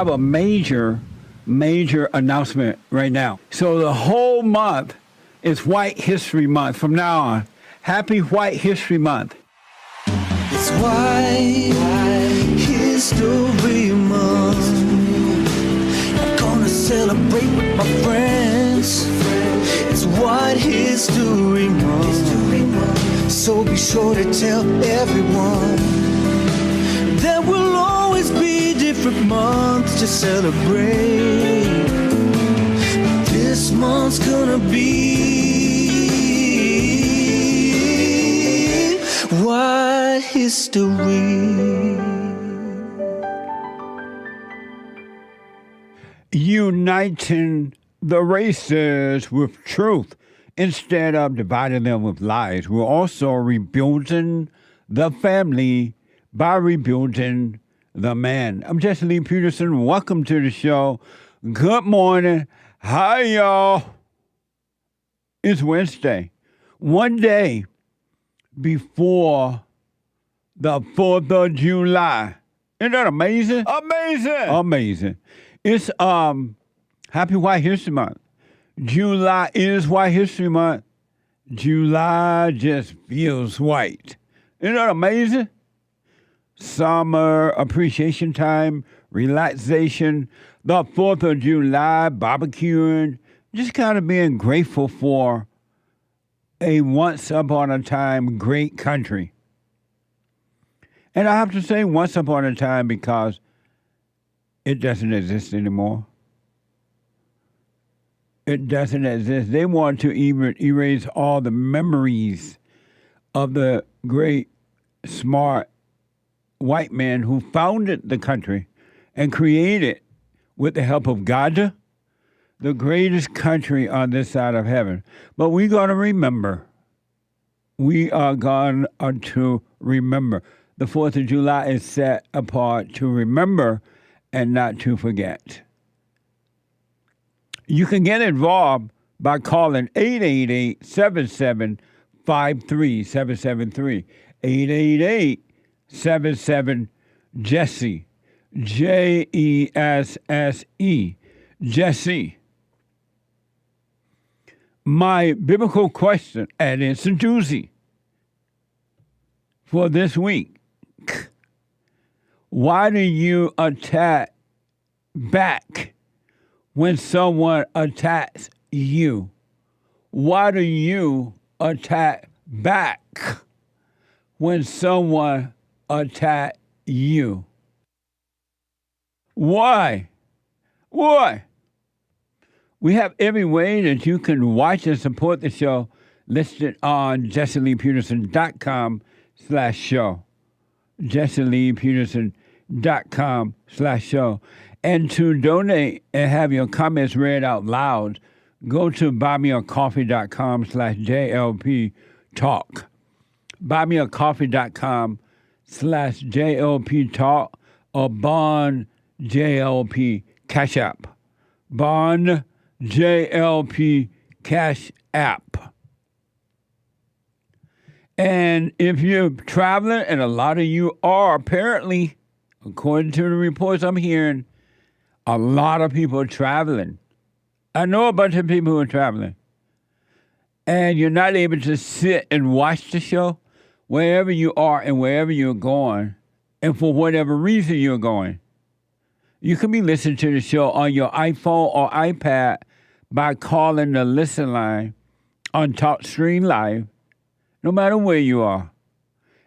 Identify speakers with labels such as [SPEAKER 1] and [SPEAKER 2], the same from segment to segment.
[SPEAKER 1] have a major announcement right now. So the whole month is White History Month from now on. Happy White History Month.
[SPEAKER 2] It's White History Month. I'm gonna celebrate with my friends. It's White History Month. So be sure to tell everyone. There will always be different months to celebrate. This month's gonna be White History.
[SPEAKER 1] Uniting the races with truth instead of dividing them with lies. We're also rebuilding the family by rebuilding the man. I'm Jesse Lee Peterson. Welcome to the show. Good morning. Hi, y'all. It's Wednesday. One day before the 4th of July. Isn't that amazing? Amazing. It's Happy White History Month. July is White History Month. July just feels white. Isn't that amazing? Summer, appreciation time, relaxation, the 4th of July, barbecuing, just kind of being grateful for a once upon a time great country. And I have to say once upon a time because it doesn't exist anymore. It doesn't exist. They want to even erase all the memories of the great, smart white man who founded the country and created, with the help of God, the greatest country on this side of heaven. But we're going to remember. We are going to remember. The 4th of July is set apart to remember and not to forget. You can get involved by calling 888-7753-773. 888-77-JESSE. Jesse. Jesse. My biblical question, and it's a doozy for this week. Why do you attack back when someone attacks you? Why do you attack back when someone attacks you? Why? We have every way that you can watch and support the show listed on JesseLeePeterson.com/show. JesseLeePeterson.com/show. And to donate and have your comments read out loud, go to buymeacoffee.com/JLP Talk. Buymeacoffee.com/JLP Talk or Bond JLP Cash App. Bond JLP Cash App. And if you're traveling, and a lot of you are, apparently, according to the reports I'm hearing, a lot of people are traveling. I know a bunch of people who are traveling. And you're not able to sit and watch the show wherever you are and wherever you're going, and for whatever reason you're going. You can be listening to the show on your iPhone or iPad by calling the listen line on TalkStream Live, no matter where you are,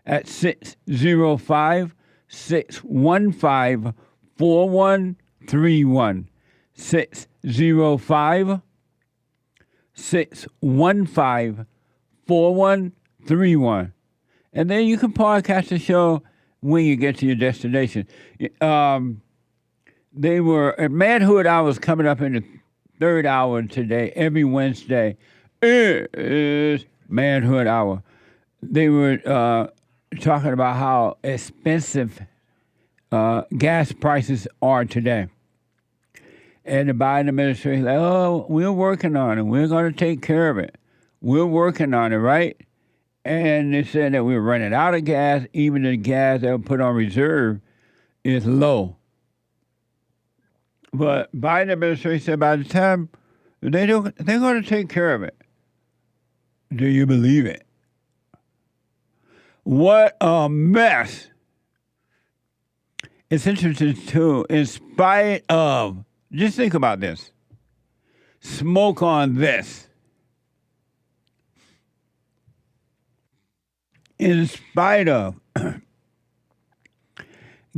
[SPEAKER 1] at 605-615-4131. 605-615-4131. And then you can podcast the show when you get to your destination. They were at Manhood. I was coming up in the 3rd hour today. Every Wednesday is Manhood Hour. They were talking about how expensive gas prices are today. And the Biden administration is like, oh, we're working on it. We're going to take care of it. We're working on it, right? And they said that we're running out of gas. Even the gas that we put on reserve is low. But Biden administration said by the time they're going to take care of it. Do you believe it? What a mess. It's interesting, too, in spite of, just think about this, smoke on this. In spite of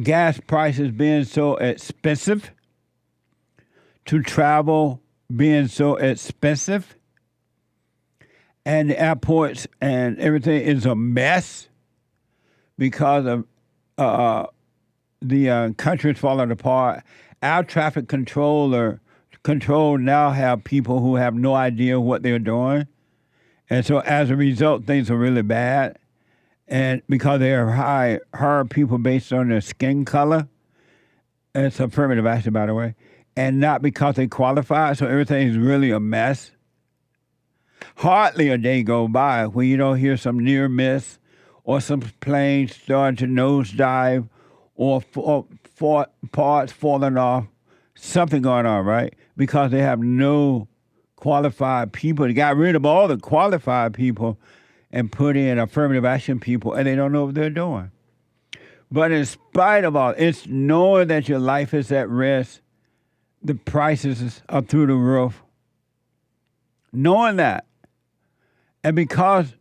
[SPEAKER 1] gas prices being so expensive, to travel being so expensive, and the airports and everything is a mess because of the country is falling apart. Our traffic control now have people who have no idea what they're doing. And so as a result, things are really bad. And because they hire people based on their skin color, it's affirmative action, by the way, and not because they qualify, so everything is really a mess. Hardly a day go by when you don't hear some near miss or some planes starting to nosedive or parts falling off, something going on, right? Because they have no qualified people. They got rid of all the qualified people and put in affirmative action people, and they don't know what they're doing. But in spite of all, it's knowing that your life is at risk, the prices are through the roof. Knowing that. And because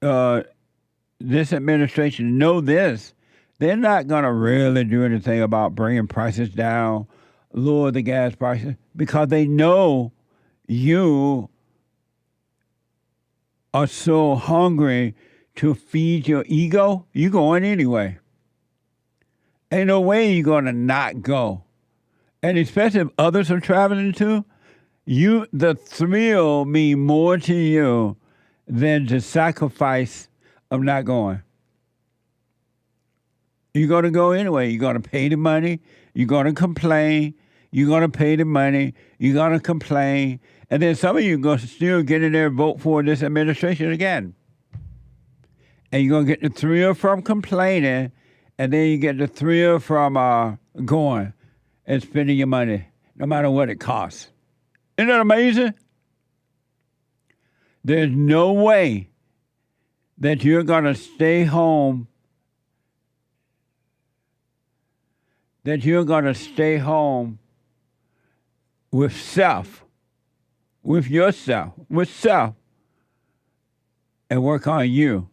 [SPEAKER 1] this administration know this, they're not going to really do anything about bringing prices down, lower the gas prices, because they know you are so hungry to feed your ego, you're going anyway. Ain't no way you're going to not go. And especially if others are traveling too, the thrill mean more to you than the sacrifice of not going. You're going to go anyway. You're going to pay the money. You're going to complain. You're going to pay the money. You're going to complain. And then some of you are going to still get in there and vote for this administration again. And you're going to get the thrill from complaining, and then you get the thrill from going and spending your money, no matter what it costs. Isn't that amazing? There's no way that you're going to stay home, with self, with yourself, with self, and work on you.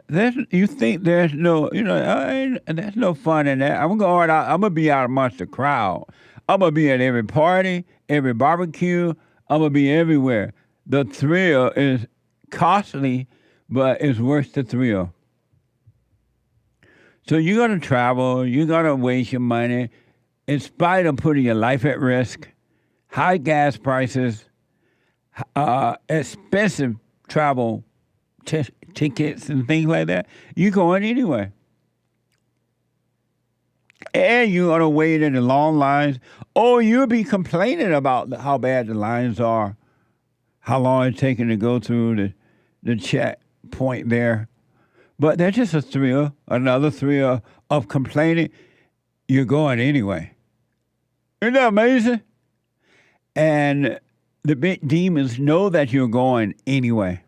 [SPEAKER 1] You think there's no, there's no fun in that. I'm going to be out amongst the crowd. I'm going to be at every party, every barbecue. I'm going to be everywhere. The thrill is costly, but it's worth the thrill. So you're going to travel. You're going to waste your money in spite of putting your life at risk, high gas prices, expensive travel tickets and things like that. You're going anyway. And you're going to wait in the long lines. Or you'll be complaining about how bad the lines are, how long it's taking to go through the checkpoint there. But that's just a thrill, another thrill of complaining. You're going anyway. Isn't that amazing? And the big demons know that you're going anyway.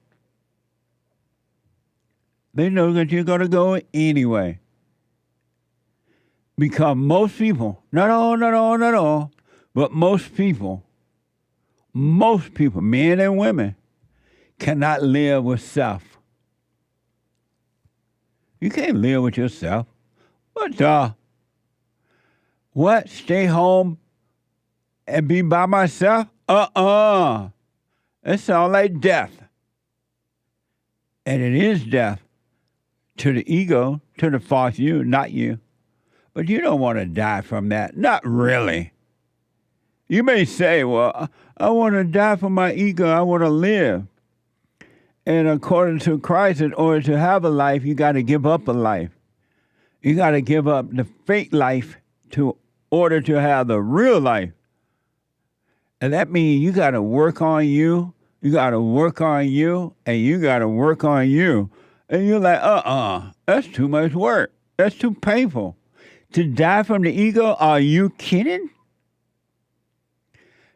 [SPEAKER 1] They know that you're going to go anyway. Because most people, not all, but most people, men and women, cannot live with self. You can't live with yourself. What? Stay home and be by myself? It sounds like death. And it is death to the ego, to the false you, not you. But you don't want to die from that. Not really. You may say, well, I want to die from my ego. I want to live. And according to Christ, in order to have a life, you got to give up a life. You got to give up the fake life to order to have the real life. And that means you got to work on you. You got to work on you, and you got to work on you. And you're like, that's too much work. That's too painful. To die from the ego, are you kidding?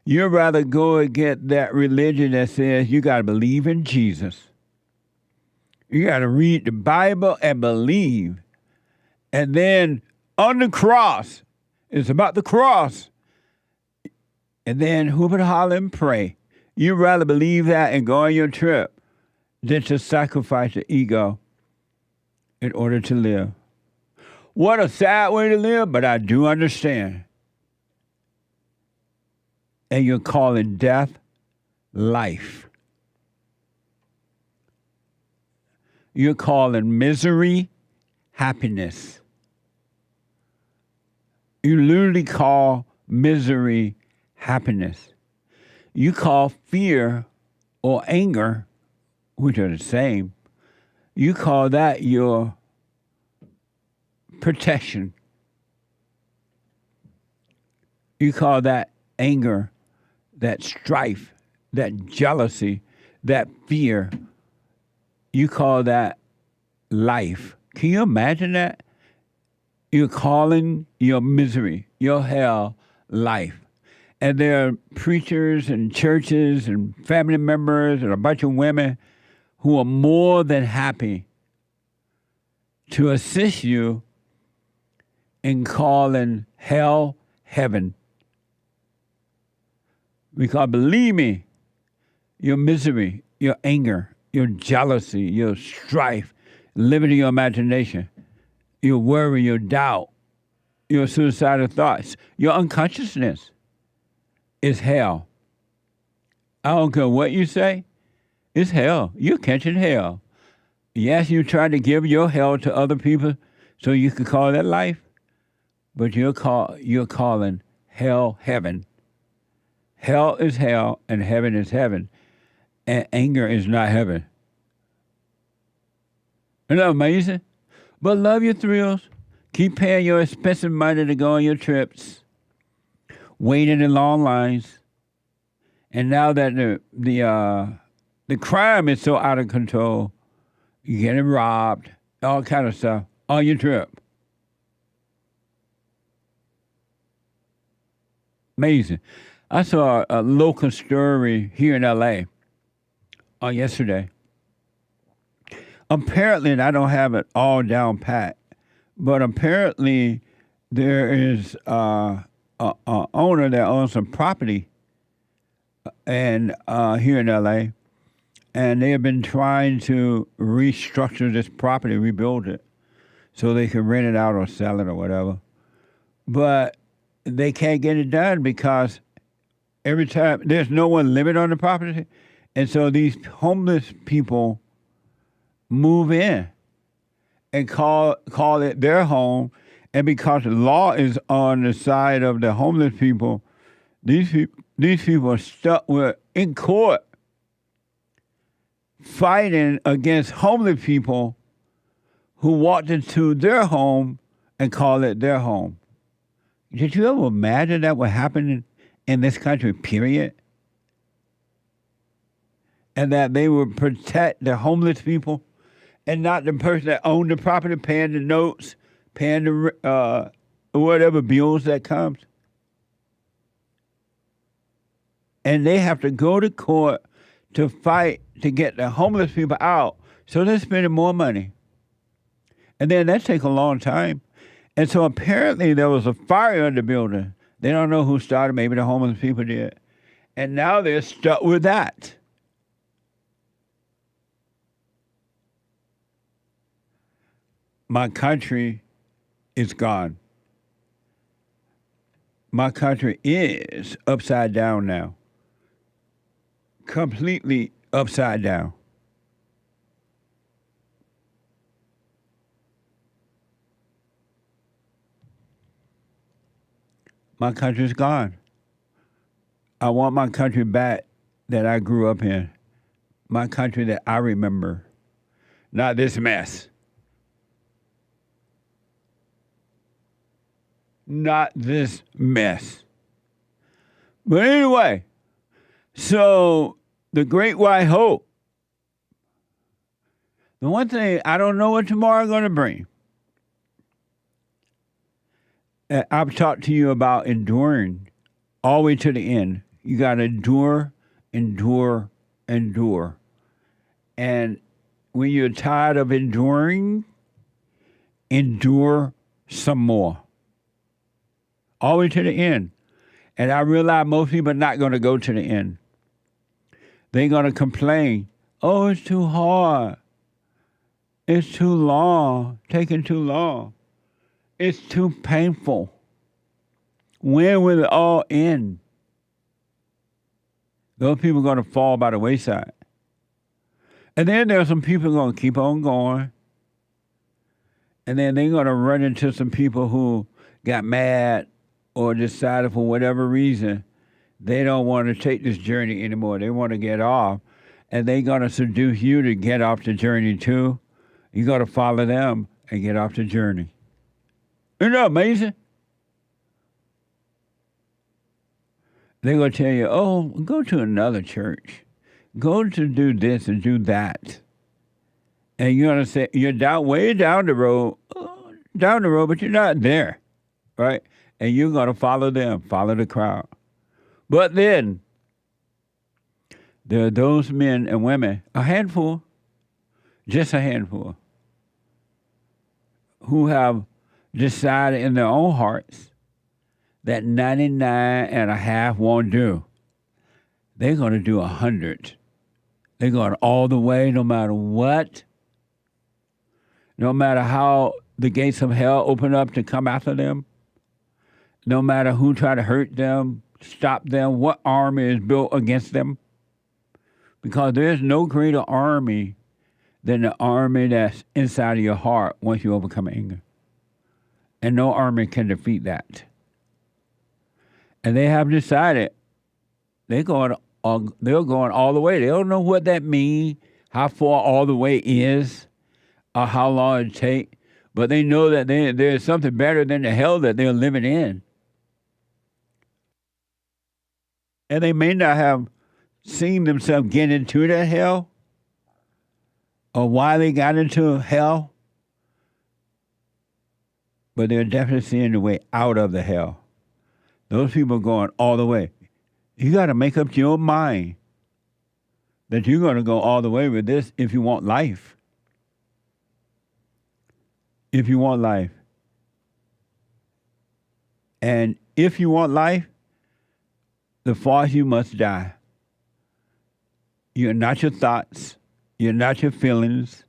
[SPEAKER 1] You'd rather go and get that religion that says you got to believe in Jesus. You got to read the Bible and believe. And then on the cross, it's about the cross. And then whoop and holler and pray. You'd rather believe that and go on your trip than to sacrifice the ego in order to live. What a sad way to live, but I do understand. And you're calling death life. You're calling misery happiness. You literally call misery happiness. You call fear or anger, which are the same, you call that your protection. You call that anger, that strife, that jealousy, that fear. You call that life. Can you imagine that? You're calling your misery, your hell, life. And there are preachers and churches and family members and a bunch of women who are more than happy to assist you in calling hell heaven. Because believe me, your misery, your anger, your jealousy, your strife, living in your imagination, your worry, your doubt, your suicidal thoughts, your unconsciousness is hell. I don't care what you say, it's hell. You're catching hell. Yes, you try to give your hell to other people so you can call that life, but you're calling hell heaven. Hell is hell and heaven is heaven. And anger is not heaven. Isn't that amazing? But love your thrills. Keep paying your expensive money to go on your trips. Waiting in long lines. And now that the crime is so out of control, you're getting robbed, all kind of stuff on your trip. Amazing. I saw a local story here in L.A. Yesterday. Apparently, and I don't have it all down pat, but apparently there is a owner that owns some property and here in L.A., and they have been trying to restructure this property, rebuild it, so they can rent it out or sell it or whatever. But they can't get it done because every time there's no one living on the property, and so these homeless people move in and call it their home, and because the law is on the side of the homeless people, these people are stuck in court fighting against homeless people who walked into their home and call it their home. Did you ever imagine that would happen in this country, period? And that they would protect the homeless people and not the person that owned the property, paying the notes, paying the whatever bills that comes. And they have to go to court to fight to get the homeless people out. So they're spending more money. And then that takes a long time. And so apparently there was a fire in the building. They don't know who started. Maybe the homeless people did. And now they're stuck with that. My country is gone. My country is upside down now. Completely upside down. My country's gone. I want my country back that I grew up in. My country that I remember. Not this mess. Not this mess. But anyway, so the great white hope. The one thing, I don't know what tomorrow's going to bring. I've talked to you about enduring all the way to the end. You got to endure, endure, endure. And when you're tired of enduring, endure some more. All the way to the end. And I realize most people are not going to go to the end. They're going to complain, oh, it's too hard. It's too long, taking too long. It's too painful. When will it all end? Those people are going to fall by the wayside. And then there are some people going to keep on going. And then they're going to run into some people who got mad or decided for whatever reason they don't want to take this journey anymore. They want to get off. And they're going to seduce you to get off the journey too. You got to follow them and get off the journey. Isn't that amazing? They're going to tell you, oh, go to another church. Go to do this and do that. And you're going to say, you're way down the road, but you're not there, right? And you're going to follow them, follow the crowd. But then, there are those men and women, a handful, just a handful, who have decided in their own hearts that 99.5 won't do. They're going to do 100. They're going all the way, no matter what. No matter how the gates of hell open up to come after them. No matter who try to hurt them, stop them, what army is built against them. Because there's no greater army than the army that's inside of your heart once you overcome anger. And no army can defeat that. And they have decided they're going all the way. They don't know what that means, how far all the way is, or how long it takes. But they know that there's something better than the hell that they're living in. And they may not have seen themselves get into that hell or why they got into hell, but they're definitely seeing the way out of the hell. Those people are going all the way. You got to make up your mind that you're going to go all the way with this if you want life. If you want life. And if you want life, the first you must die. You're not your thoughts. You're not your feelings.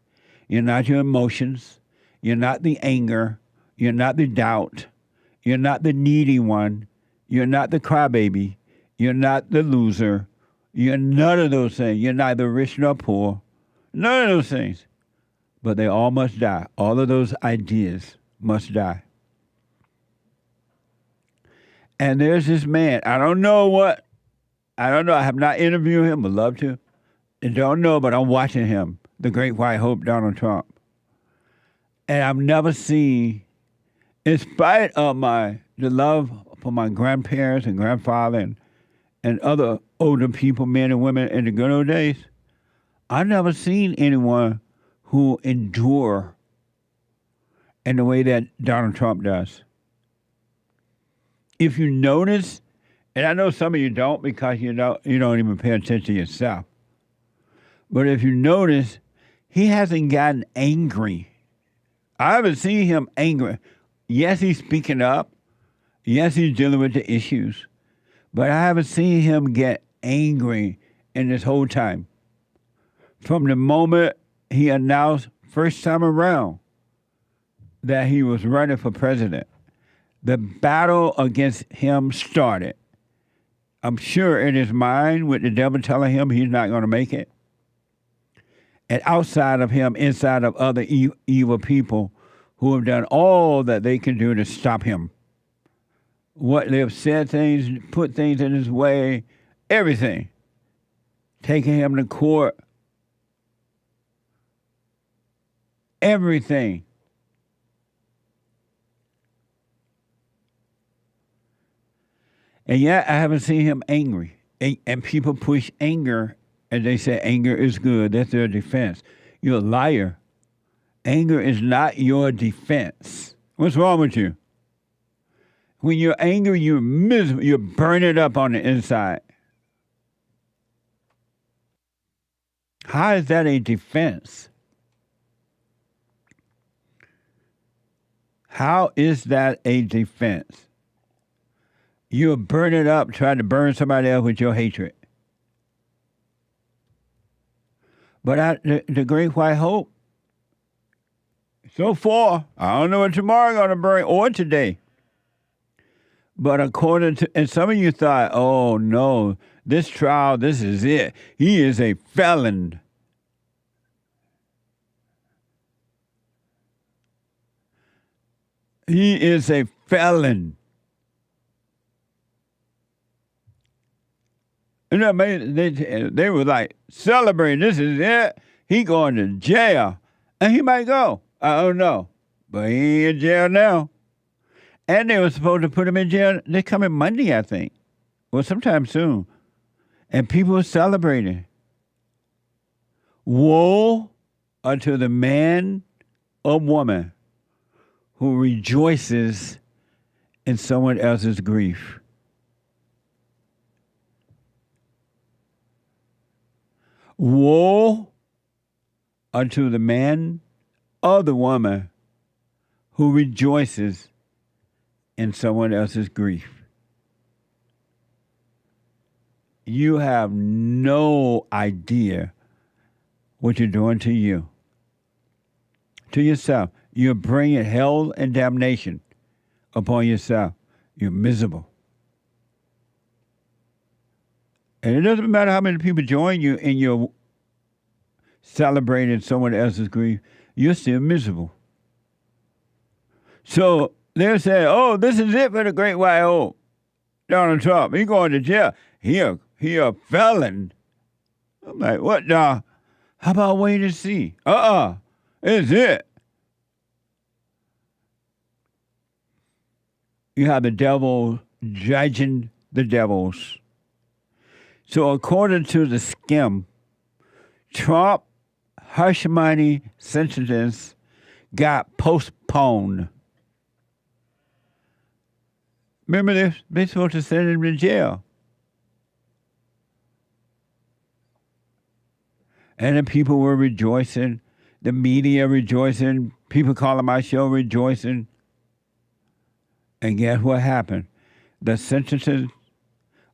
[SPEAKER 1] You're not your emotions. You're not the anger. You're not the doubt. You're not the needy one. You're not the crybaby. You're not the loser. You're none of those things. You're neither rich nor poor. None of those things. But they all must die. All of those ideas must die. And there's this man. I don't know. I have not interviewed him. Would love to. I don't know, but I'm watching him. The Great White Hope, Donald Trump. And I've never seen, in spite of the love for my grandparents and grandfather and other older people, men and women in the good old days, I've never seen anyone who endure in the way that Donald Trump does. If you notice, and I know some of you don't because you don't even pay attention to yourself, but if you notice, he hasn't gotten angry. I haven't seen him angry. Yes, he's speaking up. Yes, he's dealing with the issues. But I haven't seen him get angry in this whole time. From the moment he announced first time around that he was running for president, the battle against him started. I'm sure in his mind with the devil telling him he's not going to make it. And outside of him, inside of other evil people who have done all that they can do to stop him. What they've said things, put things in his way, everything. Taking him to court. Everything. And yet I haven't seen him angry. And people push anger, and they say anger is good. That's their defense. You're a liar. Anger is not your defense. What's wrong with you? When you're angry, you're miserable. You're burning up on the inside. How is that a defense? How is that a defense? You're burning up, trying to burn somebody else with your hatred. But the great white hope, so far, I don't know what tomorrow going to bring or today. But according to, and some of you thought, oh no, this trial, this is it. He is a felon. He is a felon. And they were like celebrating. This is it. He going to jail, and he might go. I don't know, but he ain't in jail now. And they were supposed to put him in jail. They're coming Monday, I think, or sometime soon. And people were celebrating. Woe unto the man or woman who rejoices in someone else's grief. Woe unto the man or the woman who rejoices in someone else's grief. You have no idea what you're doing to you, to yourself. You're bringing hell and damnation upon yourself. You're miserable. And it doesn't matter how many people join you in your celebrating someone else's grief, you're still miserable. So they're saying, oh, this is it for the great white hope. Donald Trump, he going to jail. He a felon. I'm like, what the? How about wait and see? It's it. You have the devil judging the devils. So according to the skim, Trump hush money sentences got postponed. Remember, they're supposed to send him to jail. And then people were rejoicing. The media rejoicing. People calling my show rejoicing. And guess what happened? The sentences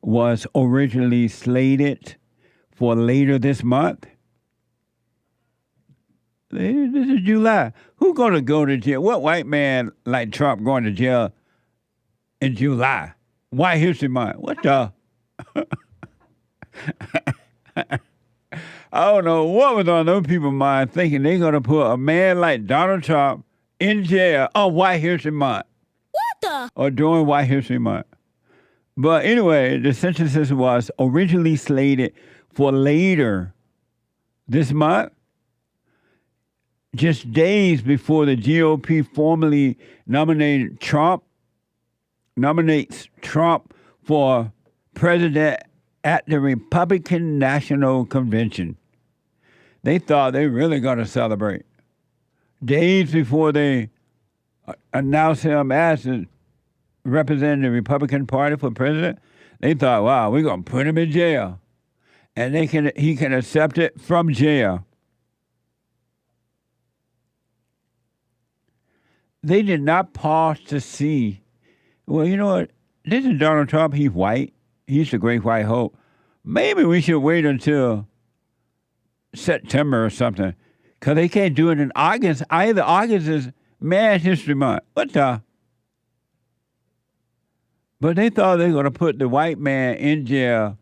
[SPEAKER 1] was originally slated for later this month. This is July. Who's going to go to jail? What white man like Trump going to jail in July? White History Month. What the? I don't know what was on those people's mind thinking they're going to put a man like Donald Trump in jail on White History Month.
[SPEAKER 3] What the?
[SPEAKER 1] Or during White History Month. But anyway, the sentences was originally slated for later this month, just days before the GOP formally nominates Trump for president at the Republican National Convention. They thought they really going to celebrate. Days before they announced him as representing the Republican Party for president, they thought, wow, we're going to put him in jail. And he can accept it from jail. They did not pause to see, well, you know what? This is Donald Trump. He's white. He's the great white hope. Maybe we should wait until September or something, because they can't do it in August. Either August is Mad History Month. What the? But they thought they were going to put the white man in jail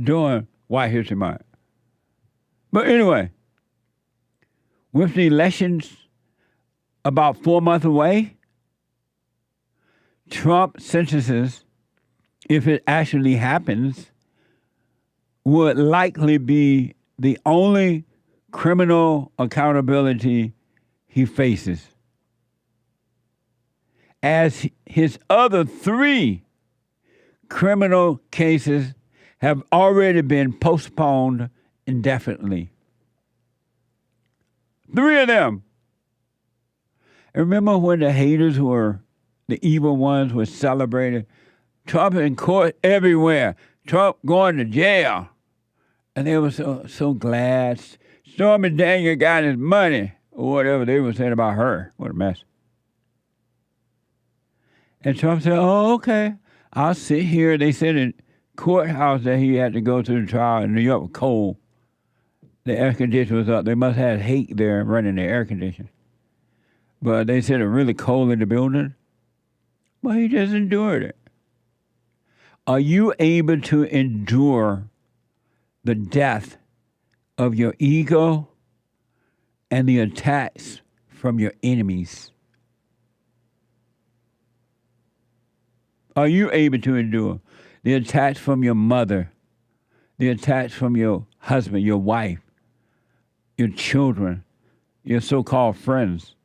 [SPEAKER 1] during White History Month. But anyway, with the elections about 4 months away, Trump sentences, if it actually happens, would likely be the only criminal accountability he faces, as his other 3 criminal cases have already been postponed indefinitely. 3 of them. And remember when the haters were, the evil ones were celebrating Trump in court everywhere, Trump going to jail. And they were so glad. Stormy Daniel got his money, or whatever they were saying about her. What a mess. And Trump said, oh, okay, I'll sit here. They said in courthouse that he had to go to the trial in New York was cold. The air conditioner was up. They must have Hake there running the air conditioner. But they said it was really cold in the building. Well, he just endured it. Are you able to endure the death of your ego and the attacks from your enemies? Are you able to endure the attacks from your mother, the attacks from your husband, your wife, your children, your so-called friends,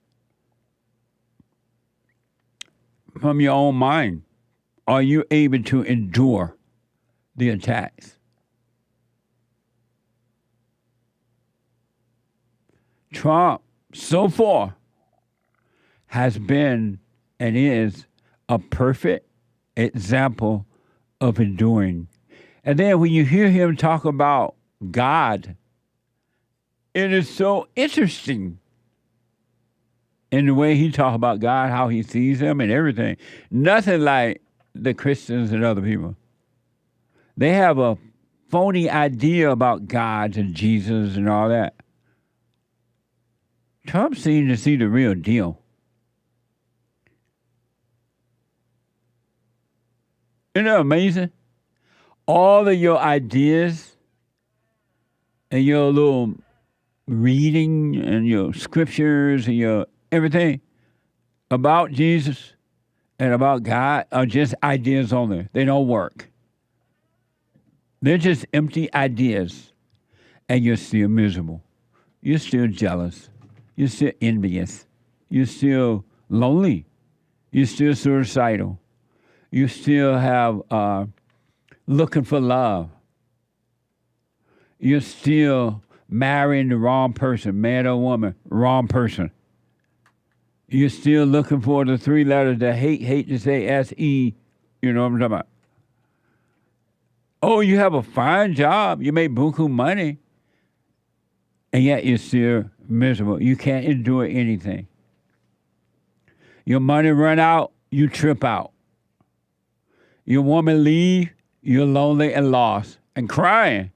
[SPEAKER 1] from your own mind? Are you able to endure the attacks? Trump, so far, has been and is a perfect example of enduring. And then when you hear him talk about God, it is so interesting in the way he talks about God, how he sees him and everything. Nothing like the Christians and other people. They have a phony idea about God and Jesus and all that. Trump seems to see the real deal. Isn't that amazing? All of your ideas and your little reading and your scriptures and your everything about Jesus and about God are just ideas only. They don't work. They're just empty ideas. And you're still miserable. You're still jealous. You're still envious. You're still lonely. You're still suicidal. You still have looking for love. You're still marrying the wrong person, man or woman, wrong person. You're still looking for the three letters that hate to say S-E, you know what I'm talking about. Oh, you have a fine job. You make buku money. And yet you're still miserable. You can't endure anything. Your money run out, you trip out. Your woman leave, you're lonely and lost and crying.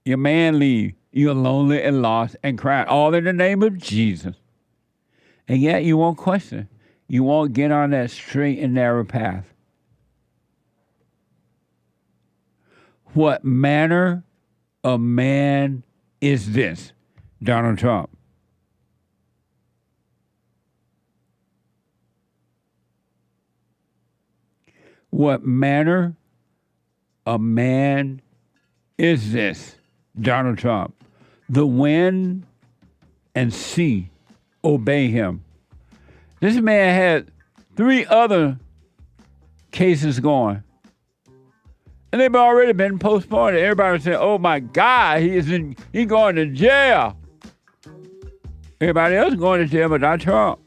[SPEAKER 1] Your man leave, you're lonely and lost and crying. All in the name of Jesus. And yet you won't question. You won't get on that straight and narrow path. What manner of man is this? Donald Trump. What manner of man is this? Donald Trump. The wind and sea obey him. This man had 3 other cases going. And they've already been postponed. Everybody said, oh my God, he's going to jail. Everybody else going to jail, but not Trump.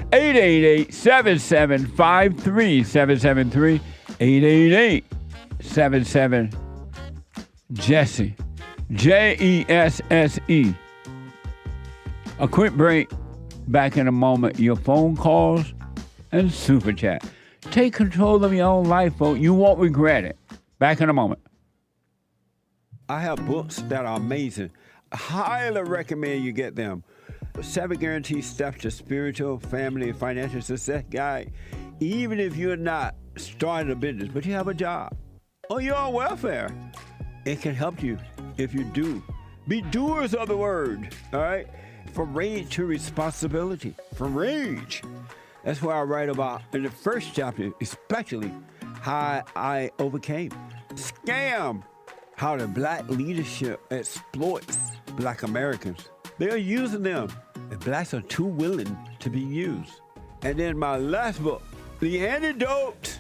[SPEAKER 1] (888-7753-773) 888-77-JESSE. JESSE. A quick break. Back in a moment. Your phone calls and super chat. Take control of your own life, folks. You won't regret it. Back in a moment. I have books that are amazing. I highly recommend you get them. 7 Guaranteed Steps to Spiritual, Family, and Financial Success Guide. Even if you're not starting a business, but you have a job, or you're on welfare, it can help you if you do. Be doers of the word, all right? From rage to responsibility. From rage. That's what I write about in the first chapter, especially how I overcame. Scam. How the black leadership exploits black Americans. They're using them. The blacks are too willing to be used. And then my last book, The Antidote,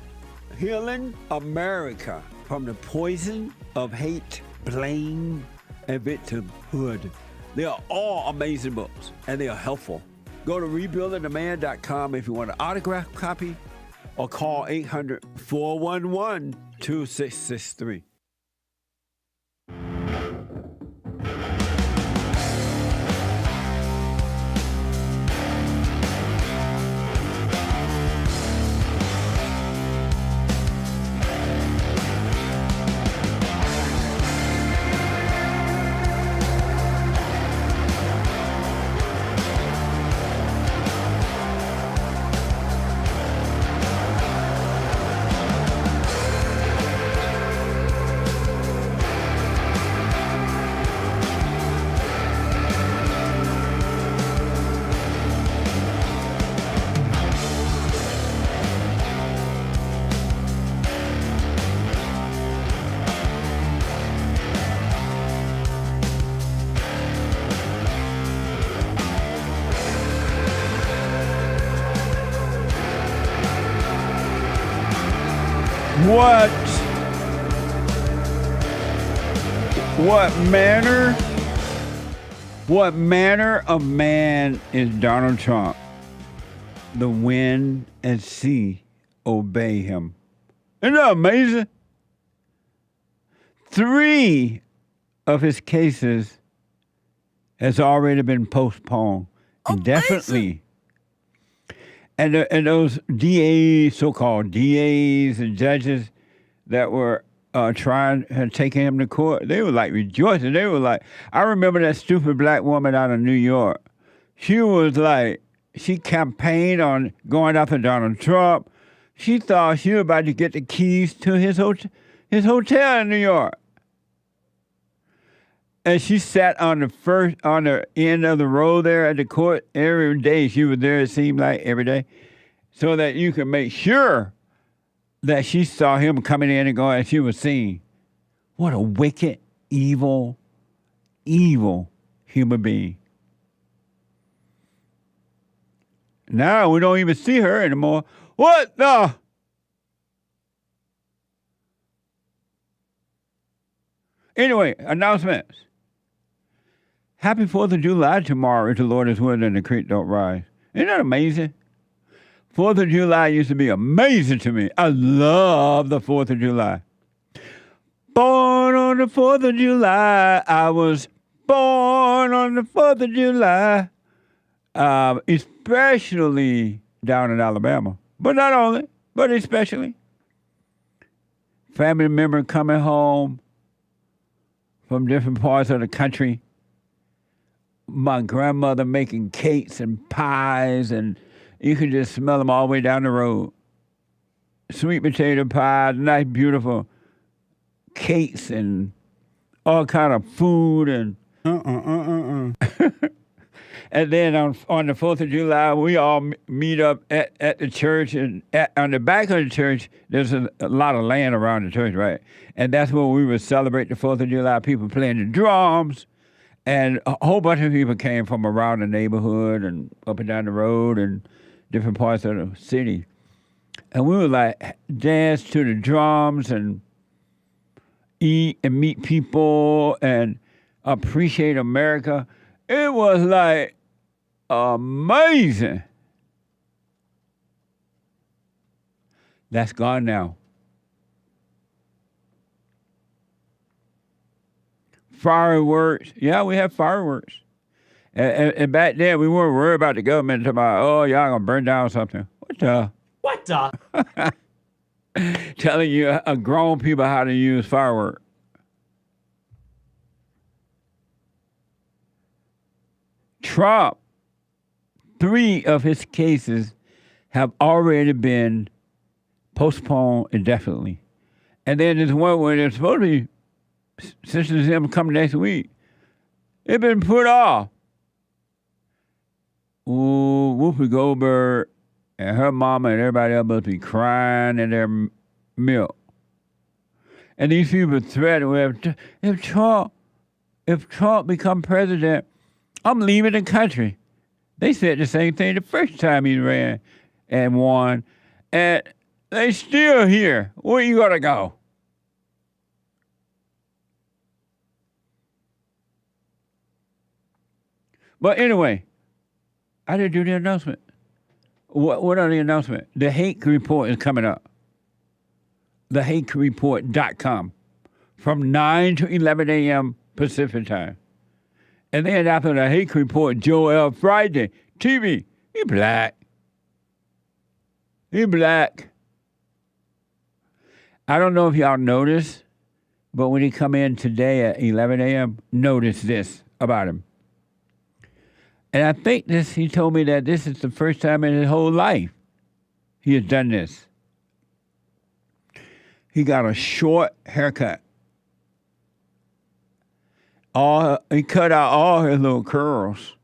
[SPEAKER 1] Healing America from the Poison of Hate, Blame, and Victimhood. They are all amazing books, and they are helpful. Go to rebuildingtheman.com if you want an autographed copy, or call 800-411-2663. What manner of man is Donald Trump? The wind and sea obey him. Isn't that amazing? 3 of his cases has already been postponed indefinitely. And those DAs, so-called DAs and judges that were had taken him to court, they were like rejoicing. They were like, I remember that stupid black woman out of New York. She was like, she campaigned on going after Donald Trump. She thought she was about to get the keys to his hotel in New York. And she sat on the end of the road there at the court every day. She was there, it seemed like, every day, so that you could make sure that she saw him coming in and going, and she was seen. What a wicked, evil, evil human being. Now we don't even see her anymore. What the? Anyway, announcements. Happy 4th of July tomorrow if the Lord is willing and the creek don't rise. Isn't that amazing? 4th of July used to be amazing to me. I love the 4th of July. Born on the 4th of July. I was born on the 4th of July. Especially down in Alabama. But not only, but especially. Family member coming home from different parts of the country. My grandmother making cakes and pies, and you could just smell them all the way down the road. Sweet potato pies, nice, beautiful cakes, and all kind of food, and and then on the 4th of July, we all meet up at the church, and on the back of the church, there's a lot of land around the church, right? And that's where we would celebrate the 4th of July. People playing the drums, and a whole bunch of people came from around the neighborhood and up and down the road and different parts of the city. And we would like dance to the drums and eat and meet people and appreciate America. It was like amazing. That's gone now. Fireworks. Yeah, we have fireworks. And back then, we weren't worried about the government talking about, oh, y'all going to burn down something. What the? Telling you grown people how to use fireworks. Trump, 3 of his cases have already been postponed indefinitely. And then there's one where they're supposed to be, since it's him coming next week, it's been put off. Ooh, Whoopi Goldberg and her mama and everybody else must be crying in their milk. And these people threaten, if Trump become president, I'm leaving the country. They said the same thing the first time he ran and won. And they still here. Where you gonna go? But anyway, I didn't do the announcement. What are the announcement? The Hake Report is coming up. TheHakeReport.com from 9 to 11 a.m. Pacific time. And then after the Hake Report, Joel Friday, TV, he black. He black. I don't know if y'all noticed, but when he come in today at 11 a.m., notice this about him. And I think he told me that this is the first time in his whole life he has done this. He got a short haircut. He cut out all his little curls.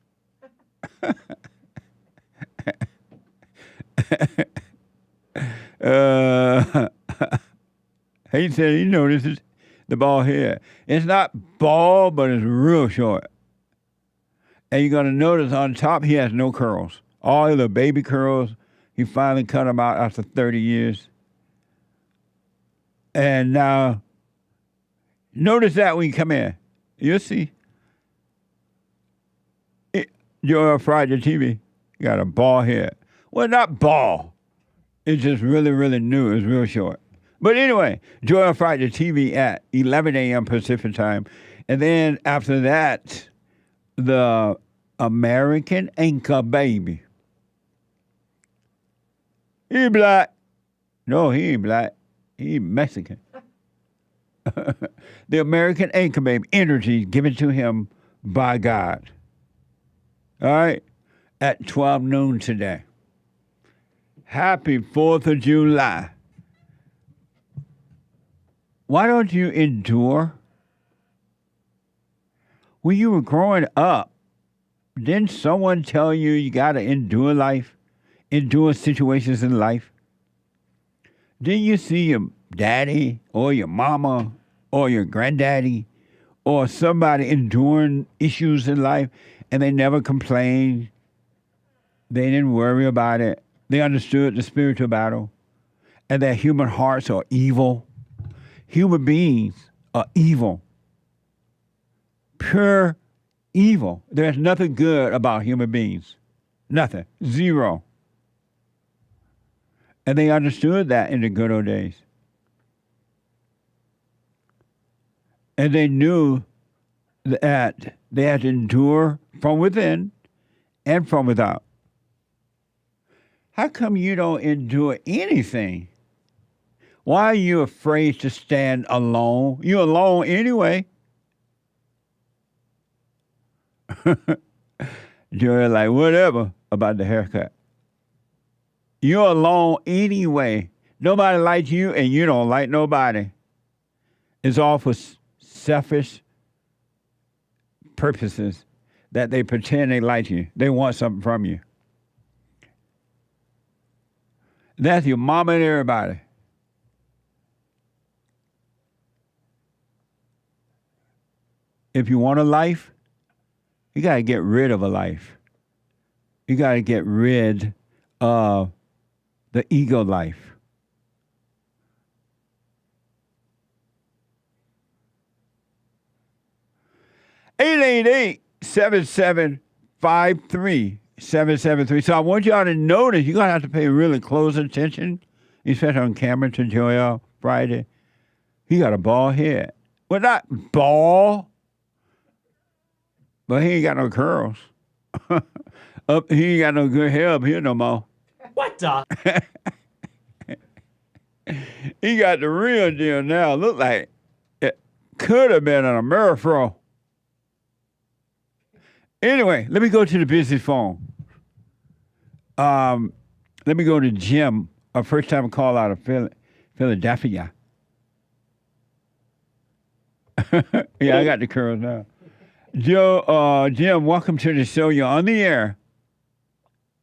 [SPEAKER 1] He said he notices the bald head. It's not bald, but it's real short. And you're going to notice on top he has no curls. All the baby curls, he finally cut them out after 30 years. And now, notice that when you come in. You'll see. Joel Friday TV, you got a bald head. Well, not bald. It's just really, really new. It's real short. But anyway, Joel Friday TV at 11 a.m. Pacific time. And then after that, the American Anchor Baby. He black. No, he ain't black. He Mexican. The American Anchor Baby, energy given to him by God. All right? At 12 noon today. Happy 4th of July. Why don't you endure? When you were growing up, didn't someone tell you you got to endure life? Endure situations in life? Didn't you see your daddy or your mama or your granddaddy or somebody enduring issues in life and they never complained? They didn't worry about it. They understood the spiritual battle and that human hearts are evil. Human beings are evil. Pure evil. There's nothing good about human beings. Nothing. Zero. And they understood that in the good old days. And they knew that they had to endure from within and from without. How come you don't endure anything? Why are you afraid to stand alone? You're alone anyway. Joey like, whatever about the haircut. You're alone anyway. Nobody likes you and you don't like nobody. It's all for selfish purposes that they pretend they like you. They want something from you. That's your mama and everybody. If you want a life, you got to get rid of a life. You got to get rid of the ego life. (888-7753-773). So I want y'all to notice, you're going to have to pay really close attention, especially on camera to Joel Friday. He got a bald head. Well, not bald, but he ain't got no curls. He ain't got no good hair up here no more.
[SPEAKER 3] What the?
[SPEAKER 1] He got the real deal now. Look like it could have been an Amerifro. Anyway, let me go to the business phone. Let me go to Jim, a first-time call out of Philadelphia. Yeah, I got the curls now. Jim, welcome to the show. You're on the air.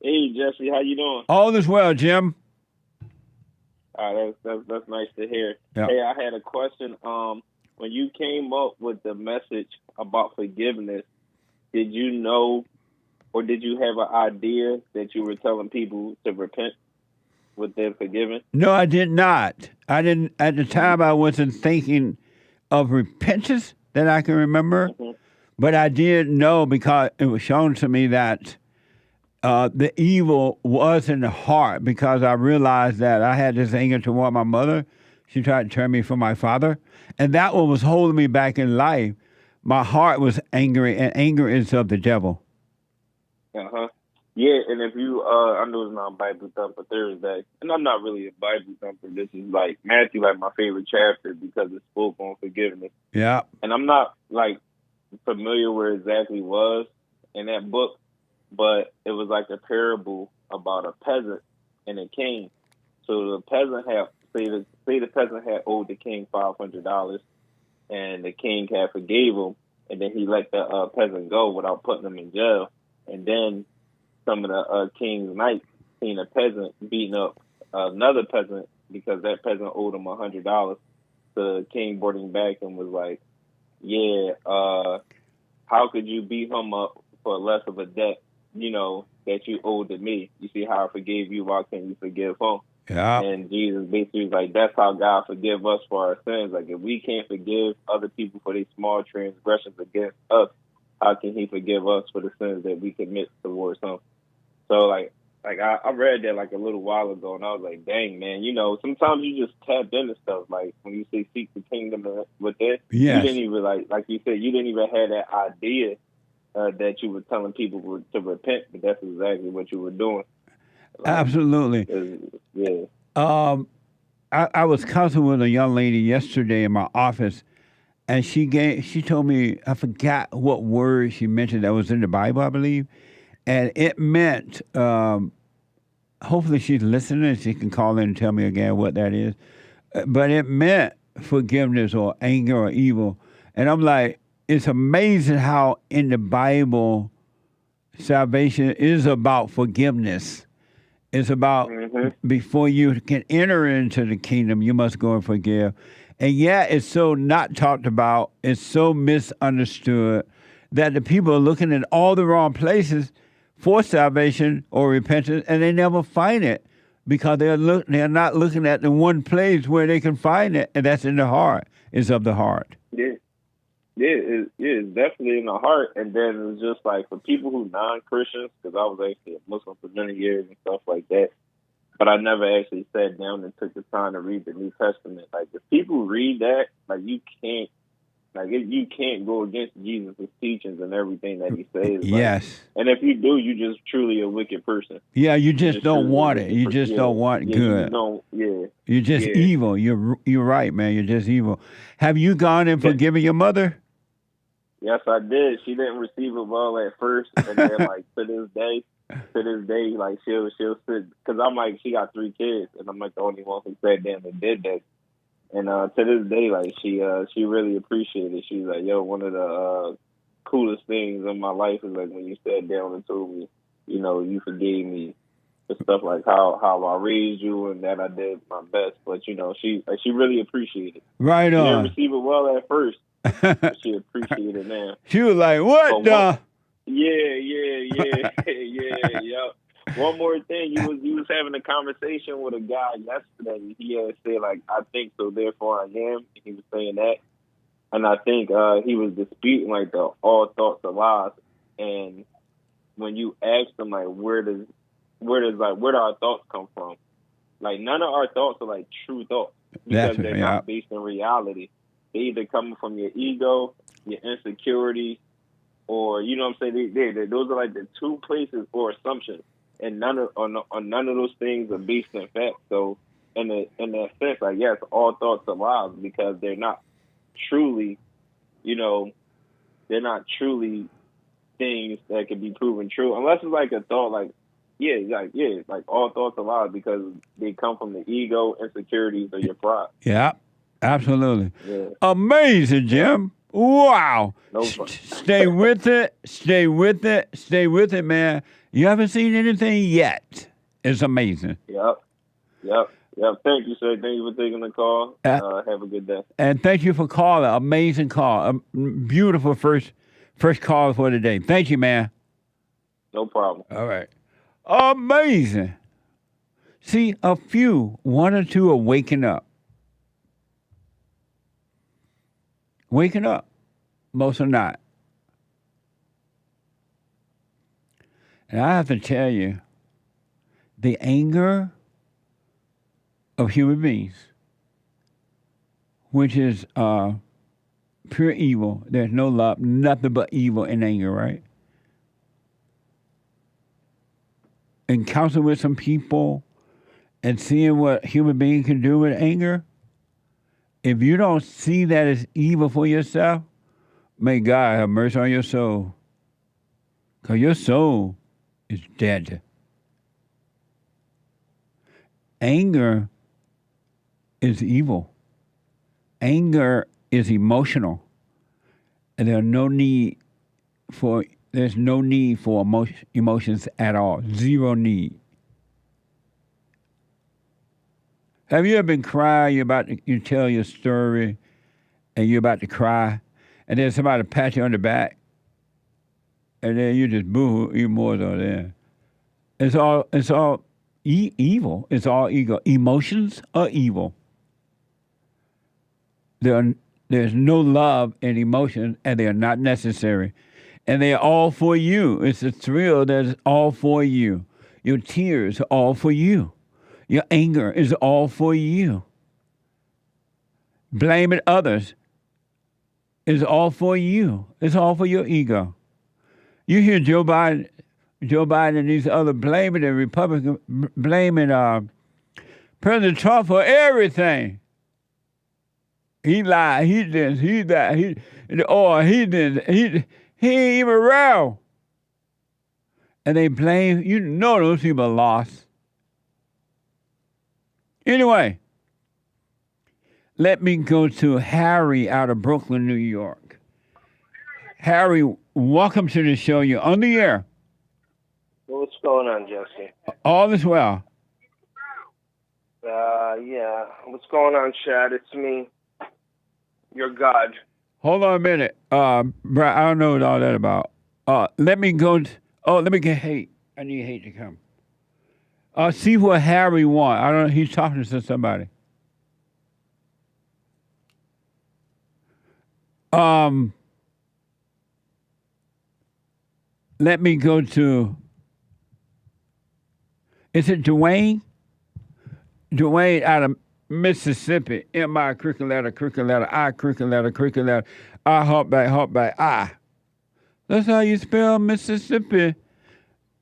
[SPEAKER 4] Hey, Jesse, how you doing?
[SPEAKER 1] All is well, Jim.
[SPEAKER 4] That's nice to hear.
[SPEAKER 1] Yeah.
[SPEAKER 4] Hey, I had a question. When you came up with the message about forgiveness, did you know or did you have an idea that you were telling people to repent with their forgiven?
[SPEAKER 1] No, I did not. I didn't. At the time, I wasn't thinking of repentance that I can remember. Mm-hmm. But I did know because it was shown to me that the evil was in the heart because I realized that I had this anger toward my mother. She tried to turn me from my father. And that one was holding me back in life. My heart was angry, and anger is of the devil.
[SPEAKER 4] Uh-huh. Yeah, and if you, I know it's not Bible Thumper Thursday, and I'm not really a Bible thumper. This is like Matthew, like my favorite chapter because it spoke on forgiveness.
[SPEAKER 1] Yeah.
[SPEAKER 4] And I'm not like familiar where it exactly was in that book, but it was like a parable about a peasant and a king. So the peasant had, say the peasant had owed the king $500, and the king had forgave him, and then he let the peasant go without putting him in jail. And then some of the king's knights seen a peasant beating up another peasant because that peasant owed him $100. The king brought him back and was like, yeah, how could you beat him up for less of a debt, that you owed to me? You see how I forgave you, why can't you forgive him?
[SPEAKER 1] Yeah.
[SPEAKER 4] And Jesus basically was like, that's how God forgive us for our sins. Like, if we can't forgive other people for these small transgressions against us, how can he forgive us for the sins that we commit towards him? So, I read that like a little while ago, and I was like, dang, man, sometimes you just tap into stuff. Like, when you say seek the kingdom with it,
[SPEAKER 1] Yes.
[SPEAKER 4] you didn't even, like you said, you didn't even have that idea that you were telling people to repent, but that's exactly what you were doing.
[SPEAKER 1] Absolutely.
[SPEAKER 4] Yeah.
[SPEAKER 1] I was counseling with a young lady yesterday in my office, and she told me, I forgot what word she mentioned that was in the Bible, I believe, and it meant, hopefully she's listening and she can call in and tell me again what that is, but it meant forgiveness or anger or evil. And I'm like, it's amazing how in the Bible, salvation is about forgiveness. It's about before you can enter into the kingdom, you must go and forgive. And yet it's so not talked about, it's so misunderstood that the people are looking in all the wrong places for salvation or repentance, and they never find it because they're not looking at the one place where they can find it, and that's in the heart. It's of the heart.
[SPEAKER 4] Yeah. It's definitely in the heart. And then it's just like for people who non-Christians, because I was actually a Muslim for many years and stuff like that, but I never actually sat down and took the time to read the New Testament. Like, if people read that, you can't go against Jesus' teachings and everything that he says.
[SPEAKER 1] Yes.
[SPEAKER 4] And if you do, you're just truly a wicked person.
[SPEAKER 1] Yeah, you just don't want it. You just don't want good. You're just evil. You're right, man. You're just evil. Have you gone and forgiven your mother?
[SPEAKER 4] Yes, I did. She didn't receive it well at first, and then to this day, she'll sit, because I'm like, she got 3 kids, and I'm like the only one who sat down and did that. And to this day, she really appreciated it. She's like, yo, one of the coolest things in my life is like when you sat down and told me, you forgave me for stuff like how I raised you and that I did my best. But she really appreciated it.
[SPEAKER 1] Right on.
[SPEAKER 4] She didn't receive it well at first, but she appreciated it now.
[SPEAKER 1] She was like, what the?
[SPEAKER 4] Yeah. One more thing, you was having a conversation with a guy yesterday. He had said, I think so, therefore I am. He was saying that. And I think he was disputing, the all thoughts are lies. And when you ask him, where do our thoughts come from? None of our thoughts are, true thoughts. Because they're not based in reality. They either coming from your ego, your insecurity, or, you know what I'm saying? Those are, the 2 places or assumptions. And none of those things are based in fact. So in that sense, yes, all thoughts are lies because they're not truly, they're not truly things that can be proven true. Unless it's a thought all thoughts are lies because they come from the ego, insecurities, or your pride.
[SPEAKER 1] Yeah, absolutely.
[SPEAKER 4] Yeah.
[SPEAKER 1] Amazing, Jim. Wow.
[SPEAKER 4] No
[SPEAKER 1] Stay with it. Stay with it. Stay with it, man. You haven't seen anything yet. It's amazing.
[SPEAKER 4] Yep. Thank you, sir. Thank you for taking the call. Have a good day.
[SPEAKER 1] And thank you for calling. Amazing call. Beautiful first call for the day. Thank you, man.
[SPEAKER 4] No problem.
[SPEAKER 1] All right. Amazing. See, a few, 1 or 2 are waking up. Waking up. Most are not. And I have to tell you, the anger of human beings, which is pure evil. There's no love, nothing but evil and anger, right? And counseling with some people and seeing what human beings can do with anger, if you don't see that as evil for yourself, may God have mercy on your soul. Because your soul is dead. Anger is evil. Anger is emotional. And there's no need for emotions at all. Zero need. Have you ever been crying? You tell your story, and you're about to cry, and then somebody pat you on the back, and then you just boo even more than that. It's all evil. It's all ego. Emotions are evil. There's no love in emotions, and they are not necessary. And they are all for you. It's a thrill that's all for you. Your tears are all for you. Your anger is all for you. Blaming others is all for you. It's all for your ego. You hear Joe Biden and these other blaming the Republicans, blaming President Trump for everything. He lied. He this. He that. He did. He ain't even around. And they blame. You know those people are lost. Anyway, let me go to Harry out of Brooklyn, New York. Harry, welcome to the show. You're on the air.
[SPEAKER 3] What's going on, Jesse?
[SPEAKER 1] All is well.
[SPEAKER 3] Yeah. What's going on, Chad? It's me, your God.
[SPEAKER 1] Hold on a minute. Brad, I don't know what all that about. Let me get Hake. I need Hake to come. See what Harry wants. I don't know. He's talking to somebody. Let me go to. Is it DEWAYNE? DEWAYNE out of Mississippi. M-I, cricket letter, I, cricket letter, I, hop back, I. That's how you spell Mississippi.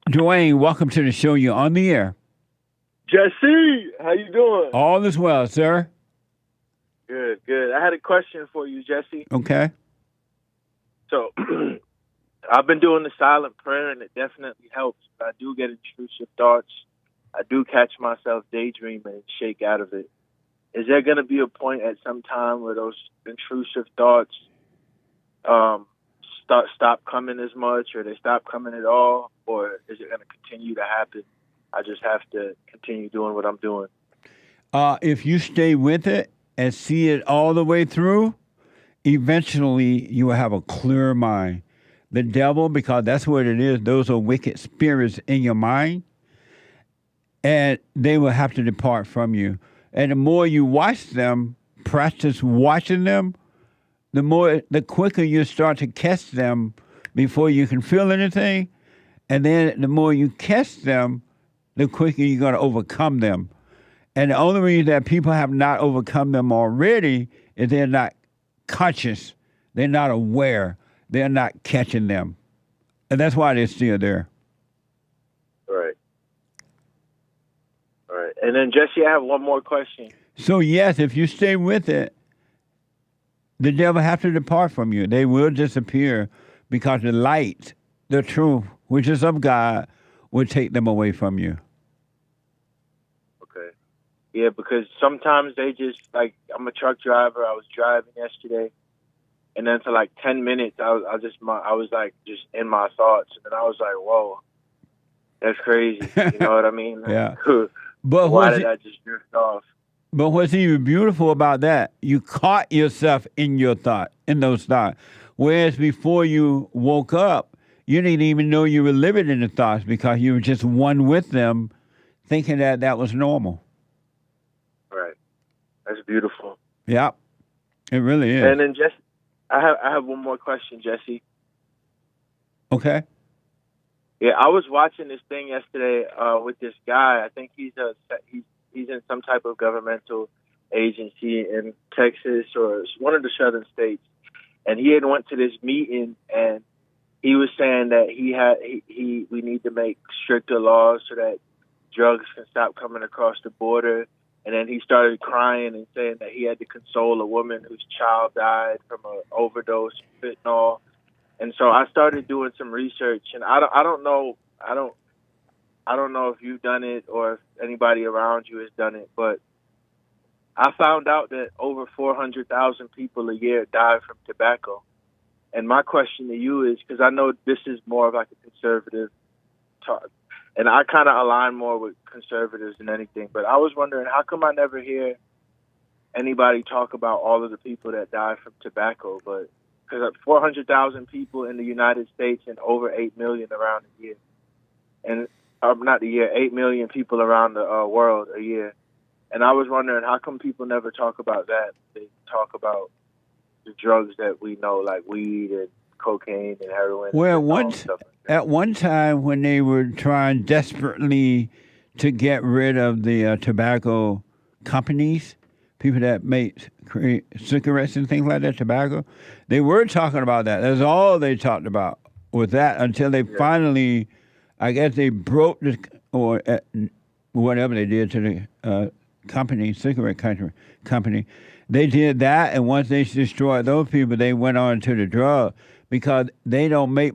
[SPEAKER 1] DEWAYNE, welcome to the show. You're on the air.
[SPEAKER 3] Jesse, how you doing?
[SPEAKER 1] All is well, sir.
[SPEAKER 3] Good. I had a question for you, Jesse.
[SPEAKER 1] Okay.
[SPEAKER 3] So, I've been doing the silent prayer, and it definitely helps. But I do get intrusive thoughts. I do catch myself daydreaming and shake out of it. Is there going to be a point at some time where those intrusive thoughts stop coming as much, or they stop coming at all, or is it going to continue to happen? I just have to continue doing what I'm doing.
[SPEAKER 1] If you stay with it and see it all the way through, eventually you will have a clear mind. The devil, because that's what it is, those are wicked spirits in your mind, and they will have to depart from you. And the more you watch them, practice watching them, the quicker you start to catch them before you can feel anything. And then the more you catch them, the quicker you're going to overcome them. And the only reason that people have not overcome them already is they're not conscious. They're not aware. They're not catching them. And that's why they're still there.
[SPEAKER 3] Right. All right. And then, Jesse, I have one more question.
[SPEAKER 1] So, yes, if you stay with it, the devil have to depart from you. They will disappear because the light, the truth, which is of God, will take them away from you.
[SPEAKER 3] Okay. Yeah, because sometimes they just, like, I'm a truck driver. I was driving yesterday, and then for like 10 minutes, I was like just in my thoughts, and then I was like, whoa, that's crazy. You know what I mean?
[SPEAKER 1] Yeah.
[SPEAKER 3] But why did I just drift off?
[SPEAKER 1] But what's even beautiful about that, you caught yourself in those thoughts. Whereas before you woke up, you didn't even know you were living in the thoughts because you were just one with them, thinking that was normal.
[SPEAKER 3] Right. That's beautiful.
[SPEAKER 1] Yeah, it really is.
[SPEAKER 3] And then I have one more question, Jesse.
[SPEAKER 1] Okay.
[SPEAKER 3] Yeah, I was watching this thing yesterday with this guy. I think he's in some type of governmental agency in Texas or one of the southern states, and he had went to this meeting, and he was saying that we need to make stricter laws so that drugs can stop coming across the border. And then he started crying and saying that he had to console a woman whose child died from an overdose of fentanyl. And so I started doing some research, and I don't know if you've done it or if anybody around you has done it, but I found out that over 400,000 people a year die from tobacco. And my question to you is, because I know this is more of like a conservative talk, and I kind of align more with conservatives than anything, but I was wondering, how come I never hear anybody talk about all of the people that die from tobacco? But because 400,000 people in the United States and over 8 million around the year, and not the year, 8 million people around the world a year. And I was wondering, how come people never talk about that? They talk about the drugs that we know, like weed and cocaine and heroin.
[SPEAKER 1] Well,
[SPEAKER 3] and
[SPEAKER 1] at one time when they were trying desperately to get rid of the tobacco companies, people that create cigarettes and things like that, tobacco, they were talking about that. That's all they talked about with that until they finally, I guess they broke the, or whatever they did to the cigarette company. They did that, and once they destroyed those people, they went on to the drug because they don't make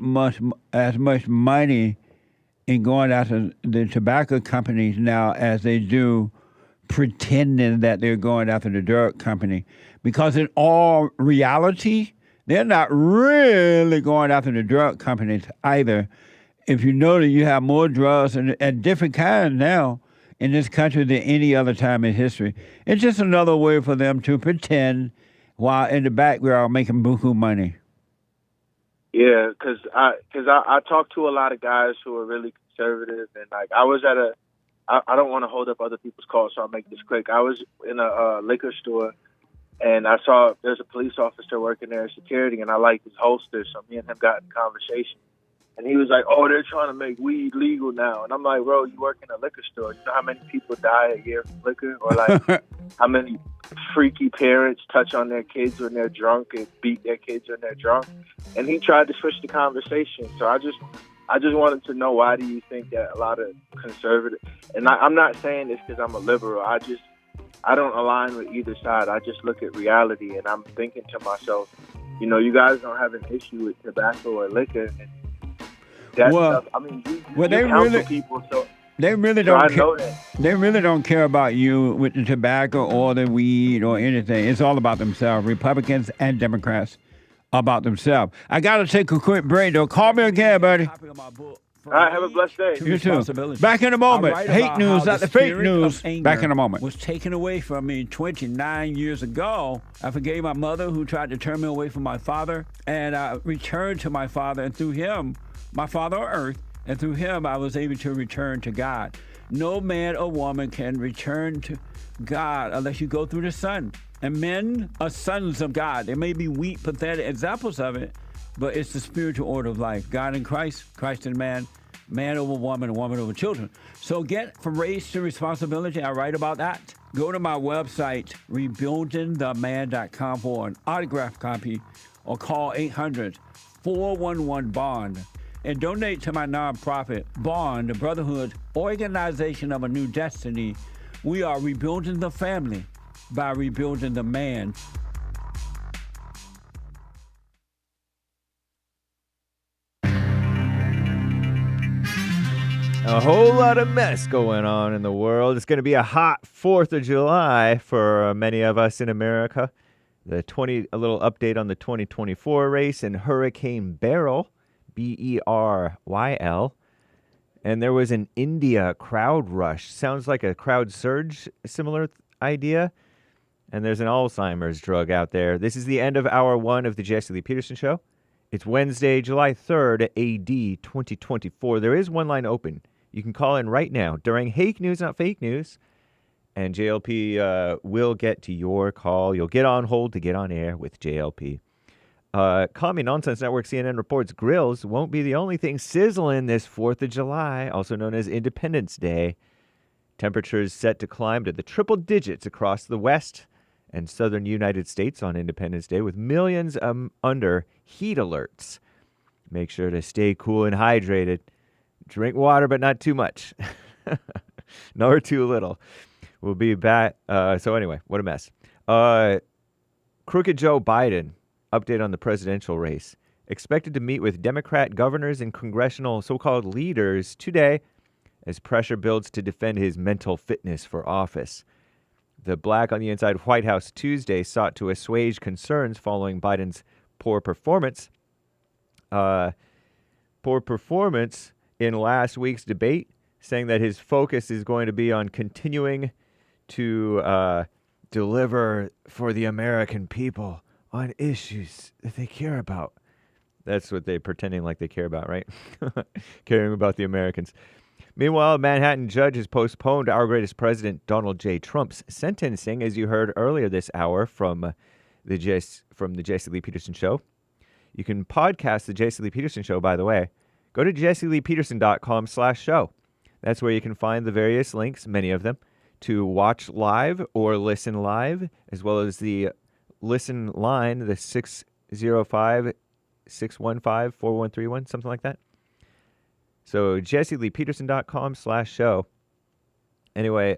[SPEAKER 1] as much money in going after the tobacco companies now as they do pretending that they're going after the drug company. Because in all reality, they're not really going after the drug companies either. If you know that you have more drugs and different kinds now in this country than any other time in history. It's just another way for them to pretend while in the background making buku money.
[SPEAKER 3] Yeah, because I talked to a lot of guys who are really conservative, and like I was at I don't want to hold up other people's calls, so I'll make this quick. I was in a liquor store, and I saw there's a police officer working there as security, and I liked his holster, so me and him got in conversation. And he was like, "Oh, they're trying to make weed legal now." And I'm like, "Bro, you work in a liquor store. You know how many people die a year from liquor? Or like how many freaky parents touch on their kids when they're drunk and beat their kids when they're drunk?" And he tried to switch the conversation. So I just wanted to know, why do you think that a lot of conservative, and I'm not saying this because I'm a liberal, I don't align with either side. I just look at reality, and I'm thinking to myself, you guys don't have an issue with tobacco or liquor, and that stuff. I mean, you counsel people, so
[SPEAKER 1] they really don't care. They really don't care about you with the tobacco or the weed or anything. It's all about themselves. Republicans and Democrats about themselves. I got to take a quick break, though. Call me again, buddy.
[SPEAKER 3] All right, have a blessed day.
[SPEAKER 1] You too. Back in a moment. Hake News, not the fake news. Back in a moment.
[SPEAKER 5] Was taken away from me 29 years ago. I forgave my mother who tried to turn me away from my father, and I returned to my father, and through him, my father on earth, and through him I was able to return to God. No man or woman can return to God unless you go through the Son. And men are sons of God. There may be weak, pathetic examples of it, but it's the spiritual order of life. God in Christ, Christ in man, man over woman, and woman over children. So get from race to responsibility. I write about that. Go to my website, rebuildingtheman.com, for an autographed copy, or call 800-411-BOND. And donate to my nonprofit, Bond, the Brotherhood Organization of a New Destiny. We are rebuilding the family by rebuilding the man.
[SPEAKER 6] A whole lot of mess going on in the world. It's going to be a hot 4th of July for many of us in America. A little update on the 2024 race in Hurricane Beryl. Beryl, and there was an India crowd rush. Sounds like a crowd surge, similar idea. And there's an Alzheimer's drug out there. This is the end of hour 1 of the Jesse Lee Peterson Show. It's Wednesday, July 3rd, AD 2024. There is one line open. You can call in right now during Hake News, not fake news, and JLP will get to your call. You'll get on hold to get on air with JLP. Commie Nonsense Network CNN reports grills won't be the only thing sizzling this 4th of July, also known as Independence Day. Temperatures set to climb to the triple digits across the west and southern United States on Independence Day, with millions under heat alerts. Make sure to stay cool and hydrated. Drink water, but not too much. Nor too little. We'll be back. So anyway, what a mess. Crooked Joe Biden, update on the presidential race. Expected to meet with Democrat governors and congressional so-called leaders today as pressure builds to defend his mental fitness for office. The Black on the Inside White House Tuesday sought to assuage concerns following Biden's poor performance. Poor performance in last week's debate, saying that his focus is going to be on continuing to deliver for the American people on issues that they care about. That's what they're pretending like they care about, right? Caring about the Americans. Meanwhile, a Manhattan judge has postponed our greatest president, Donald J. Trump's sentencing, as you heard earlier this hour from the Jesse Lee Peterson Show. You can podcast the Jesse Lee Peterson Show, by the way. Go to jesseleepeterson.com/show. That's where you can find the various links, many of them, to watch live or listen live, as well as the listen line, the 605-615-4131, something like that. So jesseleepeterson.com/show. Anyway,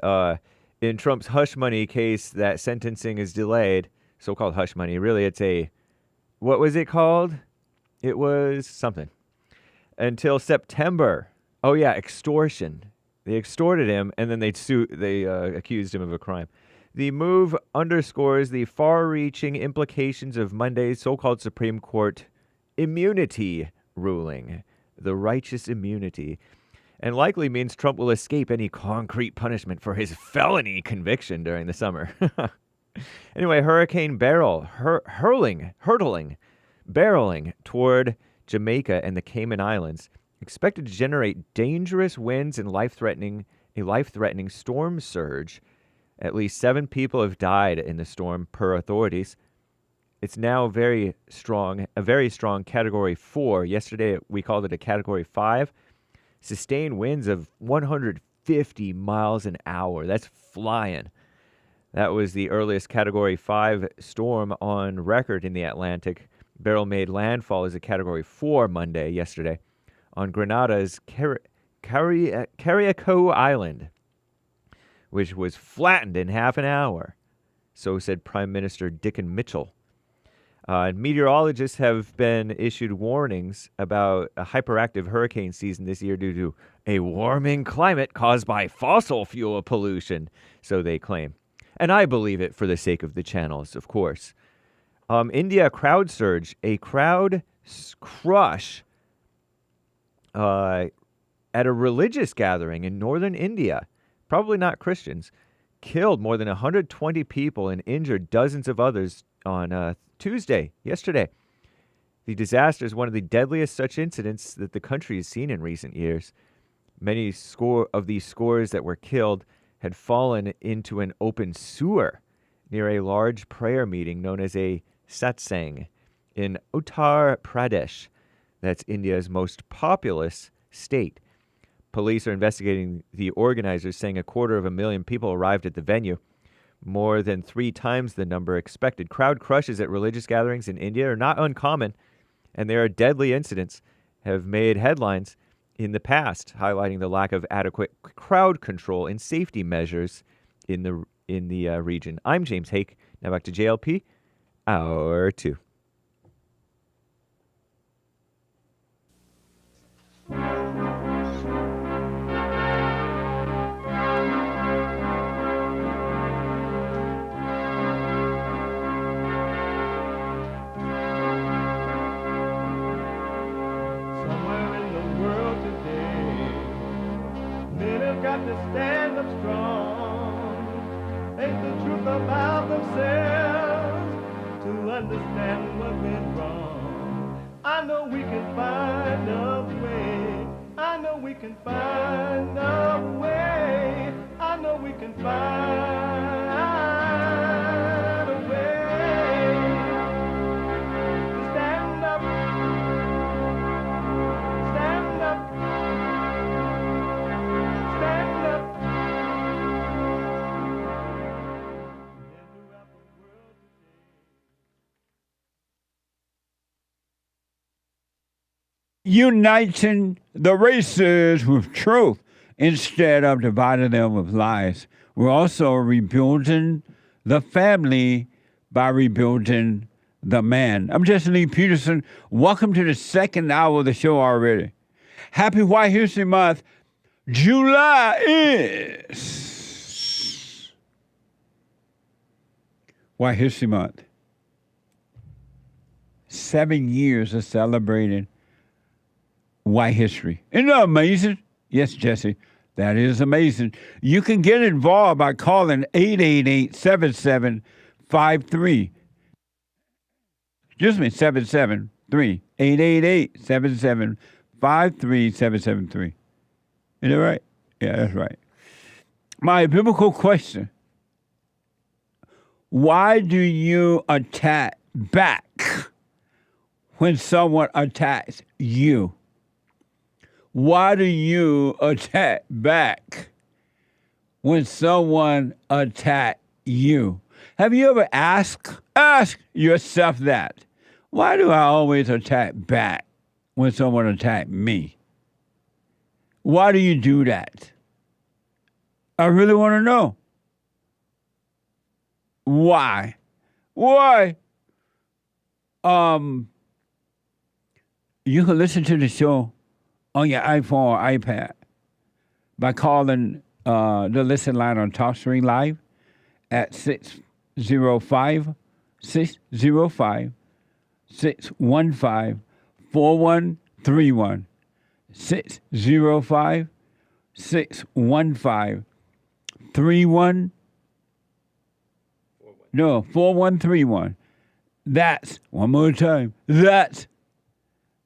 [SPEAKER 6] in Trump's hush money case, that sentencing is delayed. So-called hush money. Really, it's what was it called? It was something. Until September. Oh yeah, extortion. They extorted him, and then they accused him of a crime. The move underscores the far-reaching implications of Monday's so-called Supreme Court immunity ruling. The righteous immunity, and likely means Trump will escape any concrete punishment for his felony conviction during the summer. Anyway, Hurricane Beryl barreling toward Jamaica and the Cayman Islands, expected to generate dangerous winds and a life-threatening storm surge. At least 7 people have died in the storm, per authorities. It's now a very strong Category 4. Yesterday, we called it a Category 5. Sustained winds of 150 miles an hour. That's flying. That was the earliest Category 5 storm on record in the Atlantic. Beryl made landfall as a Category 4 yesterday, on Grenada's Carriacou Island, which was flattened in half an hour. So said Prime Minister Dickon Mitchell. Meteorologists have been issued warnings about a hyperactive hurricane season this year due to a warming climate caused by fossil fuel pollution, so they claim. And I believe it for the sake of the channels, of course. India crowd surge, a crowd crush at a religious gathering in northern India, probably not Christians, killed more than 120 people and injured dozens of others on yesterday. The disaster is one of the deadliest such incidents that the country has seen in recent years. Many of these scores that were killed had fallen into an open sewer near a large prayer meeting known as a satsang in Uttar Pradesh. That's India's most populous state. Police are investigating the organizers, saying 250,000 people arrived at the venue, more than 3 times the number expected. Crowd crushes at religious gatherings in India are not uncommon, and there are deadly incidents have made headlines in the past, highlighting the lack of adequate crowd control and safety measures in the region. I'm James Hake. Now back to JLP, Hour 2.
[SPEAKER 7] To stand up strong, face the truth about themselves, to understand what went wrong. I know we can find a way. I know we can find a way. I know we can find a way to stand
[SPEAKER 1] uniting the races with truth instead of dividing them with lies. We're also rebuilding the family by rebuilding the man. I'm Jesse Lee Peterson. Welcome to the second hour of the show already. Happy White History Month. July is White History Month. 7 years of celebrating white history. Isn't that amazing? Yes, Jesse, that is amazing. You can get involved by calling 888-7753. Excuse me, 773. 888-7753-773. Is that right? Yeah, that's right. My biblical question. Why do you attack back when someone attacks you? Why do you attack back when someone attacks you? Have you ever ask yourself that? Why do I always attack back when someone attacks me? Why do you do that? I really want to know. Why? Why? You can listen to the show on your iPhone or iPad by calling the listen line on TalkStream Live at 605-615-4131. 4131. That's, one more time, that's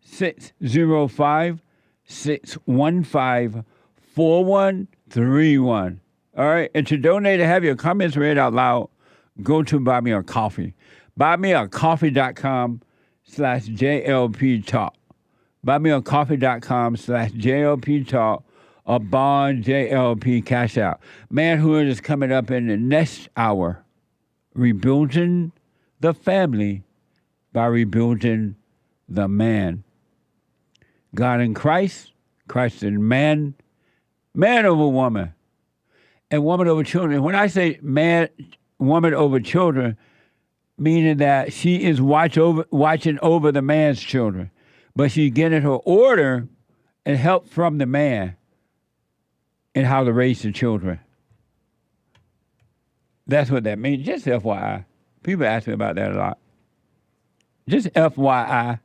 [SPEAKER 1] 605-615-4131. All right, and to donate and have your comments read out loud, go to Buy Me a Coffee. BuyMeACoffee.com/JLP Talk. BuyMeACoffee.com/JLP Talk or Bond JLP Cash Out. Manhood is coming up in the next hour. Rebuilding the family by rebuilding the man. God in Christ, Christ in man, man over woman, and woman over children. When I say man, woman over children, meaning that she is watching over the man's children, but she's getting her order and help from the man in how to raise the children. That's what that means. Just FYI. People ask me about that a lot. Just FYI.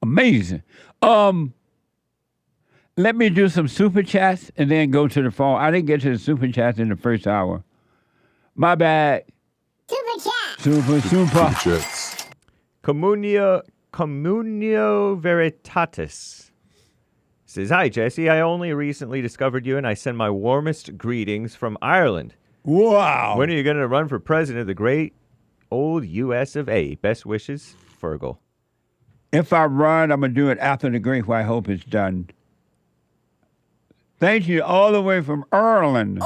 [SPEAKER 1] Amazing. Let me do some super chats and then go to the phone. I didn't get to the super chats in the first hour. My bad.
[SPEAKER 8] Super chat.
[SPEAKER 1] Super.
[SPEAKER 9] Chats.
[SPEAKER 6] Communio Veritatis says, "Hi, Jesse. I only recently discovered you, and I send my warmest greetings from Ireland.
[SPEAKER 1] Wow.
[SPEAKER 6] When are you going to run for president of the great old U.S. of A? Best wishes, Fergal."
[SPEAKER 1] If I run, I'm going to do it after the Great White Hope is done. Thank you all the way from Ireland.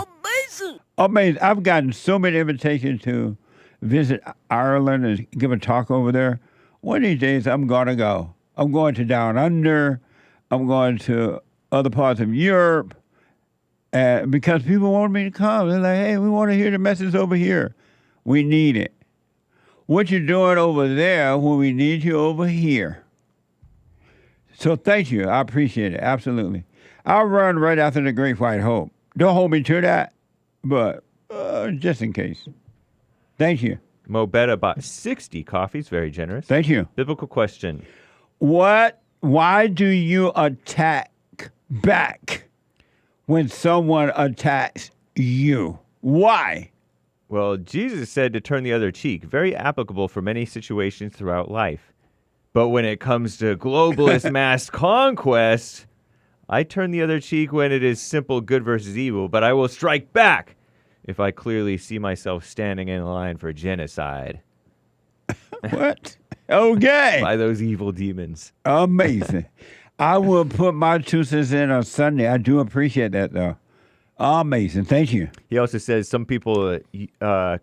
[SPEAKER 1] Amazing. I've gotten so many invitations to visit Ireland and give a talk over there. One of these days, I'm going to go. I'm going to Down Under. I'm going to other parts of Europe because people want me to come. They're like, hey, we want to hear the message over here. We need it. What you're doing over there when we need you over here. So thank you. I appreciate it. Absolutely. I'll run right after the Great White Hope. Don't hold me to that, but just in case. Thank you.
[SPEAKER 6] Mobetta bought 60 coffees. Very generous.
[SPEAKER 1] Thank you.
[SPEAKER 6] Biblical question.
[SPEAKER 1] Why do you attack back when someone attacks you? Why?
[SPEAKER 6] Well, Jesus said to turn the other cheek. Very applicable for many situations throughout life. But when it comes to globalist mass conquest, I turn the other cheek when it is simple good versus evil, but I will strike back if I clearly see myself standing in line for genocide.
[SPEAKER 1] What? Okay.
[SPEAKER 6] By those evil demons.
[SPEAKER 1] Amazing. I will put my 2 cents in on Sunday. I do appreciate that, though. Amazing. Thank you.
[SPEAKER 6] He also says some people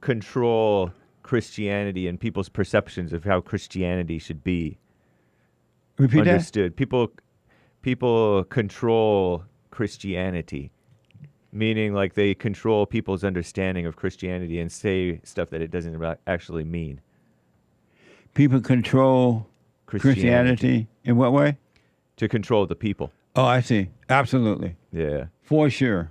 [SPEAKER 6] control Christianity and people's perceptions of how Christianity should be
[SPEAKER 1] Repeat that?
[SPEAKER 6] understood. People control Christianity, meaning like they control people's understanding of Christianity and say stuff that it doesn't actually mean.
[SPEAKER 1] People control Christianity in what way?
[SPEAKER 6] To control the people.
[SPEAKER 1] Oh, I see. Absolutely.
[SPEAKER 6] Yeah.
[SPEAKER 1] For sure.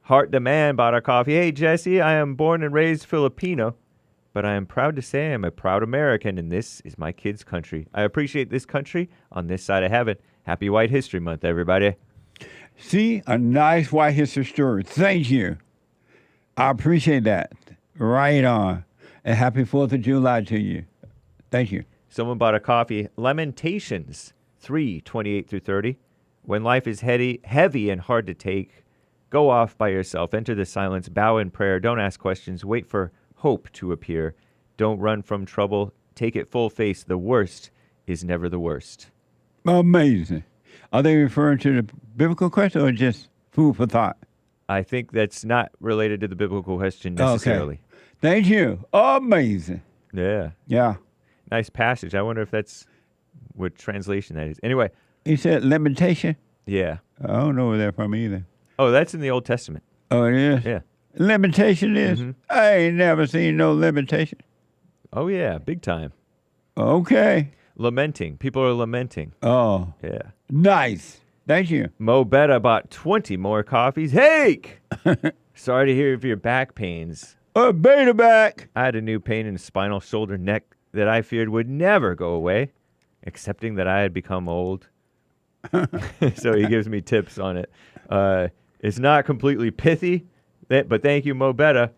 [SPEAKER 6] Heart Demand bought our coffee. Hey, Jesse, I am born and raised Filipino, but I am proud to say I am a proud American, and this is my kids' country. I appreciate this country on this side of heaven. Happy White History Month, everybody.
[SPEAKER 1] See, a nice white history story. Thank you. I appreciate that. Right on. And happy 4th of July to you. Thank you.
[SPEAKER 6] Someone bought a coffee. Lamentations 3:28 through 30. When life is heavy and hard to take, go off by yourself. Enter the silence. Bow in prayer. Don't ask questions. Wait for hope to appear. Don't run from trouble. Take it full face. The worst is never the worst.
[SPEAKER 1] Amazing. Are they referring to the biblical question or just food for thought?
[SPEAKER 6] I think that's not related to the biblical question necessarily.
[SPEAKER 1] Okay. Thank you. Amazing.
[SPEAKER 6] Yeah.
[SPEAKER 1] Yeah.
[SPEAKER 6] Nice passage. I wonder if that's what translation that is. Anyway.
[SPEAKER 1] He said lamentation?
[SPEAKER 6] Yeah.
[SPEAKER 1] I don't know where they're from either.
[SPEAKER 6] Oh, that's in the Old Testament.
[SPEAKER 1] Oh, it is?
[SPEAKER 6] Yeah.
[SPEAKER 1] Lamentation is?
[SPEAKER 6] Mhm.
[SPEAKER 1] I ain't never seen no lamentation.
[SPEAKER 6] Oh, yeah. Big time.
[SPEAKER 1] Okay.
[SPEAKER 6] Lamenting. People are lamenting.
[SPEAKER 1] Oh,
[SPEAKER 6] Yeah.
[SPEAKER 1] nice. Thank you.
[SPEAKER 6] Mo Betta bought 20 more coffees. Hake! Sorry to hear of your back pains.
[SPEAKER 1] Beta back.
[SPEAKER 6] I had a new pain in the spinal, shoulder, neck that I feared would never go away, accepting that I had become old. So he gives me tips on it. It's not completely pithy, but thank you, Mo Betta.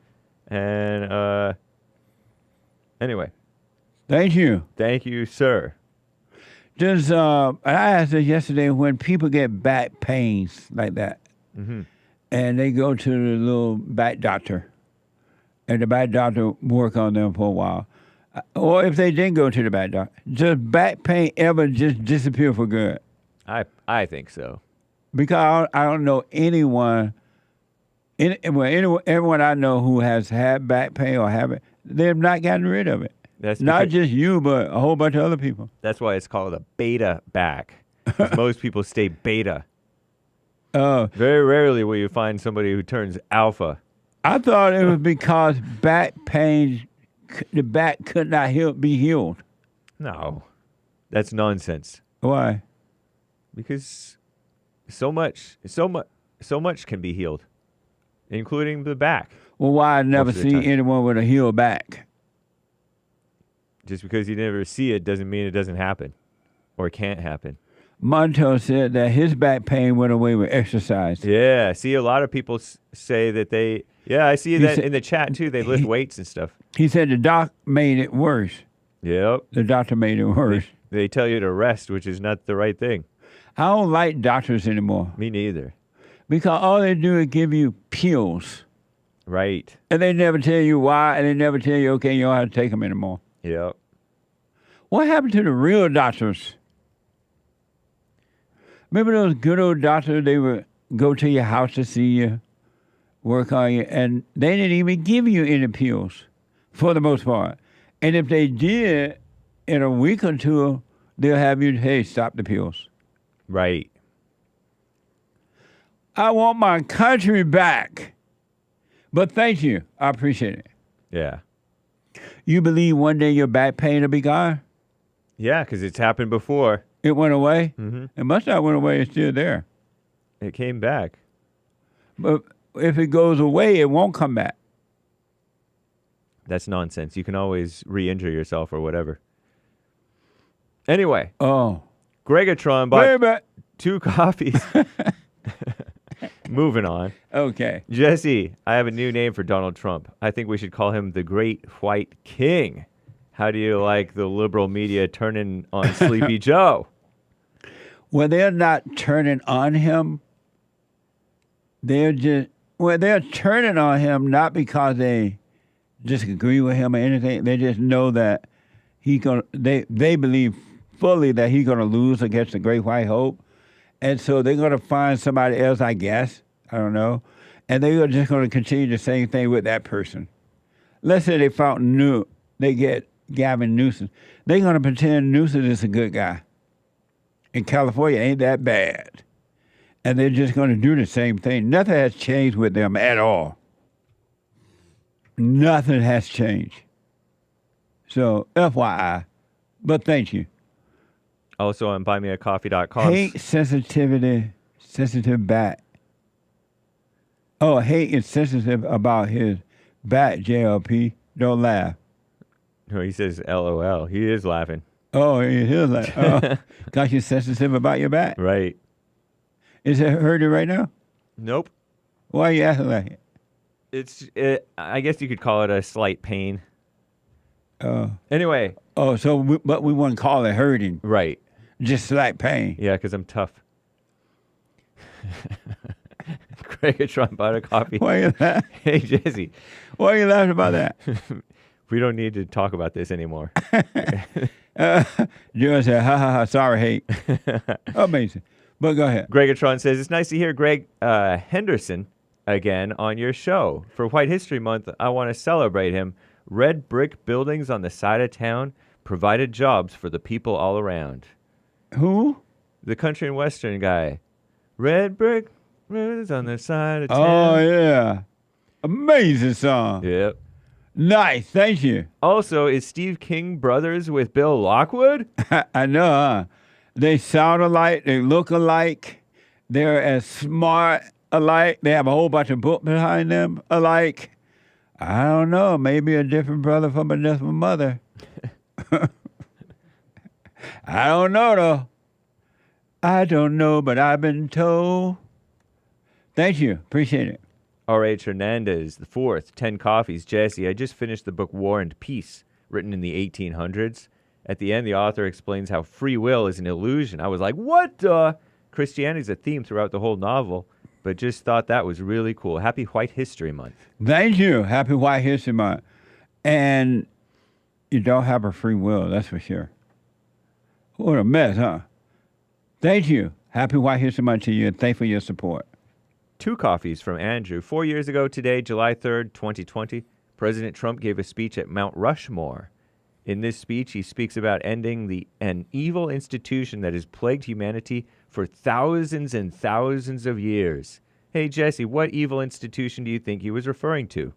[SPEAKER 6] And anyway,
[SPEAKER 1] Thank you.
[SPEAKER 6] thank you, sir.
[SPEAKER 1] Does I asked this yesterday, when people get back pains like that, and they go to the little back doctor, and the back doctor work on them for a while, or if they didn't go to the back doctor, does back pain ever just disappear for good?
[SPEAKER 6] I think so.
[SPEAKER 1] Because I don't know anyone, everyone I know who has had back pain or have it, they have not gotten rid of it.
[SPEAKER 6] That's
[SPEAKER 1] Not
[SPEAKER 6] because-
[SPEAKER 1] just you, but a whole bunch of other people.
[SPEAKER 6] That's why it's called a beta back. 'Cause most people stay beta. Very rarely will you find somebody who turns alpha.
[SPEAKER 1] I thought it was because back pain, the back could not be healed.
[SPEAKER 6] No, that's nonsense.
[SPEAKER 1] Why?
[SPEAKER 6] Because so much can be healed, including the back.
[SPEAKER 1] Well, why I never
[SPEAKER 6] Most of the
[SPEAKER 1] see
[SPEAKER 6] time.
[SPEAKER 1] anyone with a healed back?
[SPEAKER 6] Just because you never see it doesn't mean it doesn't happen, or can't happen.
[SPEAKER 1] Montel said that his back pain went away with exercise.
[SPEAKER 6] Yeah, see, a lot of people say that they. Yeah, I see that
[SPEAKER 1] said-
[SPEAKER 6] in the chat too. They lift weights and stuff.
[SPEAKER 1] He said the doc made it worse.
[SPEAKER 6] Yep.
[SPEAKER 1] The doctor made it worse.
[SPEAKER 6] They tell you to rest, which is not the right thing.
[SPEAKER 1] I don't like doctors anymore
[SPEAKER 6] Me neither.
[SPEAKER 1] because all they do is give you pills.
[SPEAKER 6] Right.
[SPEAKER 1] And they never tell you why, and they never tell you, okay, you don't have to take them anymore.
[SPEAKER 6] Yep.
[SPEAKER 1] What happened to the real doctors? Remember those good old doctors, they would go to your house to see you, work on you, and they didn't even give you any pills for the most part. And if they did, in a week or two, they'll have you, hey, stop the pills.
[SPEAKER 6] Right.
[SPEAKER 1] I want my country back. But thank you. I appreciate it.
[SPEAKER 6] Yeah.
[SPEAKER 1] You believe one day your back pain will be gone?
[SPEAKER 6] Yeah, because it's happened before.
[SPEAKER 1] It went away?
[SPEAKER 6] Mm-hmm.
[SPEAKER 1] It must not went away. It's still there.
[SPEAKER 6] It came back.
[SPEAKER 1] But if it goes away, it won't come back.
[SPEAKER 6] That's nonsense. You can always re-injure yourself or whatever. Anyway,
[SPEAKER 1] Oh.
[SPEAKER 6] Gregatron
[SPEAKER 1] Wait a
[SPEAKER 6] bought
[SPEAKER 1] minute.
[SPEAKER 6] 2 coffees. Moving on.
[SPEAKER 1] Okay.
[SPEAKER 6] Jesse, I have a new name for Donald Trump. I think we should call him the Great White King. How do you like the liberal media turning on Sleepy Joe?
[SPEAKER 1] Well, they're not turning on him. They're turning on him not because they disagree with him or anything. They just know that they believe fully that he's gonna lose against the Great White Hope. And so they're gonna find somebody else, I guess. I don't know. And they're just gonna continue the same thing with that person. Let's say they found they get Gavin Newsom. They're going to pretend Newsom is a good guy. And California ain't that bad. And they're just going to do the same thing. Nothing has changed with them at all. Nothing has changed. So, FYI. But thank you.
[SPEAKER 6] Also on buymeacoffee.com.
[SPEAKER 1] Hate sensitive bat. Oh, Hate is sensitive about his bat, JLP. Don't laugh.
[SPEAKER 6] No, he says LOL. He is laughing.
[SPEAKER 1] Oh, he's like, oh, got you sensitive about your bat?
[SPEAKER 6] Right.
[SPEAKER 1] Is it hurting right now?
[SPEAKER 6] Nope.
[SPEAKER 1] Why are you acting like it?
[SPEAKER 6] I guess you could call it a slight pain.
[SPEAKER 1] Oh.
[SPEAKER 6] Anyway.
[SPEAKER 1] Oh, so but we wouldn't call it hurting.
[SPEAKER 6] Right.
[SPEAKER 1] Just slight pain.
[SPEAKER 6] Yeah, because I'm tough. Greg Trump bought a coffee.
[SPEAKER 1] Why are you laughing?
[SPEAKER 6] Hey, Jesse.
[SPEAKER 1] Why are you laughing about that?
[SPEAKER 6] We don't need to talk about this anymore.
[SPEAKER 1] Joe said, ha ha ha, sorry, Hate. Amazing. But go ahead.
[SPEAKER 6] Gregatron says, it's nice to hear Greg Henderson again on your show. For White History Month, I want to celebrate him. Red brick buildings on the side of town provided jobs for the people all around.
[SPEAKER 1] Who?
[SPEAKER 6] The country and western guy. Red brick buildings on the side of town.
[SPEAKER 1] Oh, yeah. Amazing song.
[SPEAKER 6] Yep.
[SPEAKER 1] Nice. Thank you.
[SPEAKER 6] Also, is Steve King brothers with Bill Lockwood?
[SPEAKER 1] I know, huh? They sound alike. They look alike. They're as smart alike. They have a whole bunch of books behind them alike. I don't know. Maybe a different brother from a different mother. I don't know, though. I don't know, but I've been told. Thank you. Appreciate it.
[SPEAKER 6] R.H. Hernandez, the fourth, 10 coffees. Jesse, I just finished the book War and Peace, written in the 1800s. At the end, the author explains how free will is an illusion. I was like, what the? Christianity's a theme throughout the whole novel, but just thought that was really cool. Happy White History Month.
[SPEAKER 1] Thank you. Happy White History Month. And you don't have a free will, that's for sure. What a mess, huh? Thank you. Happy White History Month to you, and thanks for your support.
[SPEAKER 6] 2 coffees from Andrew. 4 years ago today, July 3rd, 2020, President Trump gave a speech at Mount Rushmore. In this speech, he speaks about ending an evil institution that has plagued humanity for thousands and thousands of years. Hey, Jesse, what evil institution do you think he was referring to?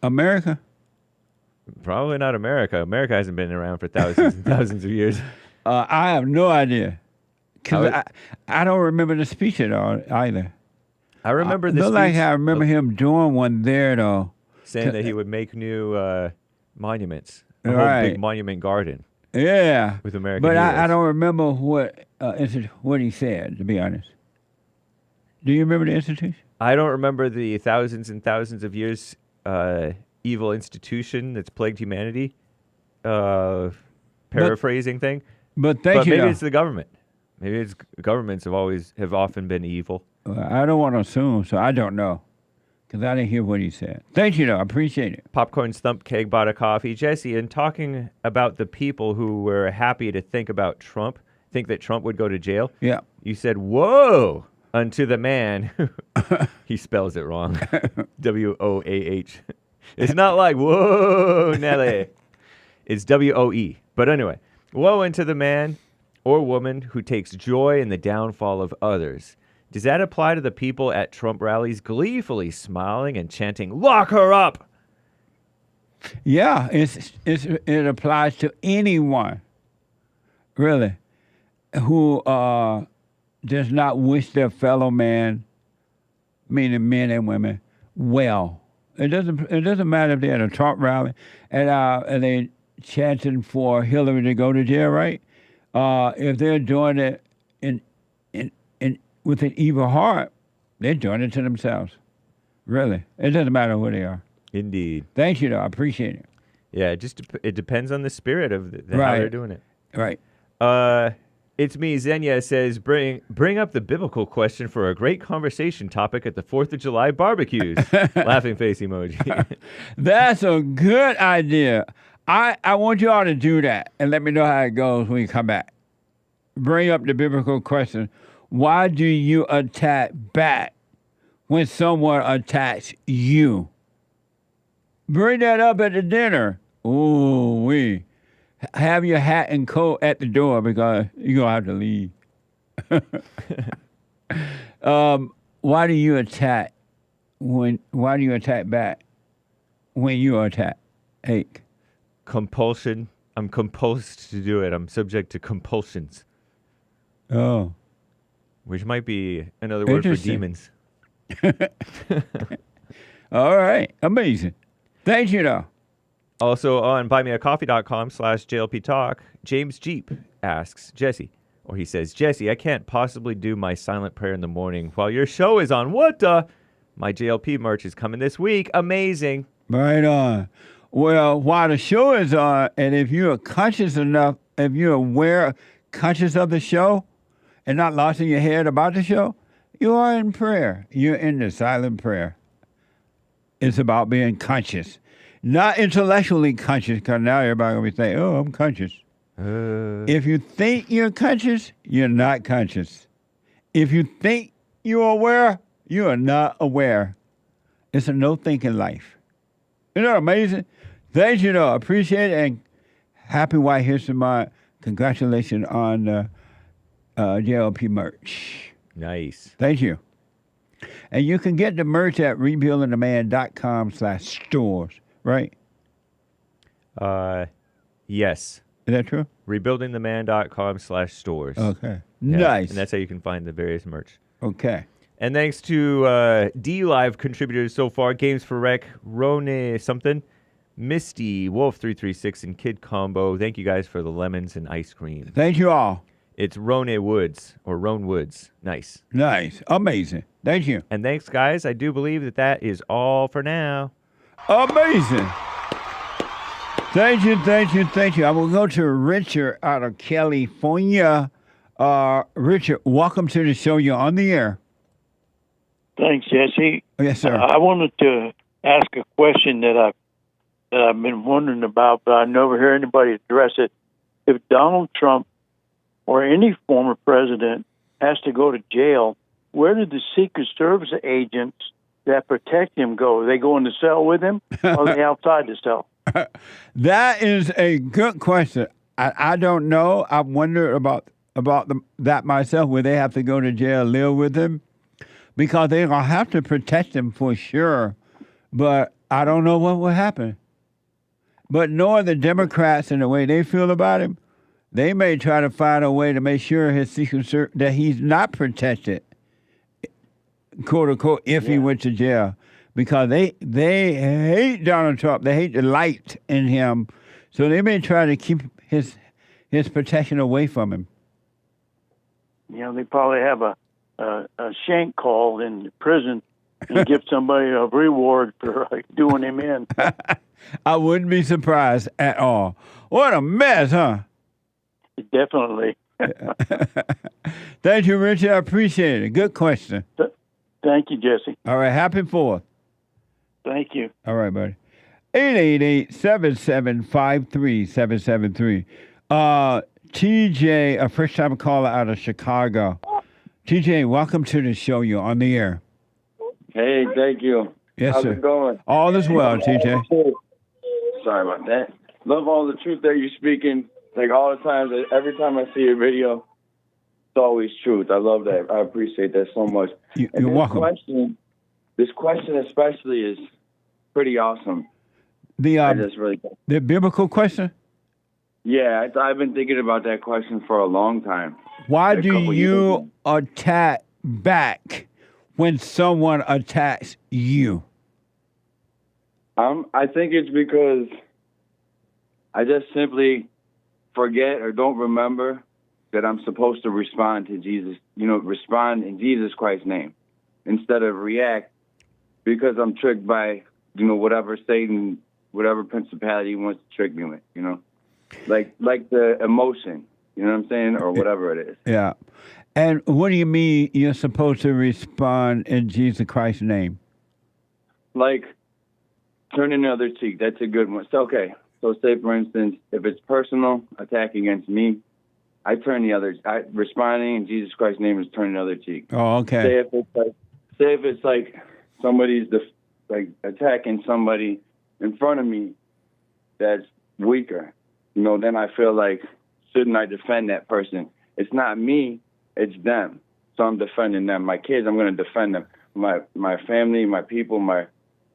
[SPEAKER 1] America?
[SPEAKER 6] Probably not America. America hasn't been around for thousands and thousands of years.
[SPEAKER 1] I have no idea. Because I don't remember the speech at all either.
[SPEAKER 6] I remember the speech.
[SPEAKER 1] Like I remember him doing one there, though.
[SPEAKER 6] Saying that he would make new monuments. A
[SPEAKER 1] Right.
[SPEAKER 6] whole big monument garden.
[SPEAKER 1] Yeah.
[SPEAKER 6] With American
[SPEAKER 1] But
[SPEAKER 6] heroes.
[SPEAKER 1] I don't remember what he said, to be honest. Do you remember the institution?
[SPEAKER 6] I don't remember the thousands and thousands of years evil institution that's plagued humanity. Paraphrasing thing.
[SPEAKER 1] But
[SPEAKER 6] maybe
[SPEAKER 1] though.
[SPEAKER 6] it's the government. Maybe it's governments have often been evil.
[SPEAKER 1] I don't want to assume, so I don't know. Because I didn't hear what he said. Thank you, though. I appreciate it.
[SPEAKER 6] Popcorn Stump Keg bought a coffee. Jesse, in talking about the people who were happy to think that Trump would go to jail,
[SPEAKER 1] Yeah.
[SPEAKER 6] you said, whoa, unto the man. He spells it wrong. W-O-A-H. It's not like, whoa, Nelly. It's W-O-E. But anyway, woe unto the man or woman who takes joy in the downfall of others. Does that apply to the people at Trump rallies gleefully smiling and chanting, lock her up?
[SPEAKER 1] Yeah, it applies to anyone, really, who does not wish their fellow man, meaning men and women, well. It doesn't matter if they're at a Trump rally and they chanting for Hillary to go to jail, right? If they're doing it with an evil heart, they're doing it to themselves. Really. It doesn't matter who they are.
[SPEAKER 6] Indeed.
[SPEAKER 1] Thank you, though. I appreciate it.
[SPEAKER 6] Yeah, it depends on the spirit of how they're doing it.
[SPEAKER 1] Right.
[SPEAKER 6] It's me, Xenia says, bring up the biblical question for a great conversation topic at the 4th of July barbecues. Laughing face emoji.
[SPEAKER 1] That's a good idea. I want you all to do that and let me know how it goes when you come back. Bring up the biblical question. Why do you attack back when someone attacks you? Bring that up at the dinner.
[SPEAKER 5] Ooh, we have your hat and coat at the door because you're gonna have to leave. Why do you attack why do you attack back when you are attacked? Hake.
[SPEAKER 6] Compulsion. I'm compulsed to do it. I'm subject to compulsions,
[SPEAKER 5] Oh.
[SPEAKER 6] which might be another word for
[SPEAKER 5] Interesting.
[SPEAKER 6] demons.
[SPEAKER 5] All right. Amazing. Thank you though.
[SPEAKER 6] Also on buymeacoffee.com/JLP Talk, James Jeep asks Jesse, or he says, Jesse, I can't possibly do my silent prayer in the morning while your show is on. What the? My JLP merch is coming this week. Amazing.
[SPEAKER 5] Right on. Well, while the show is on, and if you are conscious enough, if you're aware, conscious of the show, and not lost in your head about the show, you are in prayer. You're in the silent prayer. It's about being conscious, not intellectually conscious, because now everybody will be saying, oh, I'm conscious. If you think you're conscious, you're not conscious. If you think you're aware, you are not aware. It's a no-thinking life. Isn't that amazing? Thank you, though. Appreciate it. And happy White History Month. Congratulations on JLP merch.
[SPEAKER 6] Nice.
[SPEAKER 5] Thank you. And you can get the merch at rebuildingtheman.com/stores, right?
[SPEAKER 6] Yes.
[SPEAKER 5] Is that true?
[SPEAKER 6] Rebuildingtheman.com/stores.
[SPEAKER 5] Okay.
[SPEAKER 6] Yeah,
[SPEAKER 5] Nice.
[SPEAKER 6] And that's how you can find the various merch.
[SPEAKER 5] Okay.
[SPEAKER 6] And thanks to D Live contributors so far, Games for Rec, Rone something, Misty, Wolf336, and Kid Combo. Thank you guys for the lemons and ice cream.
[SPEAKER 5] Thank you all.
[SPEAKER 6] It's Rone Woods, or Roan Woods. Nice.
[SPEAKER 5] Nice. Amazing. Thank you.
[SPEAKER 6] And thanks, guys. I do believe that is all for now.
[SPEAKER 5] Amazing. Thank you, thank you, thank you. I will go to Richard out of California. Richard, welcome to the show. You're on the air.
[SPEAKER 8] Thanks, Jesse.
[SPEAKER 5] Yes, sir.
[SPEAKER 8] I wanted to ask a question that I've been wondering about, but I never hear anybody address it. If Donald Trump or any former president has to go to jail, where did the Secret Service agents that protect him go? They go in the cell with him, or are they outside the cell?
[SPEAKER 5] That is a good question. I don't know. I've wondered about that myself, where they have to go to jail, live with him, because they're going to have to protect him for sure. But I don't know what will happen. But knowing the Democrats and the way they feel about him, they may try to find a way to make sure his Secret Service, that he's not protected, quote unquote, if he went to jail. Because they hate Donald Trump. They hate the light in him. So they may try to keep his protection away from him.
[SPEAKER 8] You know, they probably have a shank call in prison and give somebody a reward for doing him in.
[SPEAKER 5] I wouldn't be surprised at all. What a mess, huh?
[SPEAKER 8] Definitely.
[SPEAKER 5] Thank you, Richard. I appreciate it. Good question.
[SPEAKER 8] Thank you, Jesse.
[SPEAKER 5] All right. Happy 4th.
[SPEAKER 8] Thank you.
[SPEAKER 5] All right, buddy. 888-7753-773. TJ, a first-time caller out of Chicago. TJ, welcome to the show. You're on the air.
[SPEAKER 9] Hey, thank you.
[SPEAKER 5] Yes,
[SPEAKER 9] How's
[SPEAKER 5] sir.
[SPEAKER 9] it going?
[SPEAKER 5] All is well, TJ.
[SPEAKER 9] Sorry about that. Love all the truth that you're speaking. Like all the time, every time I see your video, it's always truth. I love that. I appreciate that so much.
[SPEAKER 5] You're welcome.
[SPEAKER 9] This question especially is pretty awesome.
[SPEAKER 5] The biblical question?
[SPEAKER 9] Yeah, I've been thinking about that question for a long time.
[SPEAKER 5] Why do you attack back when someone attacks you?
[SPEAKER 9] I think it's because I just simply forget or don't remember that I'm supposed to respond to Jesus, respond in Jesus Christ's name instead of react because I'm tricked by, whatever Satan, whatever principality wants to trick me with, like the emotion, you know what I'm saying? Or whatever it is.
[SPEAKER 5] Yeah. And what do you mean you're supposed to respond in Jesus Christ's name?
[SPEAKER 9] Like turning the other cheek. That's a good one. So, okay. So say, for instance, if it's personal attack against me, I turn responding in Jesus Christ's name is turning the other cheek.
[SPEAKER 5] Oh, okay.
[SPEAKER 9] Say if it's like somebody's attacking somebody in front of me, that's weaker, then I feel like, shouldn't I defend that person? It's not me, it's them. So I'm defending them. My kids, I'm going to defend them. My family, my people,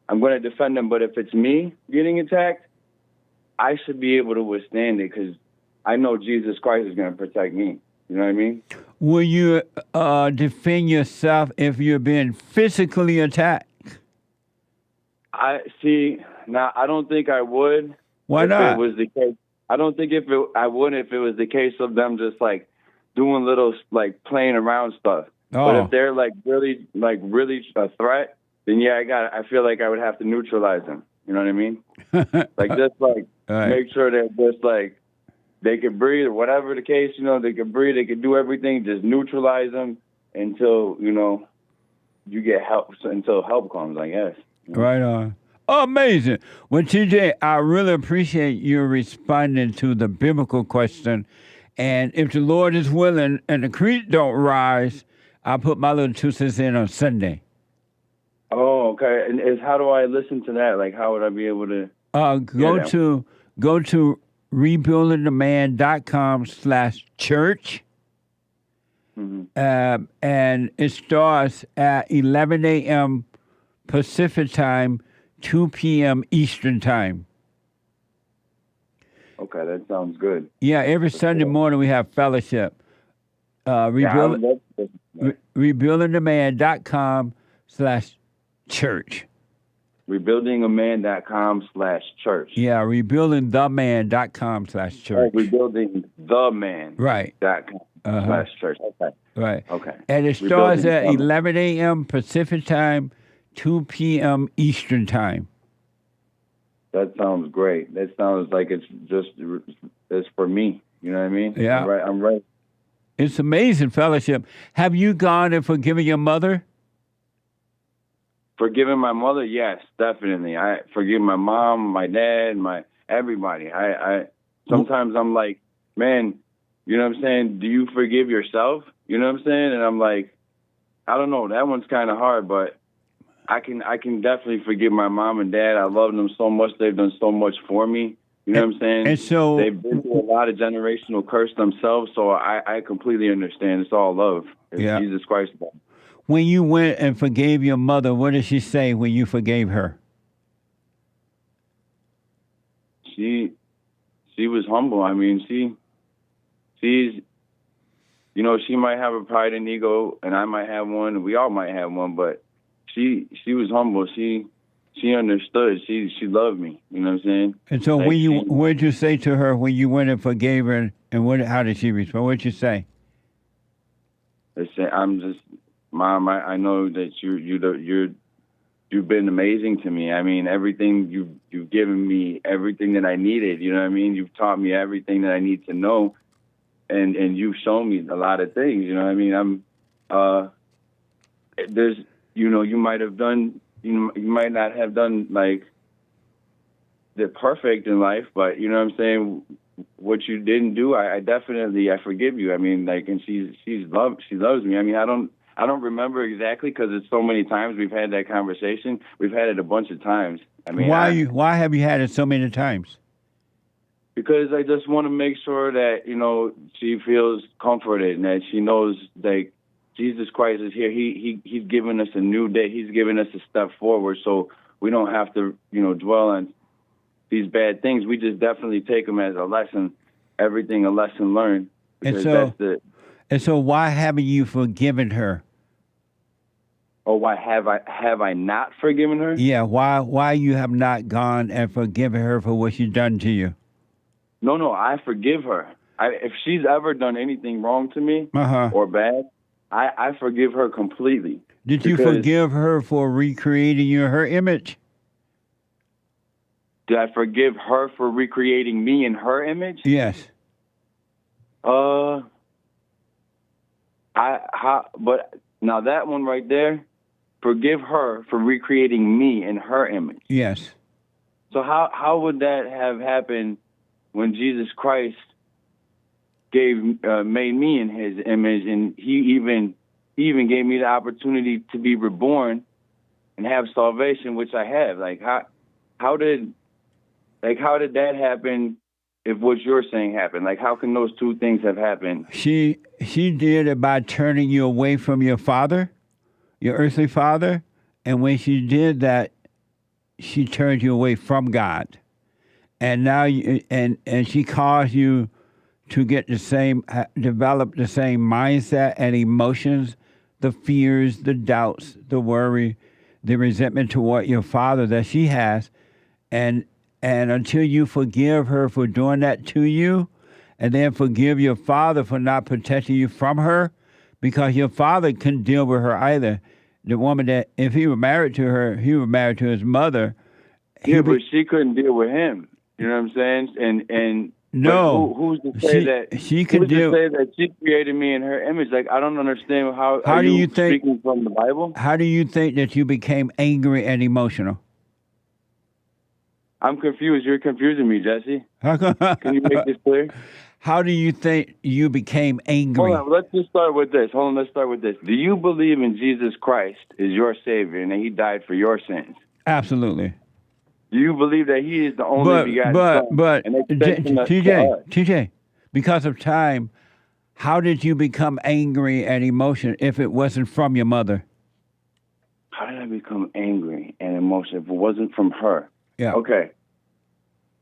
[SPEAKER 9] I'm going to defend them. But if it's me getting attacked, I should be able to withstand it because I know Jesus Christ is going to protect me. You know what I mean?
[SPEAKER 1] Will you defend yourself if you're being physically attacked?
[SPEAKER 9] I don't think I would.
[SPEAKER 1] Why
[SPEAKER 9] if
[SPEAKER 1] not?
[SPEAKER 9] It was the case. I don't think I would if it was the case of them just like doing little like playing around stuff.
[SPEAKER 1] Oh.
[SPEAKER 9] But if they're like really a threat, then yeah, I feel like I would have to neutralize them. You know what I mean? Like just like
[SPEAKER 1] Right.
[SPEAKER 9] make sure that just like they can breathe or whatever the case. They can breathe. They can do everything. Just neutralize them until you get help. Until help comes, I guess.
[SPEAKER 1] Right on. Amazing. Well, TJ, I really appreciate you responding to the biblical question. And if the Lord is willing and the creek don't rise, I'll put my little 2 cents in on Sunday.
[SPEAKER 9] Oh, okay. And how do I listen to that? Like, how would I be able to?
[SPEAKER 1] Go to rebuildingtheman.com/church.
[SPEAKER 9] Mm-hmm.
[SPEAKER 1] And it starts at 11 a.m. Pacific time, 2 p.m. Eastern time.
[SPEAKER 9] Okay, that sounds good.
[SPEAKER 1] Yeah, every Sunday morning we have fellowship. Rebuildingtheman.com/church.
[SPEAKER 9] Rebuildingaman.com/church.
[SPEAKER 1] Yeah, rebuildingtheman.com/church.
[SPEAKER 9] Oh, rebuildingtheman.
[SPEAKER 1] Right.
[SPEAKER 9] .com/church. Okay.
[SPEAKER 1] Right.
[SPEAKER 9] Okay.
[SPEAKER 1] And it starts at 11 a.m. Pacific time, 2 p.m. Eastern time.
[SPEAKER 9] That sounds great. That sounds like it's for me. You know what I mean?
[SPEAKER 1] Yeah.
[SPEAKER 9] I'm right.
[SPEAKER 1] It's amazing fellowship. Have you gone and forgiven your mother?
[SPEAKER 9] Forgiving my mother, yes, definitely. I forgive my mom, my dad, everybody. I sometimes I'm like, man, you know what I'm saying? Do you forgive yourself? You know what I'm saying? And I'm like, I don't know. That one's kind of hard, but I can definitely forgive my mom and dad. I love them so much. They've done so much for me. You know what I'm saying?
[SPEAKER 1] And so
[SPEAKER 9] they've been through a lot of generational curse themselves. So I completely understand. It's all love. It's Jesus Christ.
[SPEAKER 1] When you went and forgave your mother, what did she say when you forgave her?
[SPEAKER 9] She was humble. I mean, she's, she might have a pride and ego, and I might have one, and we all might have one, but she was humble. She understood. She loved me. You know what I'm saying?
[SPEAKER 1] And so what did you say to her when you went and forgave her, and how did she respond? What did you say?
[SPEAKER 9] I said, Mom, I know that you've been amazing to me. I mean, everything you've given me, everything that I needed. You know what I mean? You've taught me everything that I need to know, and you've shown me a lot of things. You know what I mean? You might have done, you might not have done like the perfect in life, but you know what I'm saying? What you didn't do, I definitely forgive you. I mean, like, and she loves me. I mean, I don't remember exactly because it's so many times we've had that conversation. We've had it a bunch of times. I mean,
[SPEAKER 1] why have you had it so many times?
[SPEAKER 9] Because I just want to make sure that she feels comforted and that she knows that Jesus Christ is here. He's given us a new day. He's given us a step forward, so we don't have to dwell on these bad things. We just definitely take them as a lesson. Everything a lesson learned.
[SPEAKER 1] And so why haven't you forgiven her?
[SPEAKER 9] Oh, why have I not forgiven her?
[SPEAKER 1] Yeah, why you have not gone and forgiven her for what she's done to you?
[SPEAKER 9] No, I forgive her. If she's ever done anything wrong to me or bad, I forgive her completely.
[SPEAKER 1] Did you forgive her for recreating her image?
[SPEAKER 9] Did I forgive her for recreating me in her image?
[SPEAKER 1] Yes.
[SPEAKER 9] But now that one right there, forgive her for recreating me in her image.
[SPEAKER 1] Yes.
[SPEAKER 9] So how would that have happened when Jesus Christ made me in His image, and He even gave me the opportunity to be reborn and have salvation, which I have? Like how did Like, how did that happen if what you're saying happened? Like, how can those two things have happened?
[SPEAKER 1] She did it by turning you away from your father, your earthly father. And when she did that, she turned you away from God. And now and she caused you to get develop the same mindset and emotions, the fears, the doubts, the worry, the resentment toward your father that she has. And until you forgive her for doing that to you, and then forgive your father for not protecting you from her, because your father couldn't deal with her either. The woman that, if he were married to her, he was married to his mother.
[SPEAKER 9] But she couldn't deal with him. You know what I'm saying? And
[SPEAKER 1] no,
[SPEAKER 9] who's to say that
[SPEAKER 1] she could deal?
[SPEAKER 9] Who's to say that she created me in her image? Like, I don't understand how
[SPEAKER 1] do you think,
[SPEAKER 9] speaking from the Bible?
[SPEAKER 1] How do you think that you became angry and emotional?
[SPEAKER 9] I'm confused. You're confusing me, Jesse. Can you make this clear?
[SPEAKER 1] How do you think you became angry?
[SPEAKER 9] Hold on, let's just start with this. Let's start with this. Do you believe in Jesus Christ as your Savior and that He died for your sins?
[SPEAKER 1] Absolutely.
[SPEAKER 9] Do you believe that He is the only begotten Son?
[SPEAKER 1] But
[SPEAKER 9] TJ,
[SPEAKER 1] because of time, how did you become angry and emotional if it wasn't from your mother?
[SPEAKER 9] How did I become angry and emotional if it wasn't from her?
[SPEAKER 1] Yeah.
[SPEAKER 9] Okay.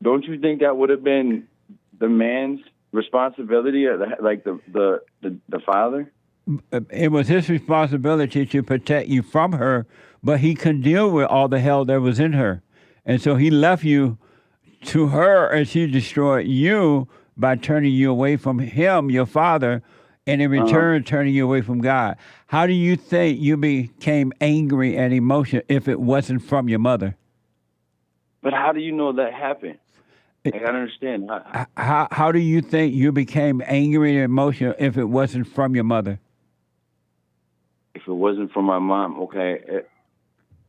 [SPEAKER 9] Don't you think that would have been the man's responsibility, like the father?
[SPEAKER 1] It was his responsibility to protect you from her, but he couldn't deal with all the hell that was in her. And so he left you to her, and she destroyed you by turning you away from him, your father, and in return turning you away from God. How do you think you became angry and emotional if it wasn't from your mother?
[SPEAKER 9] But how do you know that happened? I don't understand.
[SPEAKER 1] How do you think you became angry and emotional if it wasn't from your mother?
[SPEAKER 9] If it wasn't from my mom, okay.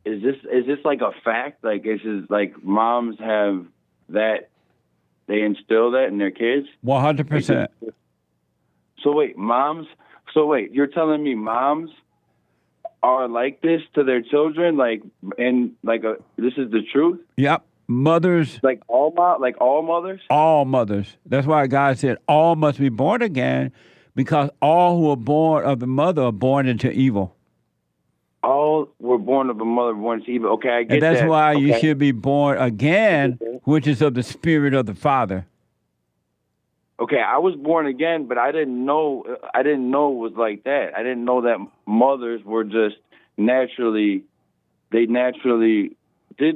[SPEAKER 9] Is this like a fact? Like, is this like moms have that, they instill that in their kids?
[SPEAKER 1] 100%.
[SPEAKER 9] So wait, you're telling me moms are like this to their children? This is the truth?
[SPEAKER 1] Yep. Mothers.
[SPEAKER 9] Like all mothers?
[SPEAKER 1] All mothers. That's why God said all must be born again, because all who are born of the mother are born into evil.
[SPEAKER 9] All were born of a mother born into evil. Okay, I get that.
[SPEAKER 1] And that's why you should be born again, which is of the spirit of the Father.
[SPEAKER 9] Okay, I was born again, but I didn't know it was like that. I didn't know that mothers were just naturally did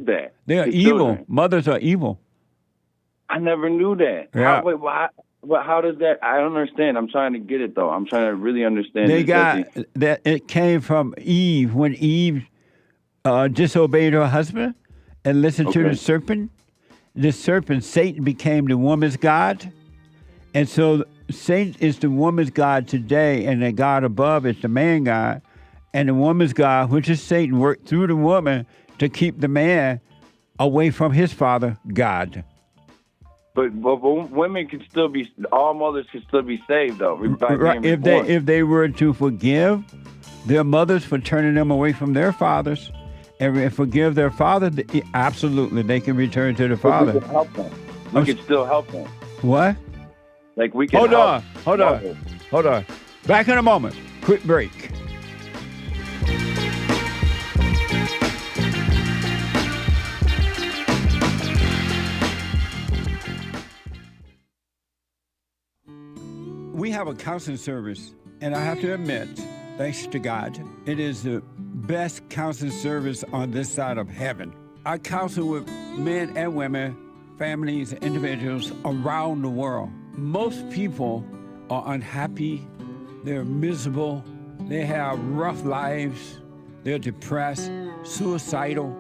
[SPEAKER 9] that.
[SPEAKER 1] They are evil. Children. Mothers are evil.
[SPEAKER 9] I never knew that.
[SPEAKER 1] Yeah.
[SPEAKER 9] How does that? I don't understand. I'm trying to get it, though. I'm trying to really understand.
[SPEAKER 1] They got that. It came from Eve, when Eve disobeyed her husband and listened to the serpent. The serpent, Satan, became the woman's god. And so Satan is the woman's god today, and the God above is the man god. And the woman's god, which is Satan, worked through the woman to keep the man away from his father, God.
[SPEAKER 9] But women can still be, all mothers can still be saved, though.
[SPEAKER 1] Right. If they were to forgive their mothers for turning them away from their fathers, and forgive their father, absolutely, they can return to the father.
[SPEAKER 9] We can help them. We can still help them.
[SPEAKER 1] What?
[SPEAKER 9] Like we can
[SPEAKER 1] Hold on. Back in a moment. Quick break. We have a counseling service, and I have to admit, thanks to God, it is the best counseling service on this side of heaven. I counsel with men and women, families, individuals around the world. Most people are unhappy, they're miserable, they have rough lives, they're depressed, suicidal,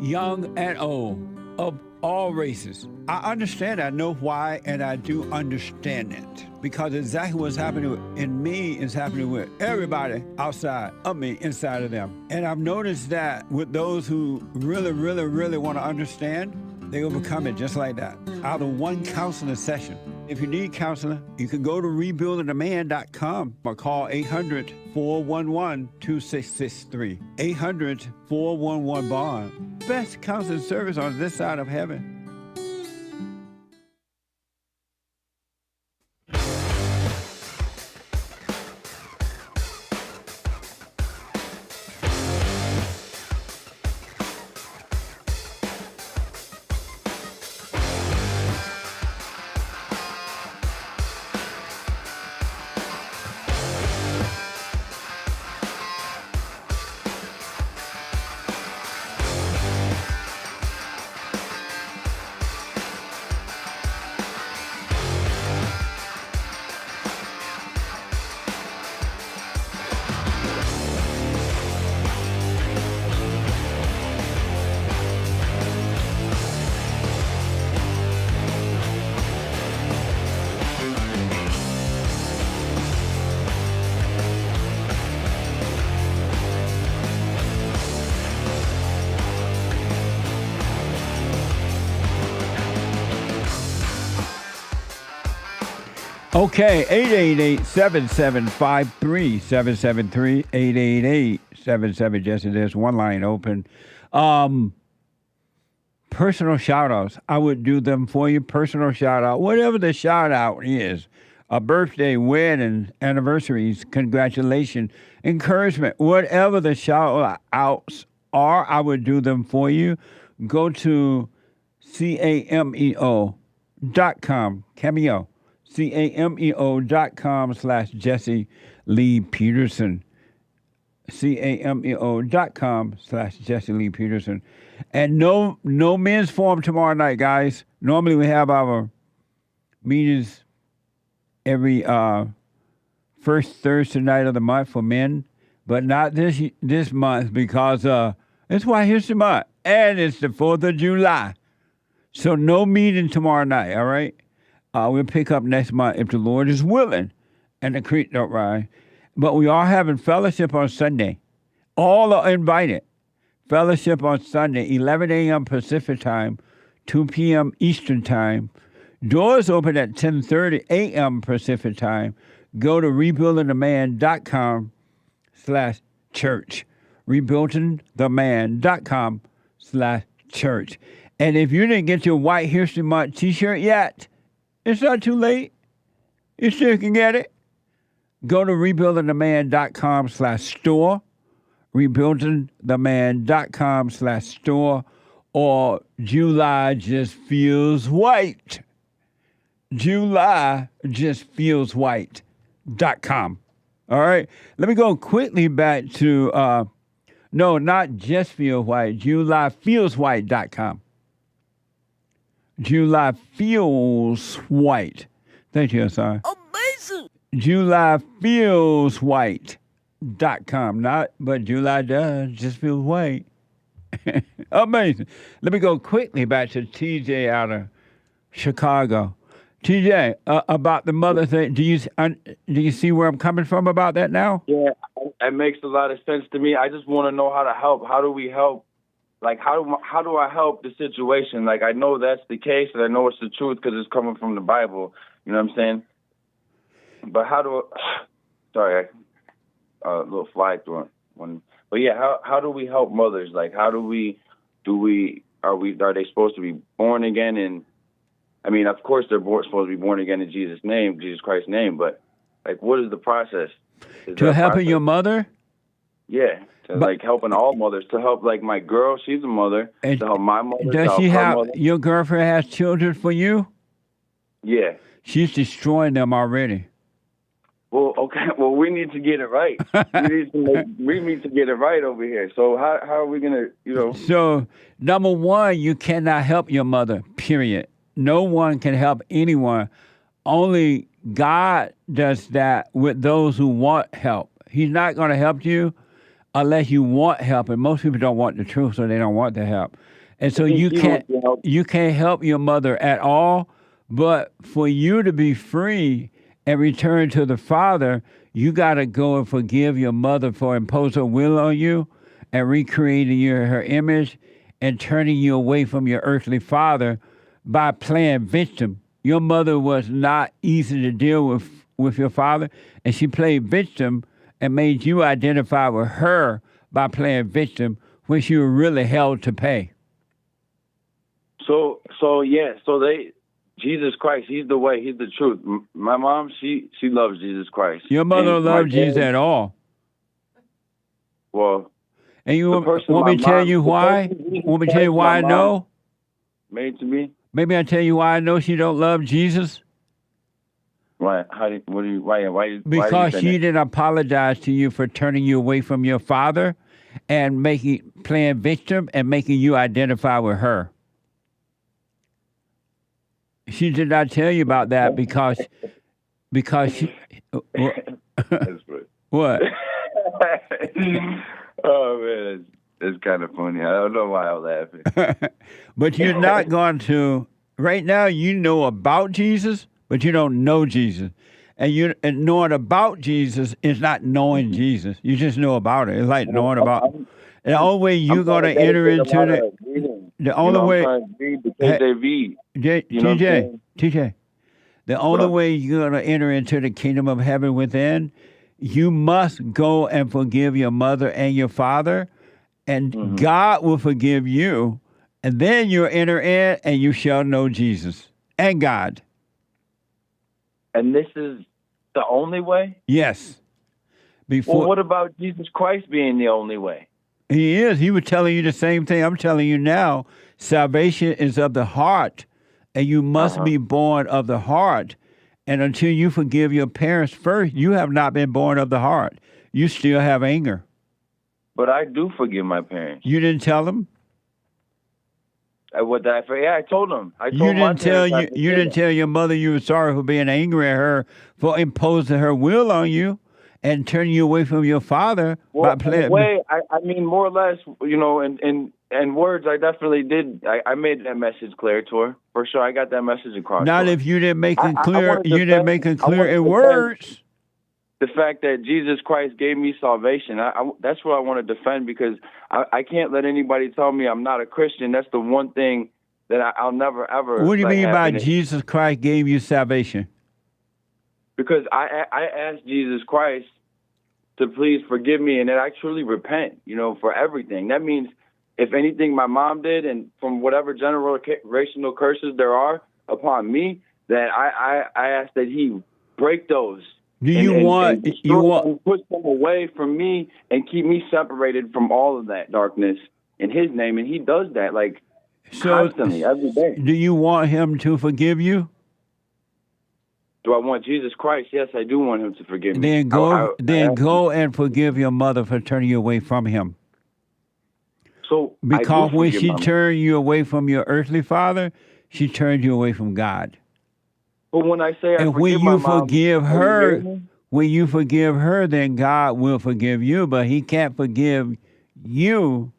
[SPEAKER 1] young and old, of all races. I understand, I know why, and I do understand it. Because exactly what's happening in me is happening with everybody outside of me, inside of them. And I've noticed that with those who really, really, really want to understand, they overcome it just like that, out of one counseling session. If you need counseling, you can go to rebuildingaman.com or call 800-411-2663. 800-411-BOND. Best counseling service on this side of heaven. Okay, 888-7753-773, 888-77-Jesse. There's one line open. Personal shout-outs. I would do them for you. Personal shout-out. Whatever the shout-out is. A birthday, wedding, anniversaries, congratulations, encouragement. Whatever the shout-outs are, I would do them for you. Go to cameo.com. Cameo. cameo.com/Jesse Lee Peterson. cameo.com/Jesse Lee Peterson. And no men's forum tomorrow night, guys. Normally we have our meetings every first Thursday night of the month for men, but not this month because it's White History Month and it's the 4th of July. So no meeting tomorrow night, all right? We'll pick up next month if the Lord is willing and the creek don't rise. But we are having fellowship on Sunday. All are invited. Fellowship on Sunday, 11 a.m. Pacific time, 2 p.m. Eastern time. Doors open at 10:30 a.m. Pacific time. Go to rebuildingtheman.com/church. rebuildingtheman.com/church. And if you didn't get your White History Month t-shirt yet, it's not too late. You still can get it. Go to rebuildingtheman.com/store. rebuildingtheman.com/store, or July just feels white. July just feels white.com. All right. Let me go quickly back to, no, not just feel white, julyfeelswhite.com. July feels white. Thank you, sir. Amazing. Julyfeelswhite.com. But July does just feel white. Amazing. Let me go quickly back to TJ out of Chicago. TJ, about the mother thing, do you see where I'm coming from about that now?
[SPEAKER 9] Yeah, it makes a lot of sense to me. I just want to know how to help. How do we help? Like, how do I help the situation? Like, I know that's the case, and I know it's the truth because it's coming from the Bible. You know what I'm saying? But sorry, a little fly through one. But yeah, how do we help mothers? Like, how are they supposed to be born again? And I mean, of course, they're supposed to be born again in Jesus' name, Jesus Christ's name. But like, what is the process?
[SPEAKER 1] To helping your mother?
[SPEAKER 9] Yeah, like helping all mothers. To help like my girl, she's a mother. To help my mother.
[SPEAKER 1] Does she have your girlfriend has children for you?
[SPEAKER 9] Yeah.
[SPEAKER 1] She's destroying them already.
[SPEAKER 9] Well, okay. Well, we need to get it right. we need to get it right over here. So how are we gonna,
[SPEAKER 1] So number one, you cannot help your mother. Period. No one can help anyone. Only God does that with those who want help. He's not going to help you unless you want help. And most people don't want the truth, so they don't want the help. And so you can't help your mother at all. But for you to be free and return to the Father, you got to go and forgive your mother for imposing her will on you and recreating her image and turning you away from your earthly father by playing victim. Your mother was not easy to deal with your father, and she played victim and made you identify with her by playing victim when you were really held to pay.
[SPEAKER 9] So Jesus Christ, he's the way, he's the truth. My mom, she loves Jesus Christ.
[SPEAKER 1] Your mother don't love Jesus at all.
[SPEAKER 9] Well,
[SPEAKER 1] and you want me to tell you why? Want me to tell you why I know?
[SPEAKER 9] Made to me.
[SPEAKER 1] Maybe I tell you why I know she don't love Jesus.
[SPEAKER 9] Why? Why?
[SPEAKER 1] Because she didn't apologize to you for turning you away from your father and playing victim and making you identify with her. She did not tell you about that because she. What?
[SPEAKER 9] Oh man, it's kind of funny. I don't know why I'm laughing.
[SPEAKER 1] But you're not going to. Right now, you know about Jesus, but you don't know Jesus. And knowing about Jesus is not knowing Jesus. You just know about it. It's like knowing about. And the only way you're going to enter into the only way.
[SPEAKER 9] TJ,
[SPEAKER 1] The only way you're going to enter into the kingdom of heaven within, you must go and forgive your mother and your father, and God will forgive you, and then you'll enter in and you shall know Jesus and God.
[SPEAKER 9] And this is the only way?
[SPEAKER 1] Yes. Before,
[SPEAKER 9] Well, what about Jesus Christ being the only way?
[SPEAKER 1] He is. He was telling you the same thing I'm telling you now. Salvation is of the heart, and you must be born of the heart. And until you forgive your parents first, you have not been born of the heart. You still have anger.
[SPEAKER 9] But I do forgive my parents.
[SPEAKER 1] You didn't tell them?
[SPEAKER 9] What did I forget? Yeah, I told them.
[SPEAKER 1] You didn't tell your mother you were sorry for being angry at her for imposing her will on you and turning you away from your father by playing.
[SPEAKER 9] I mean, more or less, you know, in words, I definitely did. I made that message clear to her for sure. I got that message across.
[SPEAKER 1] Not if you didn't make it clear. You didn't make it clear in words.
[SPEAKER 9] The fact that Jesus Christ gave me salvation, that's what I want to defend, because I can't let anybody tell me I'm not a Christian. That's the one thing that I'll never, ever.
[SPEAKER 1] What do you mean by Jesus Christ gave you salvation?
[SPEAKER 9] Because I asked Jesus Christ to please forgive me, and that I truly repent, you know, for everything. That means if anything my mom did, and from whatever generational curses there are upon me, that I ask that he break those.
[SPEAKER 1] Do you want
[SPEAKER 9] push them away from me and keep me separated from all of that darkness in his name? And he does that constantly, every day.
[SPEAKER 1] Do you want him to forgive you?
[SPEAKER 9] Do I want Jesus Christ? Yes, I do want him to forgive me.
[SPEAKER 1] Then go and forgive your mother for turning you away from him.
[SPEAKER 9] So
[SPEAKER 1] because when she turned you away from your earthly father, she turned you away from God.
[SPEAKER 9] But when I say
[SPEAKER 1] when you forgive her, then God will forgive you. But he can't forgive you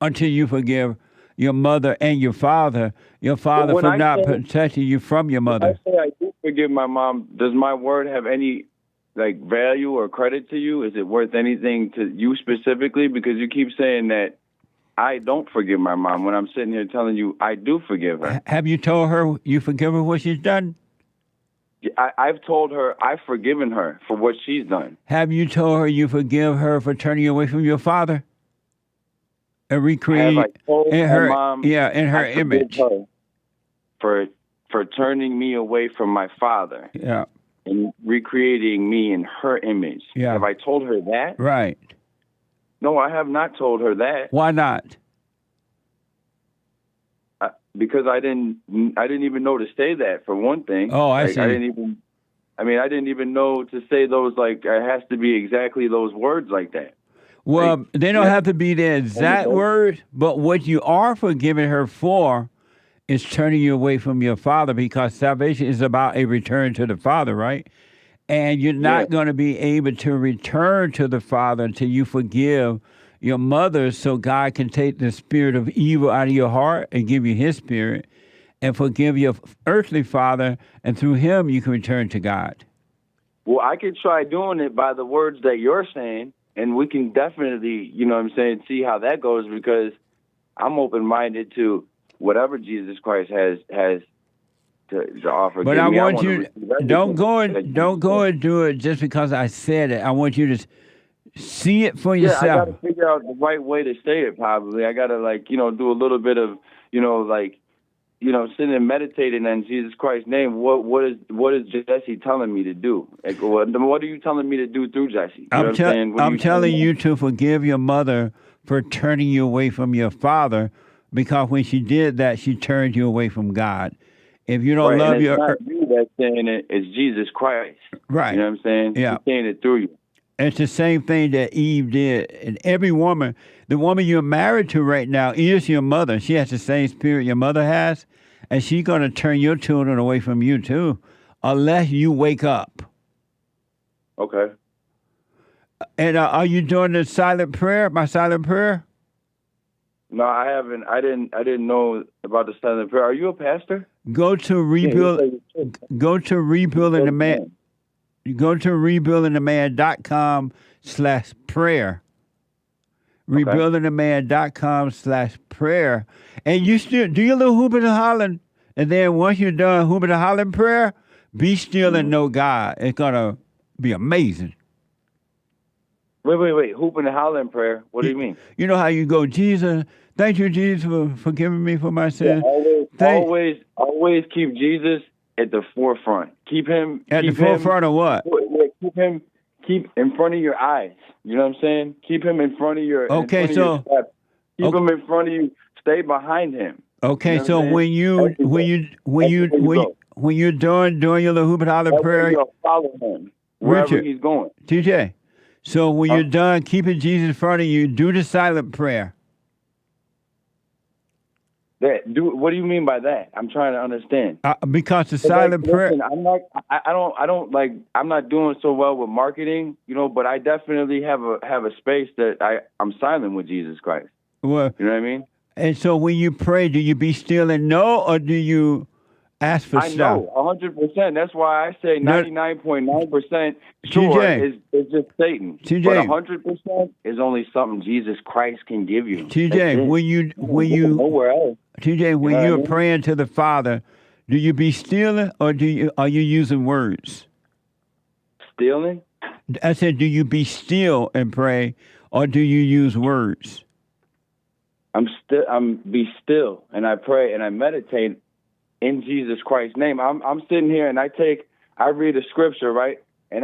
[SPEAKER 1] until you forgive your mother and your father. Your father for not protecting you from your mother.
[SPEAKER 9] When I say I do forgive my mom, does my word have any value or credit to you? Is it worth anything to you specifically? Because you keep saying that I don't forgive my mom when I'm sitting here telling you I do forgive her.
[SPEAKER 1] Have you told her you forgive her what she's done?
[SPEAKER 9] I've told her I've forgiven her for what she's done.
[SPEAKER 1] Have you told her you forgive her for turning you away from your father? And recreate in her image.
[SPEAKER 9] Her for turning me away from my father.
[SPEAKER 1] Yeah.
[SPEAKER 9] And recreating me in her image.
[SPEAKER 1] Yeah.
[SPEAKER 9] Have I told her that?
[SPEAKER 1] Right.
[SPEAKER 9] No, I have not told her that.
[SPEAKER 1] Why not?
[SPEAKER 9] Because I didn't even know to say that, for one thing.
[SPEAKER 1] Oh, I see.
[SPEAKER 9] I didn't even know to say those, it has to be exactly those words like that.
[SPEAKER 1] Well, they don't have to be the exact words, but what you are forgiving her for is turning you away from your father, because salvation is about a return to the Father, right? And you're not going to be able to return to the Father until you forgive your mother, so God can take the spirit of evil out of your heart and give you his spirit, and forgive your earthly father, and through him you can return to God.
[SPEAKER 9] Well, I could try doing it by the words that you're saying, and we can definitely, see how that goes, because I'm open-minded to whatever Jesus Christ has to offer.
[SPEAKER 1] But I want you, don't go and do it just because I said it. I want you to see it for yourself.
[SPEAKER 9] I got to figure out the right way to say it, probably. I got to, do a little bit of, sitting and meditating on Jesus Christ's name. What is Jesse telling me to do? What are you telling me to do through Jesse?
[SPEAKER 1] I'm telling you to forgive your mother for turning you away from your father, because when she did that, she turned you away from God. If you don't love your...
[SPEAKER 9] It's not you that's saying it, it's Jesus Christ.
[SPEAKER 1] Right.
[SPEAKER 9] You know what I'm saying?
[SPEAKER 1] Yeah.
[SPEAKER 9] He's saying it through you.
[SPEAKER 1] It's the same thing that Eve did. And every woman, the woman you're married to right now is your mother. She has the same spirit your mother has, and she's going to turn your children away from you too, unless you wake up.
[SPEAKER 9] Okay.
[SPEAKER 1] And are you doing the silent prayer, my silent prayer?
[SPEAKER 9] No, I haven't. I didn't know about the silent prayer. Are you a pastor?
[SPEAKER 1] Go to rebuilding the man. Go to rebuildingtheman.com/prayer. Rebuildingtheman.com/prayer. And you still do your little hooping and hollering. And then once you're done hooping and hollering prayer, Be still and know God. It's gonna be amazing.
[SPEAKER 9] Wait. Hooping and hollering prayer. What do you mean?
[SPEAKER 1] You know how you go, Jesus, thank you, Jesus, for forgiving me for my sins.
[SPEAKER 9] Always keep Jesus at the forefront. Keep him
[SPEAKER 1] At the forefront of what?
[SPEAKER 9] Keep in front of your eyes. You know what I'm saying? Keep him in front of your.
[SPEAKER 1] Okay, so
[SPEAKER 9] keep him in front of you. Stay behind him.
[SPEAKER 1] Okay,
[SPEAKER 9] you know
[SPEAKER 1] so when you're doing your little hoop and holler prayer,
[SPEAKER 9] follow him wherever
[SPEAKER 1] Richard,
[SPEAKER 9] he's going.
[SPEAKER 1] TJ. So when you're done keeping Jesus in front of you, do the silent prayer.
[SPEAKER 9] What do you mean by that? I'm trying to understand.
[SPEAKER 1] Because the silent prayer.
[SPEAKER 9] Listen, I'm not doing so well with marketing, but I definitely have a space that I'm silent with Jesus Christ.
[SPEAKER 1] Well,
[SPEAKER 9] you know what I mean?
[SPEAKER 1] And so when you pray, do you be still and know, or do you ask for stuff?
[SPEAKER 9] I know, 100%. That's why I say 99.9% sure is just Satan.
[SPEAKER 1] TJ,
[SPEAKER 9] but 100% is only something Jesus Christ can give you.
[SPEAKER 1] TJ,
[SPEAKER 9] nowhere else.
[SPEAKER 1] TJ, when you're praying to the Father, do you be stealing, or are you using words?
[SPEAKER 9] Stealing?
[SPEAKER 1] I said, do you be still and pray, or do you use words?
[SPEAKER 9] I'm be still, and I pray and I meditate in Jesus Christ's name. I'm sitting here and I read a scripture, right? And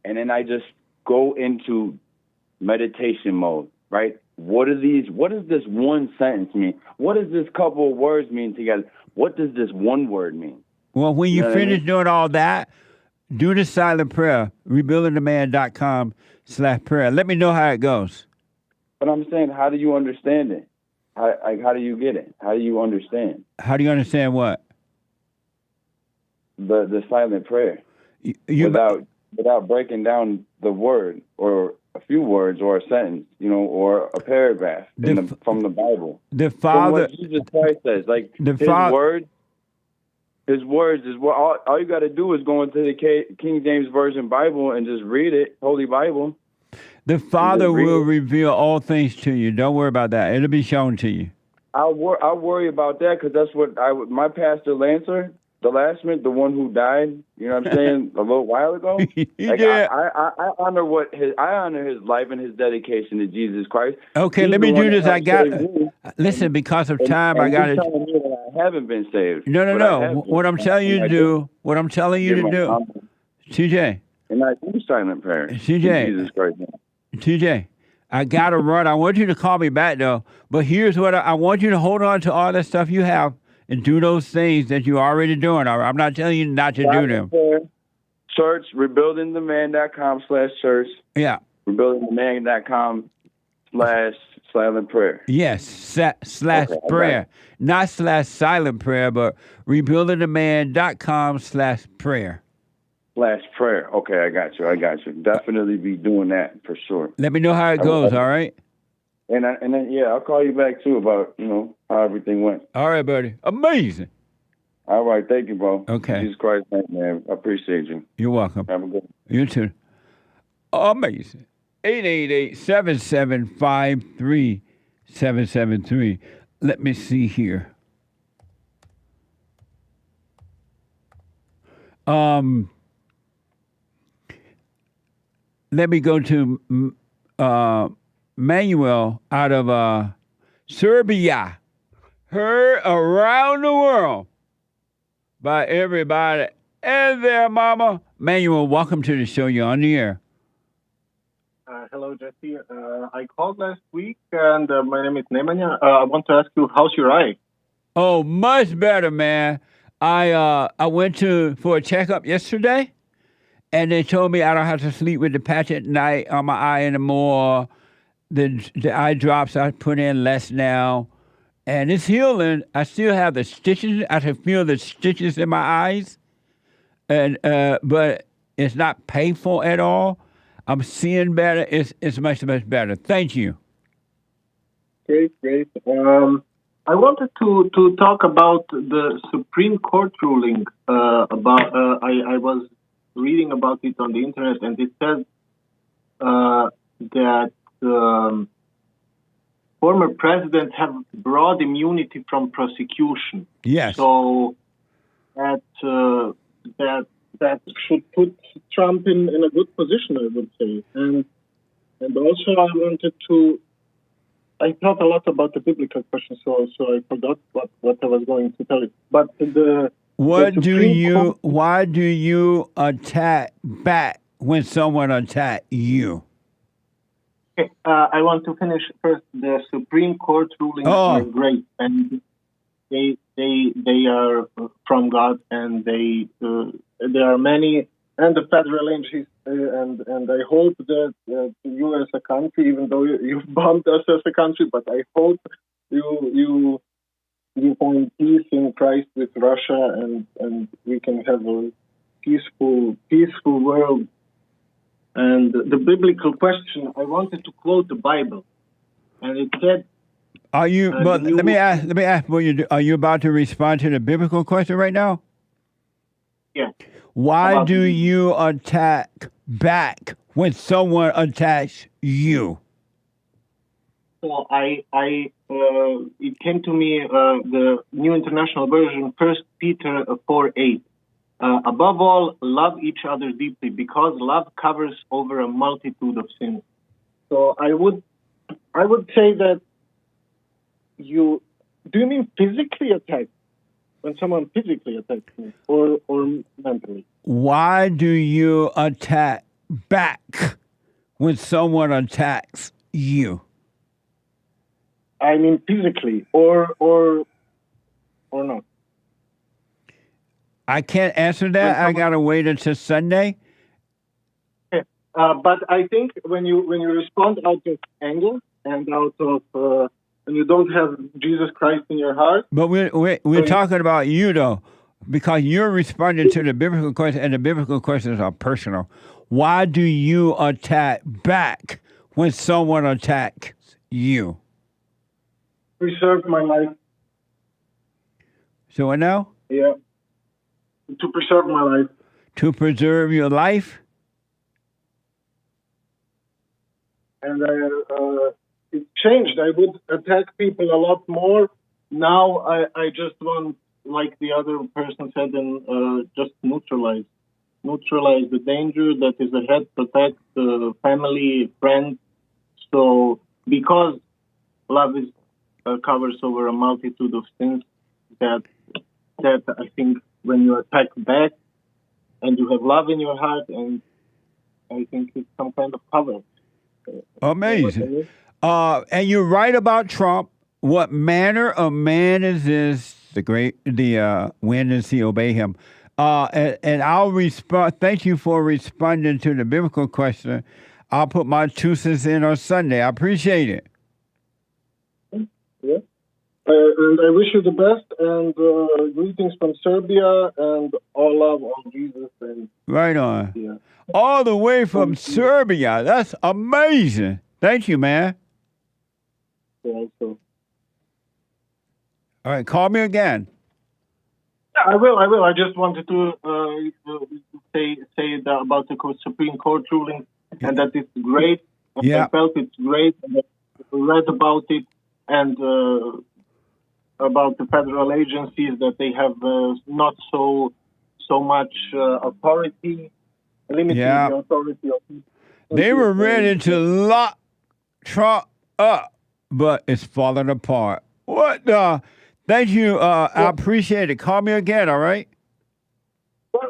[SPEAKER 9] then I just go into meditation mode, right? What does this one sentence mean? What does this couple of words mean together? What does this one word mean?
[SPEAKER 1] Well, when you finish doing all that, do the silent prayer, rebuildingtheman.com/prayer. Let me know how it goes.
[SPEAKER 9] But I'm saying, how do you understand it? How do you get it? How do you understand?
[SPEAKER 1] How do you understand what?
[SPEAKER 9] The silent prayer. Without breaking down the word or a few words or a sentence, or a paragraph from the Bible.
[SPEAKER 1] The Father,
[SPEAKER 9] from what Jesus Christ says, like His words is what all you got to do is go into the King James Version Bible and just read it, Holy Bible.
[SPEAKER 1] The Father will reveal all things to you. Don't worry about that. It'll be shown to you.
[SPEAKER 9] I'll worry about that because that's what my pastor Lancer, the last minute, the one who died. You know what I'm saying? A little while ago.
[SPEAKER 1] Yeah.
[SPEAKER 9] I honor his life and his dedication to Jesus Christ.
[SPEAKER 1] Okay, let me do this. Listen, because of time, I got it.
[SPEAKER 9] I haven't been saved.
[SPEAKER 1] No. What I'm telling you to do. TJ.
[SPEAKER 9] And I do silent prayer.
[SPEAKER 1] TJ.
[SPEAKER 9] Jesus Christ.
[SPEAKER 1] TJ, I got to run. I want you to call me back, though. But here's what I want you to hold on to all that stuff you have and do those things that you're already doing. I'm not telling you not to do them.
[SPEAKER 9] Church, rebuildingtheman.com/church.
[SPEAKER 1] Yeah.
[SPEAKER 9] rebuildingtheman.com/silent prayer.
[SPEAKER 1] Yes, /prayer. Not /silent prayer, but rebuildingtheman.com/prayer.
[SPEAKER 9] /prayer. Okay, I got you. Definitely be doing that for sure.
[SPEAKER 1] Let me know how it goes, all right?
[SPEAKER 9] And then I'll call you back too about, how everything went.
[SPEAKER 1] All right, buddy. Amazing.
[SPEAKER 9] All right, thank you, bro.
[SPEAKER 1] Okay.
[SPEAKER 9] Jesus Christ, man. I appreciate you.
[SPEAKER 1] You're welcome.
[SPEAKER 9] Have a good one.
[SPEAKER 1] You too. Amazing. 888-775-3773. Let me see here. Let me go to Manuel out of Serbia. Heard around the world by everybody and their mama. Manuel, welcome to the show. You're on the air.
[SPEAKER 10] Hello, Jesse. I called last week, and my name is NEMANJA. I want to ask you, how's your eye?
[SPEAKER 1] Oh, much better, man. I went for a checkup yesterday. And they told me I don't have to sleep with the patch at night on my eye anymore. The eye drops I put in less now. And it's healing. I still have the stitches. I can feel the stitches in my eyes. And but it's not painful at all. I'm seeing better. It's much, much better. Thank you.
[SPEAKER 10] Great. I wanted to talk about the Supreme Court ruling about I was reading about it on the internet, and it says that former presidents have broad immunity from prosecution.
[SPEAKER 1] Yes.
[SPEAKER 10] So at that should put Trump in a good position, I would say. And also I wanted to. I thought a lot about the biblical question, so I forgot what I was going to tell you. But
[SPEAKER 1] why do you attack back when someone attack you?
[SPEAKER 10] I want to finish first. The Supreme Court rulings are great, and they are from God, and there are many, and the federal agencies, and I hope that you as a country, even though you've bombed us as a country, but I hope you find peace in Christ with Russia, and we can have a peaceful world. And the biblical question, I wanted to quote the Bible, and it said,
[SPEAKER 1] "Are you?" But let me ask what you do. Are you about to respond to the biblical question right now?
[SPEAKER 10] Yeah.
[SPEAKER 1] Why do you attack back when someone attacks you?
[SPEAKER 10] So it came to me the New International Version, 1 Peter 4:8. Above all, love each other deeply, because love covers over a multitude of sins. So I would say that do you mean physically attack? When someone physically attacks me, or mentally?
[SPEAKER 1] Why do you attack back when someone attacks you?
[SPEAKER 10] I mean physically, or not.
[SPEAKER 1] I can't answer that. I gotta wait until Sunday.
[SPEAKER 10] But I think when you respond out of anger and out of and you don't have Jesus Christ in your heart.
[SPEAKER 1] But we're talking about you though, because you're responding to the biblical question, and the biblical questions are personal. Why do you attack back when someone attacks you?
[SPEAKER 10] Preserve my life.
[SPEAKER 1] So what now?
[SPEAKER 10] Yeah. To preserve my life.
[SPEAKER 1] To preserve your life?
[SPEAKER 10] And it changed. I would attack people a lot more. Now I just want, like the other person said, and just neutralize the danger that is ahead, protect family, friends. So because love is covers over a multitude of sins, that I think when you attack back and you have love in your heart, and I think it's some kind of cover.
[SPEAKER 1] Amazing. And you're right about Trump. What manner of man is this? When does he obey him? And I'll respond. Thank you for responding to the biblical question. I'll put my 2 cents in on Sunday. I appreciate it.
[SPEAKER 10] Yeah. And I wish you the best, and greetings from Serbia, and all love, all Jesus. And
[SPEAKER 1] right on.
[SPEAKER 10] Yeah.
[SPEAKER 1] All the way from Serbia. That's amazing. Thank you, man.
[SPEAKER 10] Also.
[SPEAKER 1] All right, call me again.
[SPEAKER 10] I will. I just wanted to say that about the Supreme Court ruling, and that it's great.
[SPEAKER 1] Yeah.
[SPEAKER 10] I felt it's great, and I read about it, and about the federal agencies, that they have not so much authority, limiting the authority of people.
[SPEAKER 1] They were ready to lock Trump up, but it's falling apart. What the? Thank you. I appreciate it. Call me again, all right?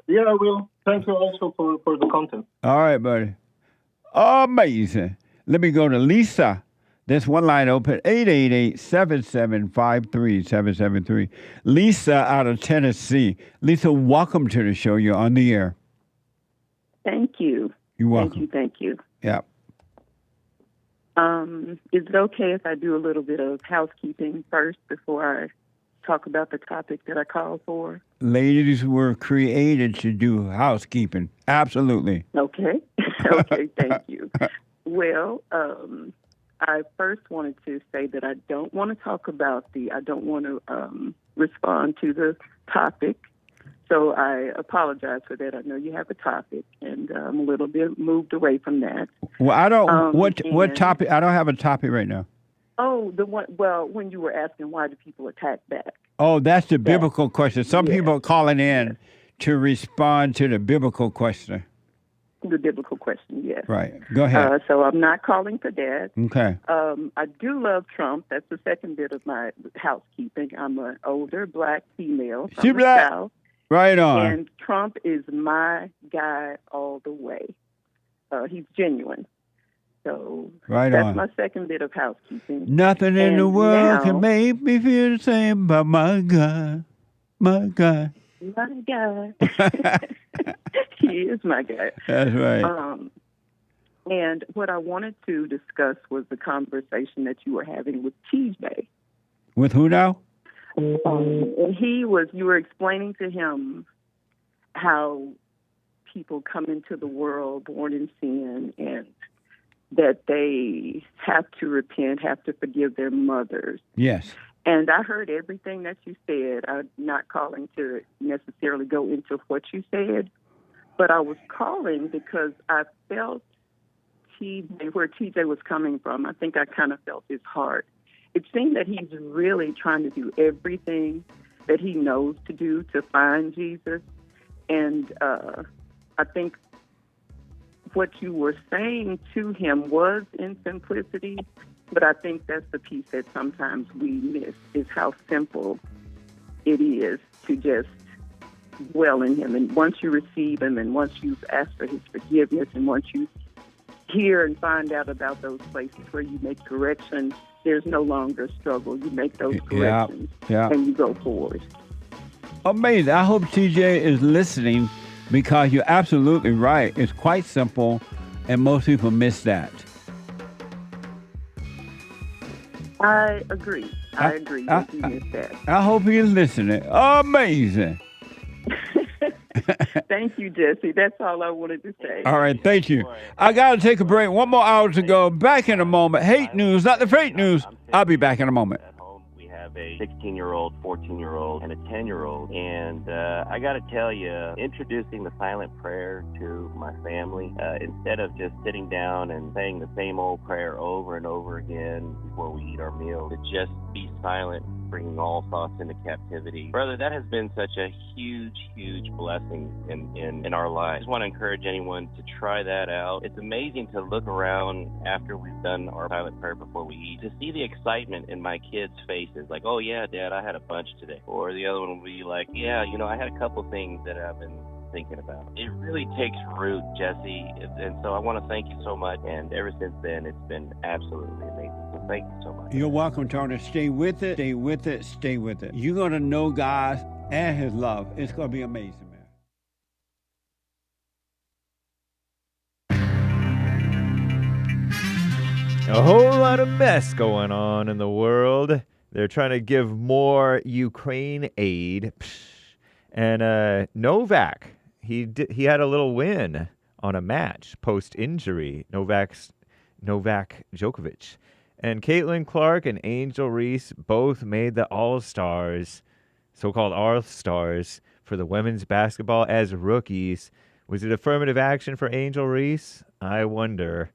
[SPEAKER 10] Yeah, I will. Thank you also for the content.
[SPEAKER 1] All right, buddy. Amazing. Let me go to Lisa. There's one line open, 888-775-3773. Lisa out of Tennessee. Lisa, welcome to the show. You're on the air.
[SPEAKER 11] Thank you.
[SPEAKER 1] You're welcome.
[SPEAKER 11] Thank you.
[SPEAKER 1] Yeah.
[SPEAKER 11] Is it okay if I do a little bit of housekeeping first before I talk about the topic that I called for?
[SPEAKER 1] Ladies were created to do housekeeping. Absolutely.
[SPEAKER 11] Okay. Okay, thank you. Well, I first wanted to say that I don't want to talk about I don't want to respond to the topic. So I apologize for that. I know you have a topic, and I'm a little bit moved away from that.
[SPEAKER 1] Well, I don't. What topic? I don't have a topic right now.
[SPEAKER 11] Oh, the one. Well, when you were asking why do people attack back?
[SPEAKER 1] Oh, that's the biblical question. Some people are calling in to respond to the biblical question.
[SPEAKER 11] The biblical question, yes.
[SPEAKER 1] Right. Go ahead.
[SPEAKER 11] So I'm not calling for that.
[SPEAKER 1] Okay.
[SPEAKER 11] I do love Trump. That's the second bit of my housekeeping. I'm an older black female from
[SPEAKER 1] She
[SPEAKER 11] the
[SPEAKER 1] black.
[SPEAKER 11] South.
[SPEAKER 1] Right on.
[SPEAKER 11] And Trump is my guy all the way. He's genuine. So
[SPEAKER 1] Right
[SPEAKER 11] that's
[SPEAKER 1] on.
[SPEAKER 11] my second bit of housekeeping.
[SPEAKER 1] Nothing in
[SPEAKER 11] And
[SPEAKER 1] the world
[SPEAKER 11] now-
[SPEAKER 1] can make me feel the same about my God. My God.
[SPEAKER 11] My guy. He is my guy.
[SPEAKER 1] That's right.
[SPEAKER 11] And what I wanted to discuss was the conversation that you were having with TJ.
[SPEAKER 1] With who now?
[SPEAKER 11] And you were explaining to him how people come into the world born in sin and that they have to repent, have to forgive their mothers.
[SPEAKER 1] Yes.
[SPEAKER 11] And I heard everything that you said. I'm not calling to necessarily go into what you said, but I was calling because I felt where TJ was coming from. I think I kind of felt his heart. It seemed that he's really trying to do everything that he knows to do to find Jesus. And I think what you were saying to him was in simplicity, but I think that's the piece that sometimes we miss, is how simple it is to just dwell in him. And once you receive him, and once you've asked for his forgiveness, and once you hear and find out about those places where you make corrections, there's no longer a struggle. You make those corrections, and you go forward.
[SPEAKER 1] Amazing. I hope TJ is listening, because you're absolutely right. It's quite simple, and most people miss that.
[SPEAKER 11] I agree. I agree that you missed that.
[SPEAKER 1] I hope he's listening. Amazing.
[SPEAKER 11] Thank you, Jesse. That's all I wanted to say.
[SPEAKER 1] All right, thank you. I got to take a break. 1 more hour to go. Back in a moment. Hate news, not the fake news. I'll be back in a moment.
[SPEAKER 12] We have a 16-year-old, 14-year-old, and a 10-year-old. And I got to tell you, introducing the silent prayer to my family, instead of just sitting down and saying the same old prayer over and over again before we eat our meal, to just be silent, bringing all thoughts into captivity. Brother, that has been such a huge, huge blessing in our lives. I just want to encourage anyone to try that out. It's amazing to look around after we've done our silent prayer before we eat, to see the excitement in my kids' faces. Like, oh yeah, Dad, I had a bunch today. Or the other one will be like, yeah, I had a couple things that I've been thinking about. It really takes root, Jesse. And so I want to thank you so much. And ever since then, it's been absolutely amazing. So thank you so much.
[SPEAKER 1] You're welcome, Tony. Stay with it. Stay with it. Stay with it. You're going to know God and his love. It's going to be amazing, man.
[SPEAKER 6] A whole lot of mess going on in the world. They're trying to give more Ukraine aid. And Novak, he had a little win on a match post-injury. Novak Djokovic. And Caitlin Clark and Angel Reese both made the All-Stars, so-called All-Stars, for the women's basketball as rookies. Was it affirmative action for Angel Reese? I wonder.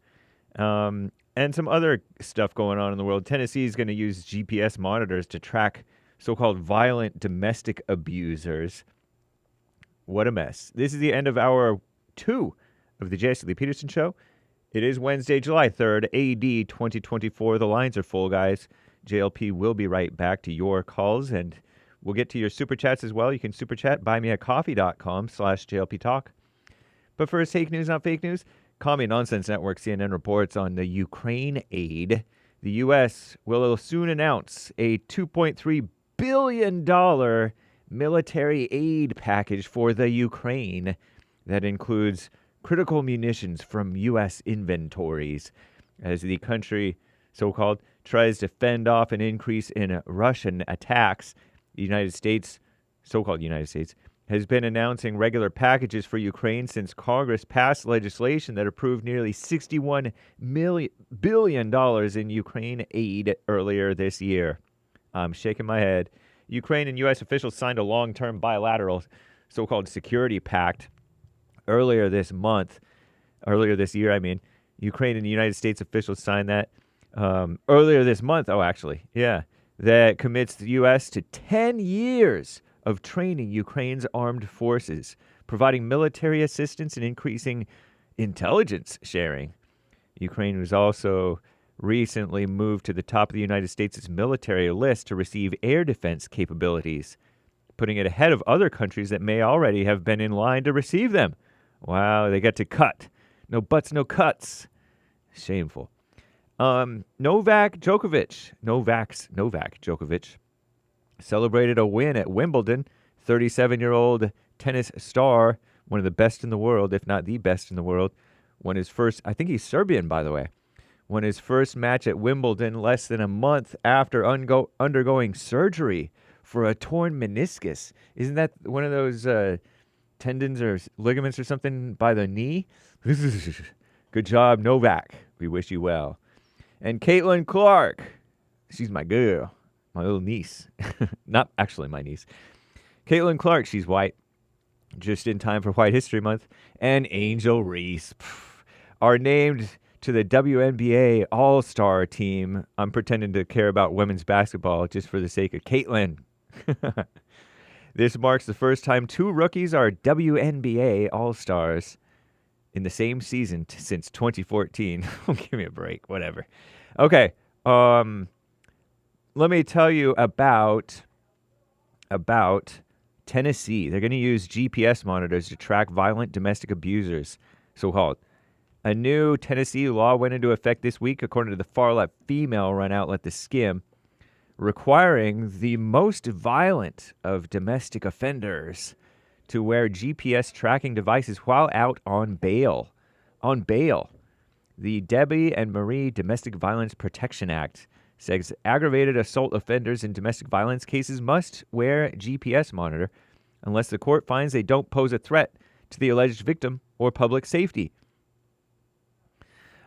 [SPEAKER 6] And some other stuff going on in the world. Tennessee is going to use GPS monitors to track so-called violent domestic abusers. What a mess. This is the end of hour 2 of the JLP Peterson Show. It is Wednesday, July 3rd, AD 2024. The lines are full, guys. JLP will be right back to your calls, and we'll get to your super chats as well. You can super chat, buymeacoffee.com/JLP Talk. But first, Hake News, not fake news. Commie Nonsense Network, CNN, reports on the Ukraine aid. The U.S. will soon announce a $2.3 billion military aid package for the Ukraine that includes critical munitions from U.S. inventories as the country, so-called, tries to fend off an increase in Russian attacks. The United States, so-called United States, has been announcing regular packages for Ukraine since Congress passed legislation that approved nearly $61 billion in Ukraine aid earlier this year. I'm shaking my head. Ukraine and U.S. officials signed a long-term bilateral so-called security pact earlier this year, Ukraine and the United States officials signed that earlier this month. That commits the U.S. to 10 years of training Ukraine's armed forces, providing military assistance and increasing intelligence sharing. Ukraine was also recently moved to the top of the United States' military list to receive air defense capabilities, putting it ahead of other countries that may already have been in line to receive them. Wow, they get to cut. No butts, no cuts. Shameful. Novak Djokovic celebrated a win at Wimbledon. 37-year-old tennis star, one of the best in the world, if not the best in the world, won his first, I think he's Serbian, by the way, won his first match at Wimbledon less than a month after undergoing surgery for a torn meniscus. Isn't that one of those tendons or ligaments or something by the knee? Good job, Novak. We wish you well. And Caitlin Clark, she's my girl, my little niece. Not actually my niece. Caitlin Clark, she's white, just in time for White History Month. And Angel Reese are named to the WNBA All-Star team. I'm pretending to care about women's basketball just for the sake of Caitlin. This marks the first time two rookies are WNBA All-Stars in the same season since 2014. Give me a break, whatever. Okay, let me tell you about Tennessee. They're going to use GPS monitors to track violent domestic abusers, so-called. A new Tennessee law went into effect this week, according to the far-left female-run outlet The Skim, requiring the most violent of domestic offenders to wear GPS tracking devices while out on bail. The Debbie and Marie Domestic Violence Protection Act says aggravated assault offenders in domestic violence cases must wear GPS monitor unless the court finds they don't pose a threat to the alleged victim or public safety.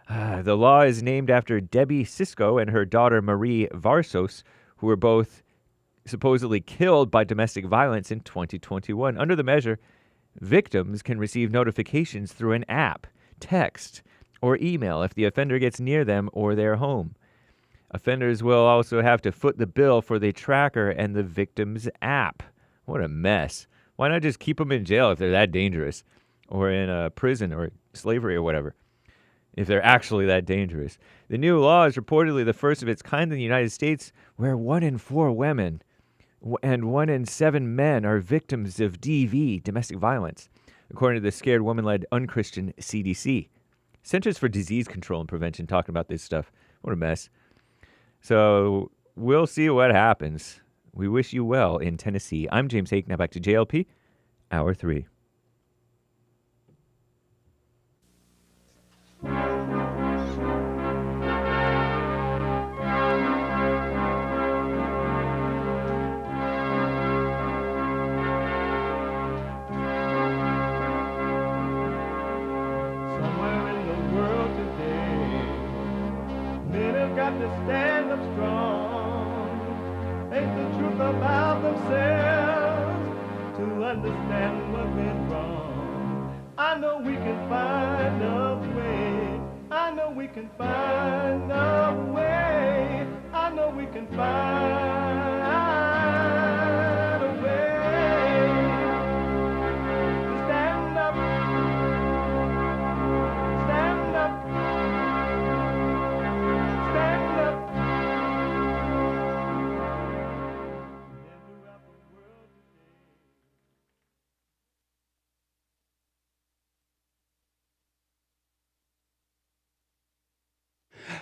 [SPEAKER 6] The law is named after Debbie Sisko and her daughter Marie Varsos, who were both supposedly killed by domestic violence in 2021. Under the measure, victims can receive notifications through an app, text, or email if the offender gets near them or their home. Offenders will also have to foot the bill for the tracker and the victim's app. What a mess. Why not just keep them in jail if they're that dangerous, or in a prison or slavery or whatever, if they're actually that dangerous? The new law is reportedly the first of its kind in the United States, where 1 in 4 women and 1 in 7 men are victims of DV, domestic violence, according to the Scared Woman-led unchristian CDC. Centers for Disease Control and Prevention talking about this stuff. What a mess. So we'll see what happens. We wish you well in Tennessee. I'm James Hake. Now back to JLP, Hour 3.
[SPEAKER 7] To stand up strong, think the truth about themselves, to understand what went wrong. I know we can find a way. I know we can find a way. I know we can find a way to stand up, stand up.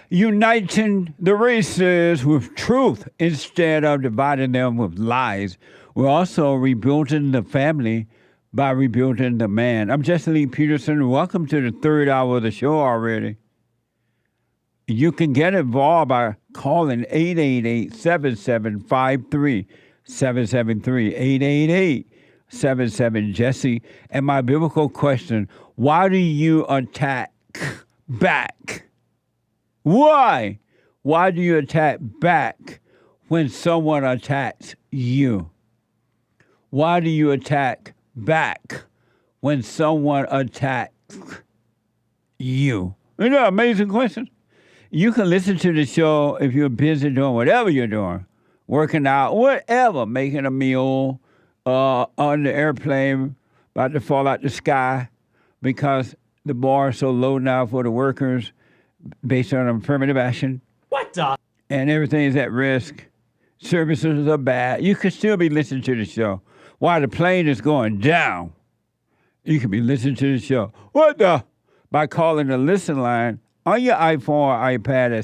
[SPEAKER 1] Uniting the races with truth instead of dividing them with lies. We're also rebuilding the family by rebuilding the man. I'm Jesse Lee Peterson. Welcome to the third hour of the show already. You can get involved by calling 888-7753-773, 888-77-JESSE. And my biblical question, why do you attack back? Why? Why do you attack back when someone attacks you? Why do you attack back when someone attacks you? Isn't that an amazing question? You can listen to the show if you're busy doing whatever you're doing, working out, whatever, making a meal,
[SPEAKER 5] on the airplane about to fall out the sky because the bar is so low now for the workers based on affirmative action.
[SPEAKER 13] What the?
[SPEAKER 5] And everything is at risk. Services are bad. You could still be listening to the show while the plane is going down. You could be listening to the show. What the? By calling the listen line on your iPhone or iPad at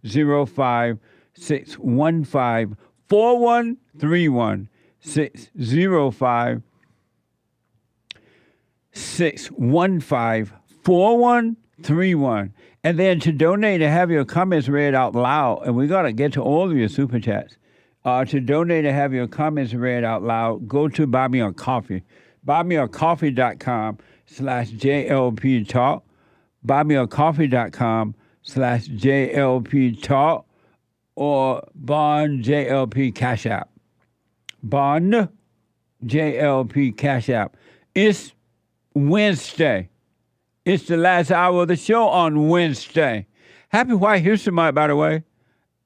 [SPEAKER 5] 605-615-4131. 605-615-4131. And then to donate and have your comments read out loud, and we're going to get to all of your super chats. To donate and have your comments read out loud, go to Buy Me a Coffee. BuyMeACoffee.com/JLP Talk. BuyMeACoffee.com/JLP Talk. Or Bond JLP Cash App. Bond JLP Cash App. It's Wednesday. It's the last hour of the show on Wednesday. Happy White History Month, by the way.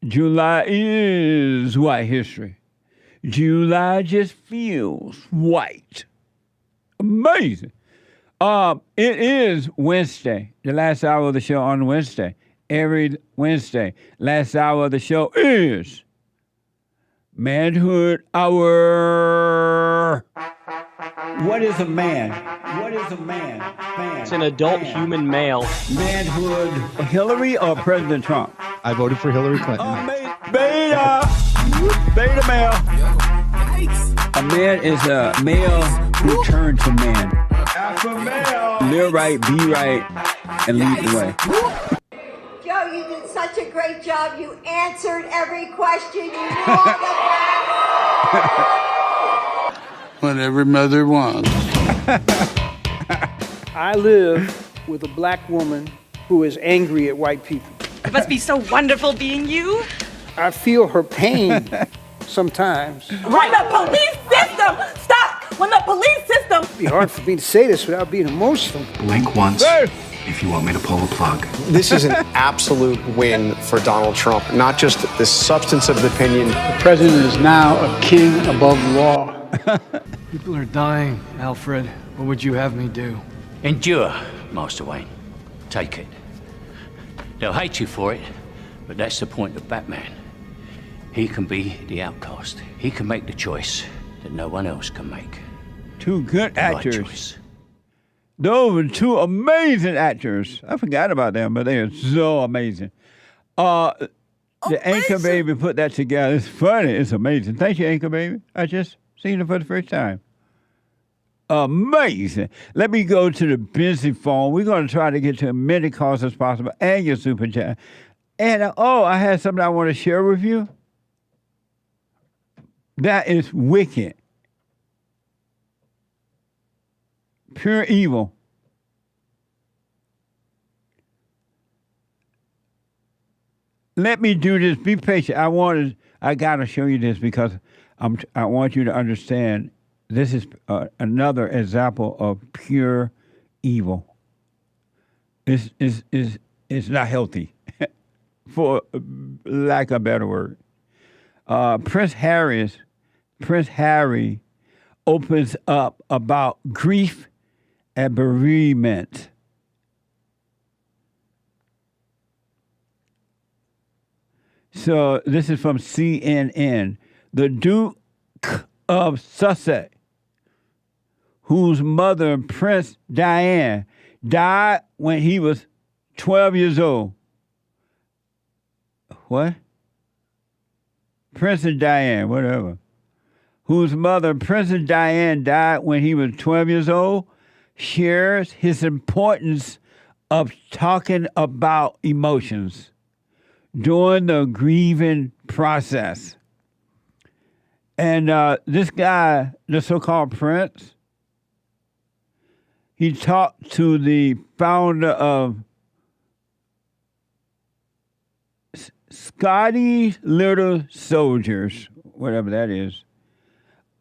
[SPEAKER 5] July is white history. July just feels white. Amazing. It is Wednesday, the last hour of the show on Wednesday. Every Wednesday, last hour of the show is Manhood Hour. What is a man? What is a man?
[SPEAKER 13] It's an adult human male.
[SPEAKER 5] Manhood. Hillary or President Trump?
[SPEAKER 14] I voted for Hillary Clinton.
[SPEAKER 5] Beta male. A man is a male who turned to man. Alpha male. Live right, be right, and lead the way.
[SPEAKER 15] Joe, you did such a great job. You answered every question. You knew all the facts.
[SPEAKER 16] What every mother wants.
[SPEAKER 17] I live with a black woman who is angry at white people.
[SPEAKER 18] It must be so wonderful being you.
[SPEAKER 17] I feel her pain sometimes.
[SPEAKER 18] When the police system, stop! When the police system.
[SPEAKER 17] It'd be hard for me to say this without being emotional.
[SPEAKER 19] Blink once if you want me to pull the plug.
[SPEAKER 20] This is an absolute win for Donald Trump, not just the substance of the opinion.
[SPEAKER 17] The president is now a king above law.
[SPEAKER 21] People are dying, Alfred. What would you have me do?
[SPEAKER 22] Endure, Master Wayne. Take it. They'll hate you for it, but that's the point of Batman. He can be the outcast. He can make the choice that no one else can make.
[SPEAKER 5] Two good
[SPEAKER 22] The right
[SPEAKER 5] actors.
[SPEAKER 22] choice.
[SPEAKER 5] Those were two amazing actors. I forgot about them, but they are so amazing. The Anchor Baby put that together. It's funny. It's amazing. Thank you, Anchor Baby. I just seen it for the first time. Amazing. Let me go to the busy phone. We're going to try to get to as many calls as possible and your super chat. And, I had something I want to share with you. That is wicked. Pure evil. Let me do this. Be patient. I got to show you this because I want you to understand this is another example of pure evil. It's not healthy, for lack of a better word. Prince Harry opens up about grief and bereavement. So this is from CNN. The Duke of Sussex, whose mother, Princess Diana, died when he was 12 years old. What? Princess Diana, whatever. Whose mother, Princess Diana, died when he was 12 years old, shares his importance of talking about emotions during the grieving process. And this guy, the so-called prince, he talked to the founder of Scotty Little Soldiers, whatever that is,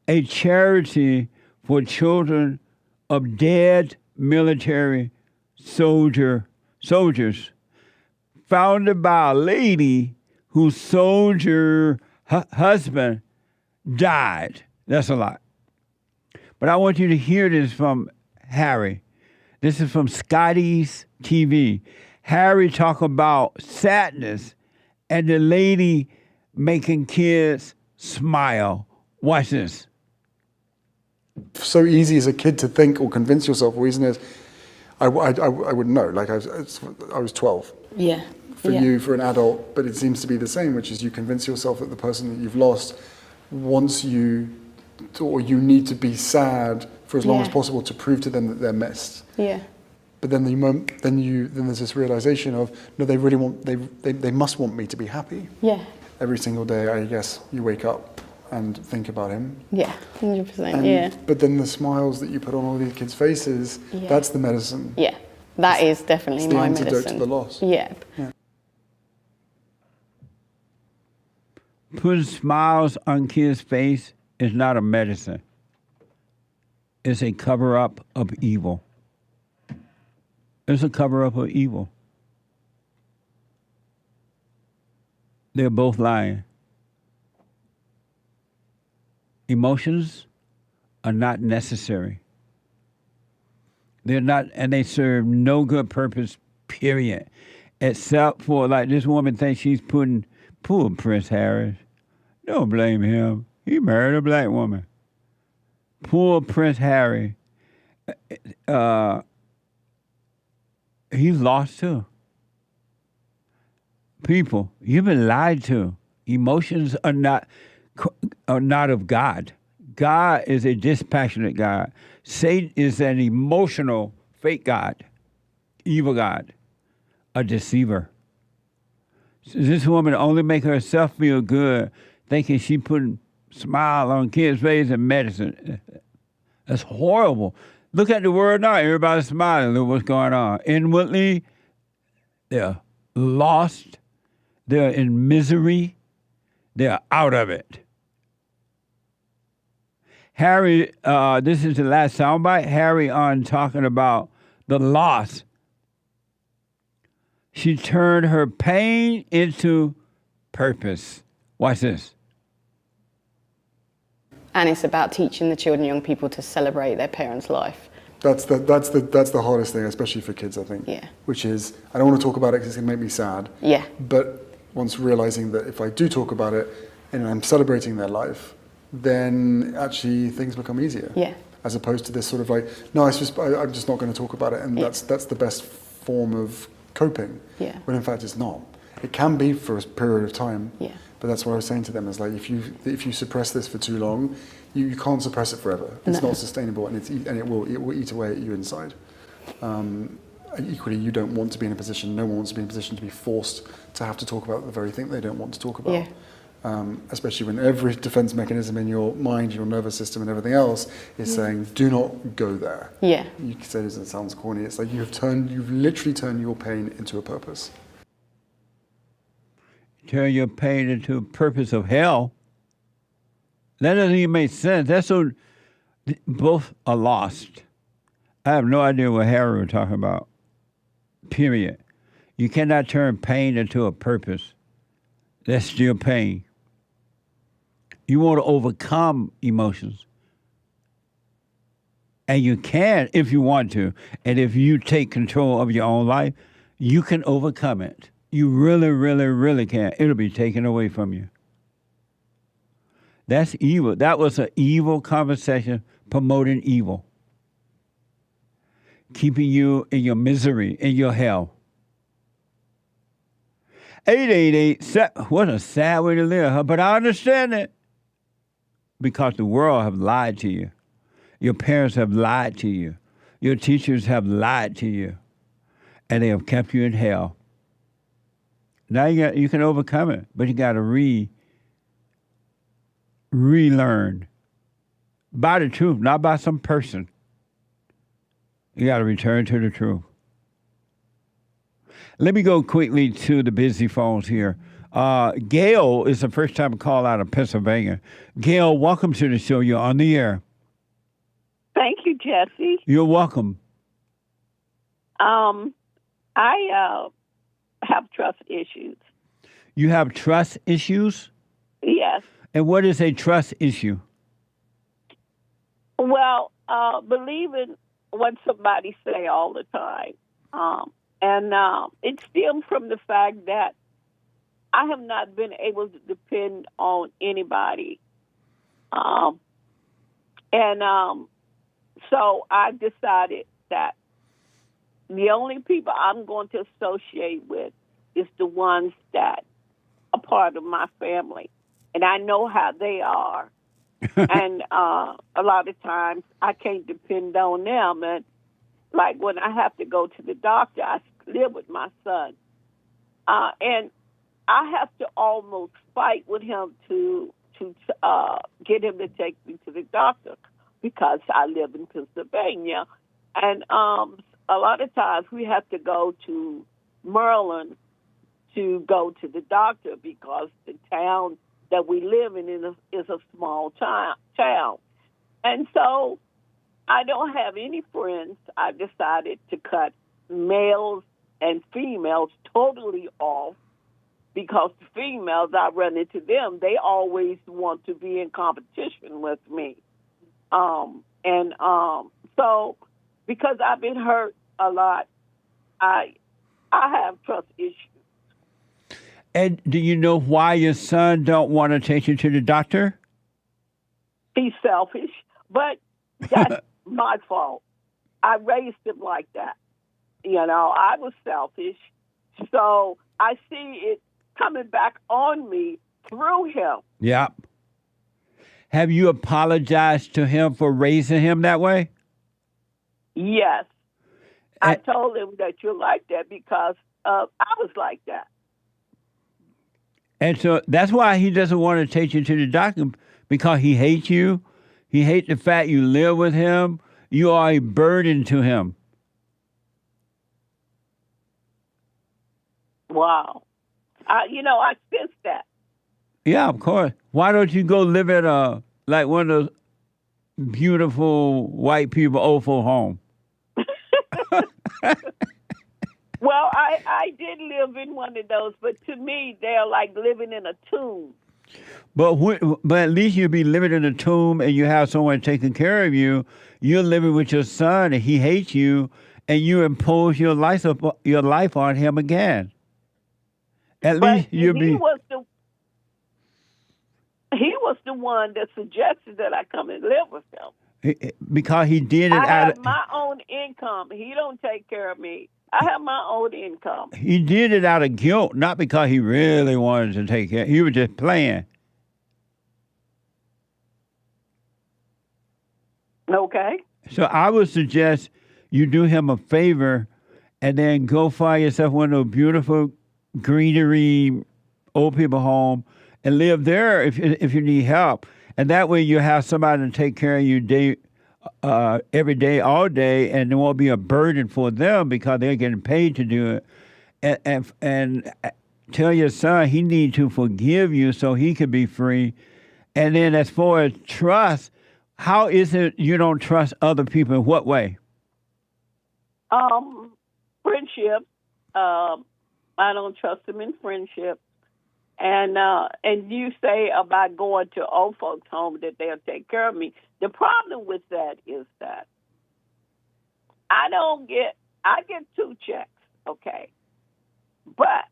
[SPEAKER 5] a charity for children of dead military soldiers, founded by a lady whose soldier husband died. That's a lot.
[SPEAKER 1] But I want you to hear this from Harry. This is from Scotty's TV. Harry talk about sadness and the lady making kids smile. Watch this.
[SPEAKER 2] So easy as a kid to think or convince yourself. The reason is, I wouldn't know. Like I was 12.
[SPEAKER 14] Yeah.
[SPEAKER 2] For you, for an adult, but it seems to be the same, which is you convince yourself that the person that you've lost wants you, or you need to be sad for as long as possible to prove to them that they're missed.
[SPEAKER 14] Yeah.
[SPEAKER 2] But then then there's this realization of no, they really want they must want me to be happy.
[SPEAKER 14] Yeah.
[SPEAKER 2] Every single day, I guess you wake up and think about him.
[SPEAKER 14] Yeah, 100%. Yeah.
[SPEAKER 2] But then the smiles that you put on all these kids' faces, that's the medicine.
[SPEAKER 14] Yeah, that is definitely my medicine.
[SPEAKER 2] It's the antidote to the loss.
[SPEAKER 14] Yeah.
[SPEAKER 1] Putting smiles on kids' face is not a medicine. It's a cover-up of evil. It's a cover-up of evil. They're both lying. Emotions are not necessary. They're not, and they serve no good purpose, period. Except for, like, this woman thinks she's putting, poor Prince Harris. Don't blame him. He married a black woman. Poor Prince Harry. He's lost too. People, you've been lied to. Emotions are not of God. God is a dispassionate God. Satan is an emotional, fake God, evil God, a deceiver. So this woman only make herself feel good, thinking she putting smile on kids' face and medicine. That's horrible. Look at the world now. Everybody's smiling. Look what's going on. Inwardly, they're lost. They're in misery. They're out of it. Harry, this is the last soundbite. Harry on talking about the loss. She turned her pain into purpose. Watch this.
[SPEAKER 14] And it's about teaching the children, young people, to celebrate their parents' life.
[SPEAKER 2] That's the hardest thing, especially for kids, I think.
[SPEAKER 14] Yeah.
[SPEAKER 2] Which is, I don't want to talk about it because it's going to make me sad.
[SPEAKER 14] Yeah.
[SPEAKER 2] But once realizing that if I do talk about it and I'm celebrating their life, then actually things become easier.
[SPEAKER 14] Yeah.
[SPEAKER 2] As opposed to this sort of like, no, I'm just not going to talk about it, and that's the best form of coping.
[SPEAKER 14] Yeah.
[SPEAKER 2] When in fact it's not. It can be for a period of time.
[SPEAKER 14] Yeah.
[SPEAKER 2] But that's what I was saying to them, is like, if you suppress this for too long, you can't suppress it forever. It's not sustainable, and it will eat away at you inside. Equally, you don't want to be in a position, no one wants to be in a position to be forced to have to talk about the very thing they don't want to talk about.
[SPEAKER 14] Yeah.
[SPEAKER 2] Especially when every defense mechanism in your mind, your nervous system and everything else is saying, do not go there.
[SPEAKER 14] Yeah.
[SPEAKER 2] You can say this, and it sounds corny, it's like you've literally turned your pain into a purpose.
[SPEAKER 1] Turn your pain into a purpose of hell. That doesn't even make sense. That's so, both are lost. I have no idea what Harry was talking about. Period. You cannot turn pain into a purpose. That's still pain. You want to overcome emotions. And you can if you want to. And if you take control of your own life, you can overcome it. You really, really, really can. It'll be taken away from you. That's evil. That was an evil conversation promoting evil. Keeping you in your misery, in your hell. 888, what a sad way to live, huh? But I understand it. Because the world have lied to you. Your parents have lied to you. Your teachers have lied to you. And they have kept you in hell. Now you can overcome it, but you got to relearn. By the truth, not by some person. You got to return to the truth. Let me go quickly to the busy phones here. Gayle is the first time call out of Pennsylvania. Gayle, welcome to the show. You're on the air.
[SPEAKER 23] Thank you, Jesse.
[SPEAKER 1] You're welcome.
[SPEAKER 23] I have trust issues.
[SPEAKER 1] You have trust issues?
[SPEAKER 23] Yes.
[SPEAKER 1] And what is a trust issue?
[SPEAKER 23] Well, believing what somebody say all the time. And it stems from the fact that I have not been able to depend on anybody. So I decided that the only people I'm going to associate with is the ones that are part of my family. And I know how they are. And a lot of times I can't depend on them. And like when I have to go to the doctor, I live with my son. And I have to almost fight with him to get him to take me to the doctor because I live in Pennsylvania. And a lot of times we have to go to Maryland to go to the doctor because the town that we live in is a small town. And so I don't have any friends. I decided to cut males and females totally off because the females, I run into them, they always want to be in competition with me. So because I've been hurt a lot, I have trust issues.
[SPEAKER 1] And do you know why your son don't want to take you to the doctor?
[SPEAKER 23] He's selfish, but that's my fault. I raised him like that. I was selfish. So I see it coming back on me through him.
[SPEAKER 1] Yep. Have you apologized to him for raising him that way?
[SPEAKER 23] Yes. I told him that you're like that because I was like that.
[SPEAKER 1] And so that's why he doesn't want to take you to the doctor, because he hates you. He hates the fact you live with him. You are a burden to him.
[SPEAKER 23] Wow. I sense that.
[SPEAKER 1] Yeah, of course. Why don't you go live at like one of those beautiful white people old folk home?
[SPEAKER 23] Well, I did live in one of those, but to me, they're like living in a tomb.
[SPEAKER 1] But at least you'll be living in a tomb and you have someone taking care of you. You're living with your son and he hates you, and you impose your life on him again. At least you'll be...
[SPEAKER 23] He was the one that suggested that I come and live with him.
[SPEAKER 1] Because he did it
[SPEAKER 23] I have my own income. He don't take care of me. I have my own income.
[SPEAKER 1] He did it out of guilt, not because he really wanted to take care. He was just playing.
[SPEAKER 23] Okay.
[SPEAKER 1] So I would suggest you do him a favor and then go find yourself one of those beautiful greenery old people home and live there if you need help. And that way you have somebody to take care of you every day, all day, and it won't be a burden for them because they're getting paid to do it. And tell your son he needs to forgive you so he can be free. And then as far as trust, how is it you don't trust other people? In what way?
[SPEAKER 23] Friendship. I don't trust them in friendship. And you say about going to old folks' home that they'll take care of me. The problem with that is that I get 2 checks, okay? But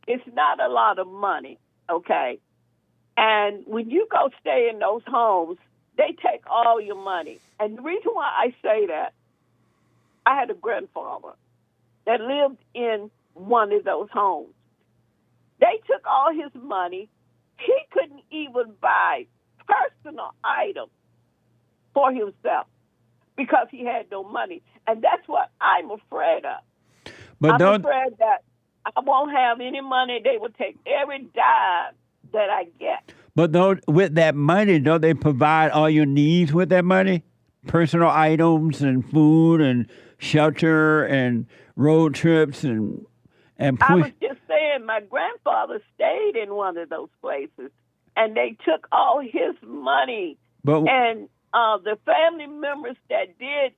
[SPEAKER 23] it's not a lot of money, okay? And when you go stay in those homes, they take all your money. And the reason why I say that, I had a grandfather that lived in one of those homes. They took all his money. He couldn't even buy personal items for himself because he had no money. And that's what I'm afraid of. I'm afraid that I won't have any money. They will take every dime that I get.
[SPEAKER 1] But with that money, don't they provide all your needs with that money? Personal items and food and shelter and road trips and
[SPEAKER 23] I was just saying, my grandfather stayed in one of those places, and they took all his money. And the family members that did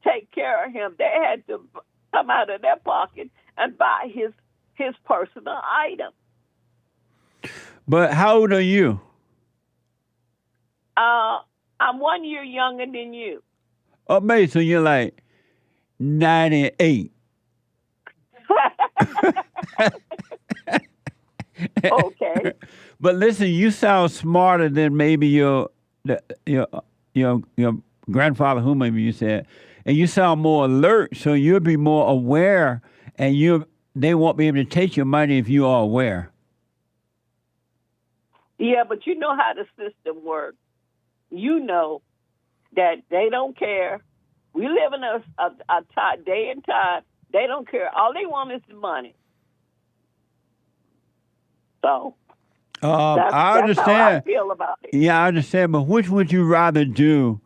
[SPEAKER 23] take care of him, they had to come out of their pocket and buy his personal items.
[SPEAKER 1] But how old are you?
[SPEAKER 23] I'm I'm 1 year younger than you.
[SPEAKER 1] Oh, May, so you're like 98.
[SPEAKER 23] Okay.
[SPEAKER 1] But listen, you sound smarter than maybe your grandfather, whomever you said, and you sound more alert. So you'll be more aware, and they won't be able to take your money if you are aware.
[SPEAKER 23] Yeah, but you know how the system works. You know that they don't care. We live in a day and time. They don't care. All they want is the money. So
[SPEAKER 1] I understand.
[SPEAKER 23] That's how I feel about it.
[SPEAKER 1] Yeah, I understand. But which would you rather do?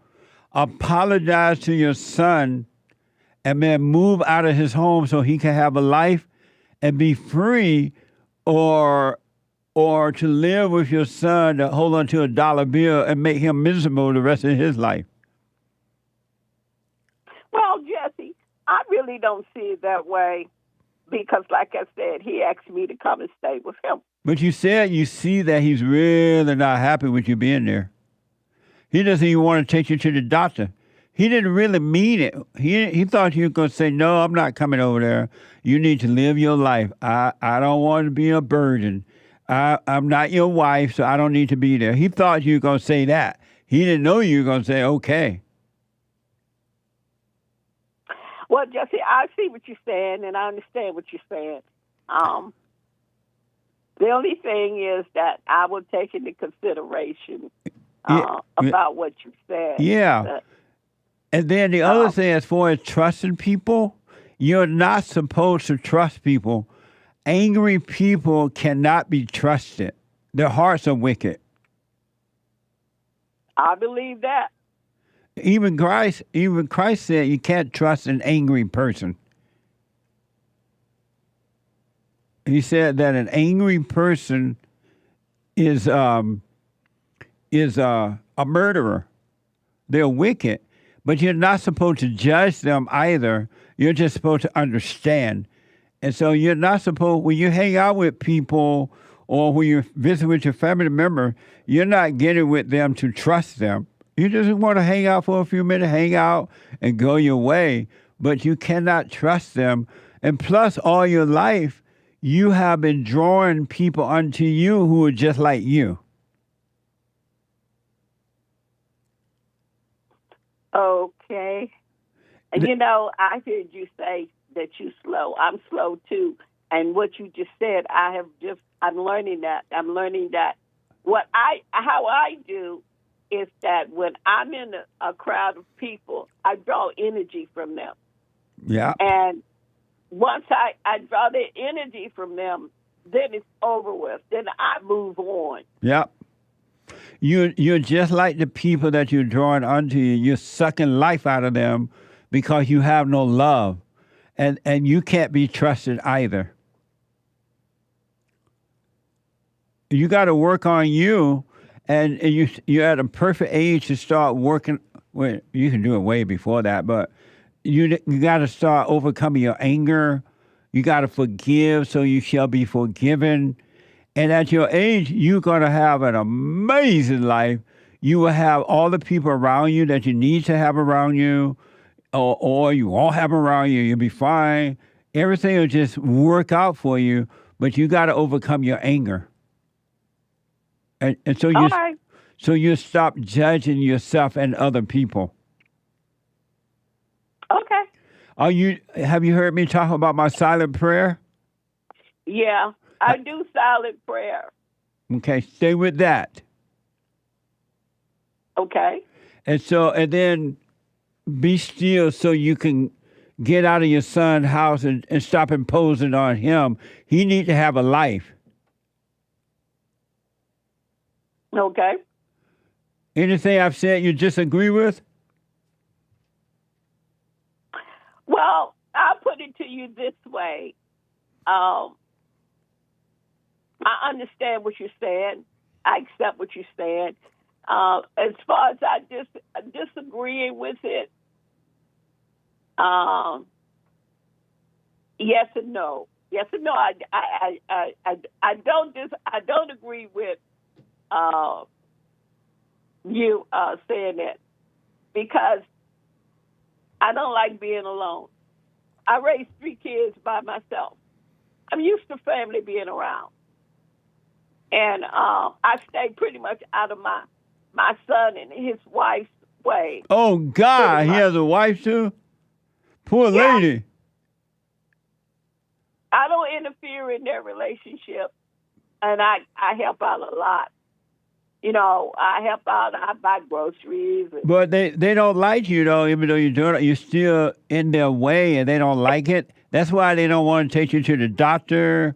[SPEAKER 1] Apologize to your son and then move out of his home so he can have a life and be free, or to live with your son to hold on to a dollar bill and make him miserable the rest of his life?
[SPEAKER 23] Well, Jesse, I really don't see it that way because, like I said, he asked me to come and stay with him.
[SPEAKER 1] But you said you see that he's really not happy with you being there. He doesn't even want to take you to the doctor. He didn't really mean it. He thought you were going to say, no, I'm not coming over there. You need to live your life. I don't want to be a burden. I'm not your wife, so I don't need to be there. He thought you were going to say that. He didn't know you were going to say, okay.
[SPEAKER 23] Well, Jesse, I see what you're saying, and I understand what you're saying. The only thing is that I will take into consideration about what you said.
[SPEAKER 1] Yeah. And then the other thing, as far as trusting people, you're not supposed to trust people. Angry people cannot be trusted. Their hearts are wicked.
[SPEAKER 23] I believe that.
[SPEAKER 1] Even Christ said you can't trust an angry person. He said that an angry person is a murderer. They're wicked, but you're not supposed to judge them either. You're just supposed to understand. And so you're not supposed, when you hang out with people or when you visit with your family member, you're not getting with them to trust them. You just want to hang out for a few minutes, hang out and go your way, but you cannot trust them. And plus, all your life, you have been drawing people unto you who are just like you.
[SPEAKER 23] Okay. And you know, I heard you say that you're slow. I'm slow too. And what you just said, I'm learning that. How I do is that when I'm in a crowd of people, I draw energy from them.
[SPEAKER 1] Yeah.
[SPEAKER 23] And once I draw the energy from them, then it's over with. Then I move on.
[SPEAKER 1] Yeah. You're just like the people that you're drawing onto you. You're sucking life out of them because you have no love. And you can't be trusted either. You got to work on you, and you're at a perfect age to start working. Well, you can do it way before that, but you got to start overcoming your anger. You got to forgive, so you shall be forgiven. And at your age, you're going to have an amazing life. You will have all the people around you that you need to have around you, or you won't have around you. You'll be fine. Everything will just work out for you, but you got to overcome your anger. And so you stop judging yourself and other people.
[SPEAKER 23] Okay.
[SPEAKER 1] Have you heard me talk about my silent prayer?
[SPEAKER 23] Yeah, I do silent prayer.
[SPEAKER 1] Okay, stay with that.
[SPEAKER 23] Okay.
[SPEAKER 1] And then be still so you can get out of your son's house and stop imposing on him. He needs to have a life.
[SPEAKER 23] Okay.
[SPEAKER 1] Anything I've said you disagree with?
[SPEAKER 23] Well, I'll put it to you this way. I understand what you're saying. I accept what you're saying. As far as I disagreeing with it, yes and no. Yes and no. I don't agree with you saying that because I don't like being alone. I raised 3 kids by myself. I'm used to family being around. And I stay pretty much out of my son and his wife's way.
[SPEAKER 1] Oh, God, he has a wife too? Poor lady.
[SPEAKER 23] I don't interfere in their relationship, and I help out a lot. You know, I help out, I buy groceries.
[SPEAKER 1] But they don't like you, though, even though you're doing it. You're still in their way, and they don't like it. That's why they don't want to take you to the doctor.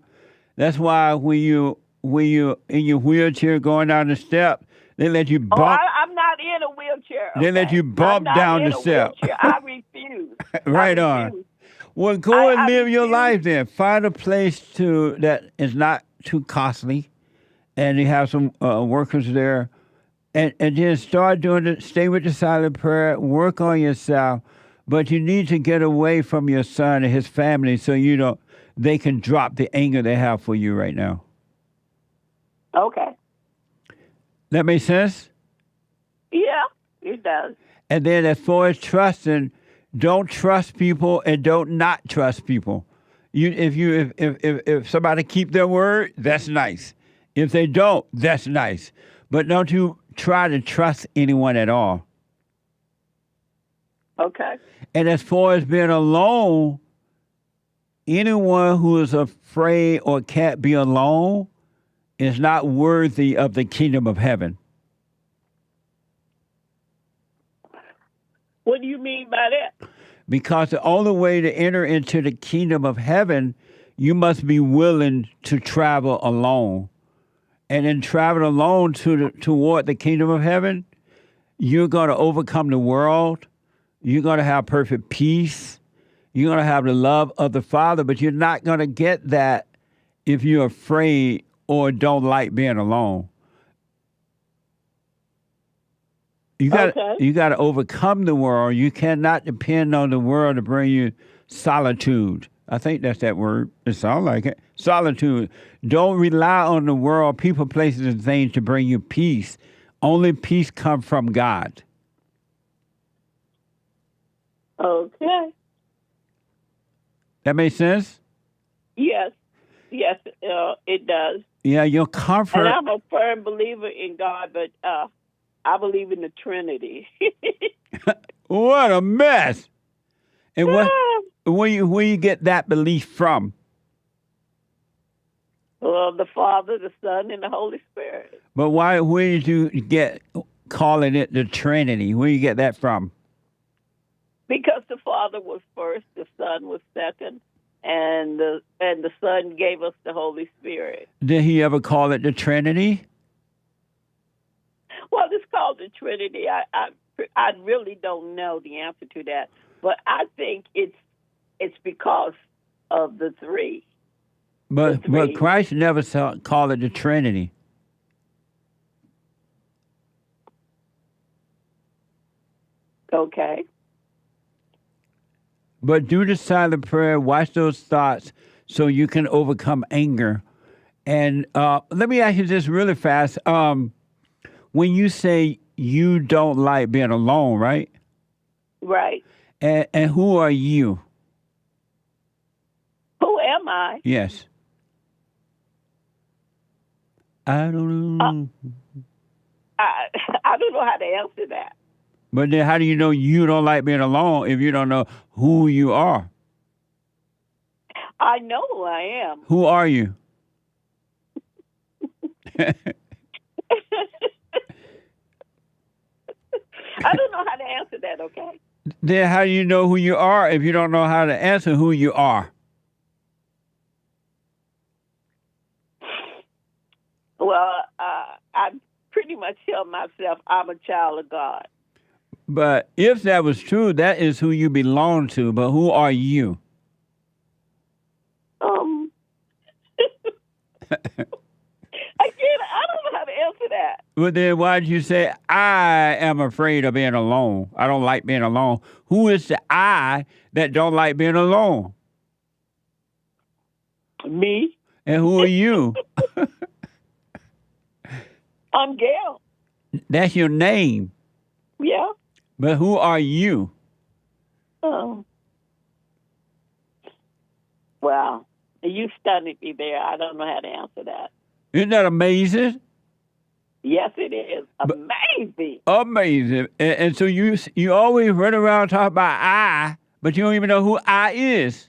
[SPEAKER 1] That's why when you in your wheelchair going down the step, they let you bump.
[SPEAKER 23] I'm not in a wheelchair.
[SPEAKER 1] They let you bump down the step.
[SPEAKER 23] I refuse.
[SPEAKER 1] Right on. Well, go and live your life then. Find a place that is not too costly, and you have some workers there, and then start doing it. Stay with the silent prayer. Work on yourself, but you need to get away from your son and his family so they can drop the anger they have for you right now.
[SPEAKER 23] Okay.
[SPEAKER 1] That makes sense?
[SPEAKER 23] Yeah, it does.
[SPEAKER 1] And then as far as trusting, don't trust people and don't not trust people. If somebody keep their word, that's nice. If they don't, that's nice. But don't you try to trust anyone at all.
[SPEAKER 23] Okay.
[SPEAKER 1] And as far as being alone, anyone who is afraid or can't be alone is not worthy of the kingdom of heaven.
[SPEAKER 23] What do you mean by that?
[SPEAKER 1] Because the only way to enter into the kingdom of heaven, you must be willing to travel alone. And in traveling alone toward the kingdom of heaven, you're going to overcome the world. You're going to have perfect peace. You're going to have the love of the Father, but you're not going to get that if you're afraid or don't like being alone. You got to overcome the world. You cannot depend on the world to bring you solitude. I think that's that word. It sounds like it. Solitude. Don't rely on the world, people, places, and things to bring you peace. Only peace comes from God.
[SPEAKER 23] Okay.
[SPEAKER 1] That makes sense?
[SPEAKER 23] Yes. Yes, it does.
[SPEAKER 1] Yeah, your comfort.
[SPEAKER 23] And I'm a firm believer in God, but I believe in the Trinity.
[SPEAKER 1] What a mess! And where you get that belief from?
[SPEAKER 23] Well, the Father, the Son, and the Holy Spirit.
[SPEAKER 1] But where did you get calling it the Trinity? Where you get that from?
[SPEAKER 23] Because the Father was first, the Son was second, and the Son gave us the Holy Spirit.
[SPEAKER 1] Did he ever call it the Trinity?
[SPEAKER 23] Well, it's called the Trinity. I really don't know the answer to that, but I think it's because of the three.
[SPEAKER 1] But Christ never called it the Trinity.
[SPEAKER 23] Okay.
[SPEAKER 1] But do the silent prayer, watch those thoughts so you can overcome anger. And let me ask you this really fast. When you say you don't like being alone, right?
[SPEAKER 23] Right.
[SPEAKER 1] And who are you?
[SPEAKER 23] Who am I?
[SPEAKER 1] Yes. I don't know.
[SPEAKER 23] I don't know how to answer that.
[SPEAKER 1] But then how do you know you don't like being alone if you don't know who you are?
[SPEAKER 23] I know who I am.
[SPEAKER 1] Who are you?
[SPEAKER 23] I don't know how to answer that, okay?
[SPEAKER 1] Then how do you know who you are if you don't know how to answer who you are?
[SPEAKER 23] Well, I pretty much tell myself I'm a child of God.
[SPEAKER 1] But if that was true, that is who you belong to. But who are you?
[SPEAKER 23] Again, I don't know how to answer that.
[SPEAKER 1] Well, then why did you say, I am afraid of being alone? I don't like being alone. Who is the I that don't like being alone?
[SPEAKER 23] Me.
[SPEAKER 1] And who are you?
[SPEAKER 23] I'm Gayle.
[SPEAKER 5] That's your name.
[SPEAKER 23] Yeah.
[SPEAKER 5] But who are you?
[SPEAKER 23] Oh. Well, you stunned me there. I don't know how to answer that.
[SPEAKER 5] Isn't that amazing?
[SPEAKER 23] Yes, it is. Amazing.
[SPEAKER 5] Amazing. And so you always run around talking about I, but you don't even know who I is.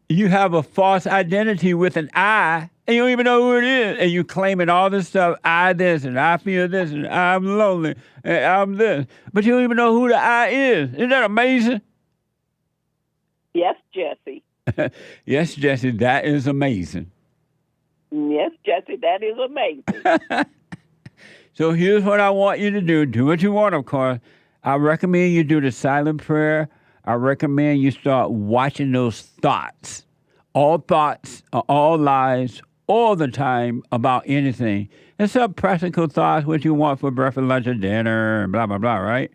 [SPEAKER 5] You have a false identity with an I, and you don't even know who it is. And you claiming all this stuff, I this, and I feel this, and I'm lonely, and I'm this. But you don't even know who the I is. Isn't that amazing?
[SPEAKER 23] Yes, Jesse.
[SPEAKER 5] Yes, Jesse, that is amazing.
[SPEAKER 23] Yes, Jesse, that is amazing.
[SPEAKER 5] So here's what I want you to do. Do what you want, of course. I recommend you do the silent prayer. I recommend you start watching those thoughts. All thoughts are all lies all the time about anything. And some practical thoughts, what you want for breakfast, lunch, or dinner, and blah, blah, blah, right?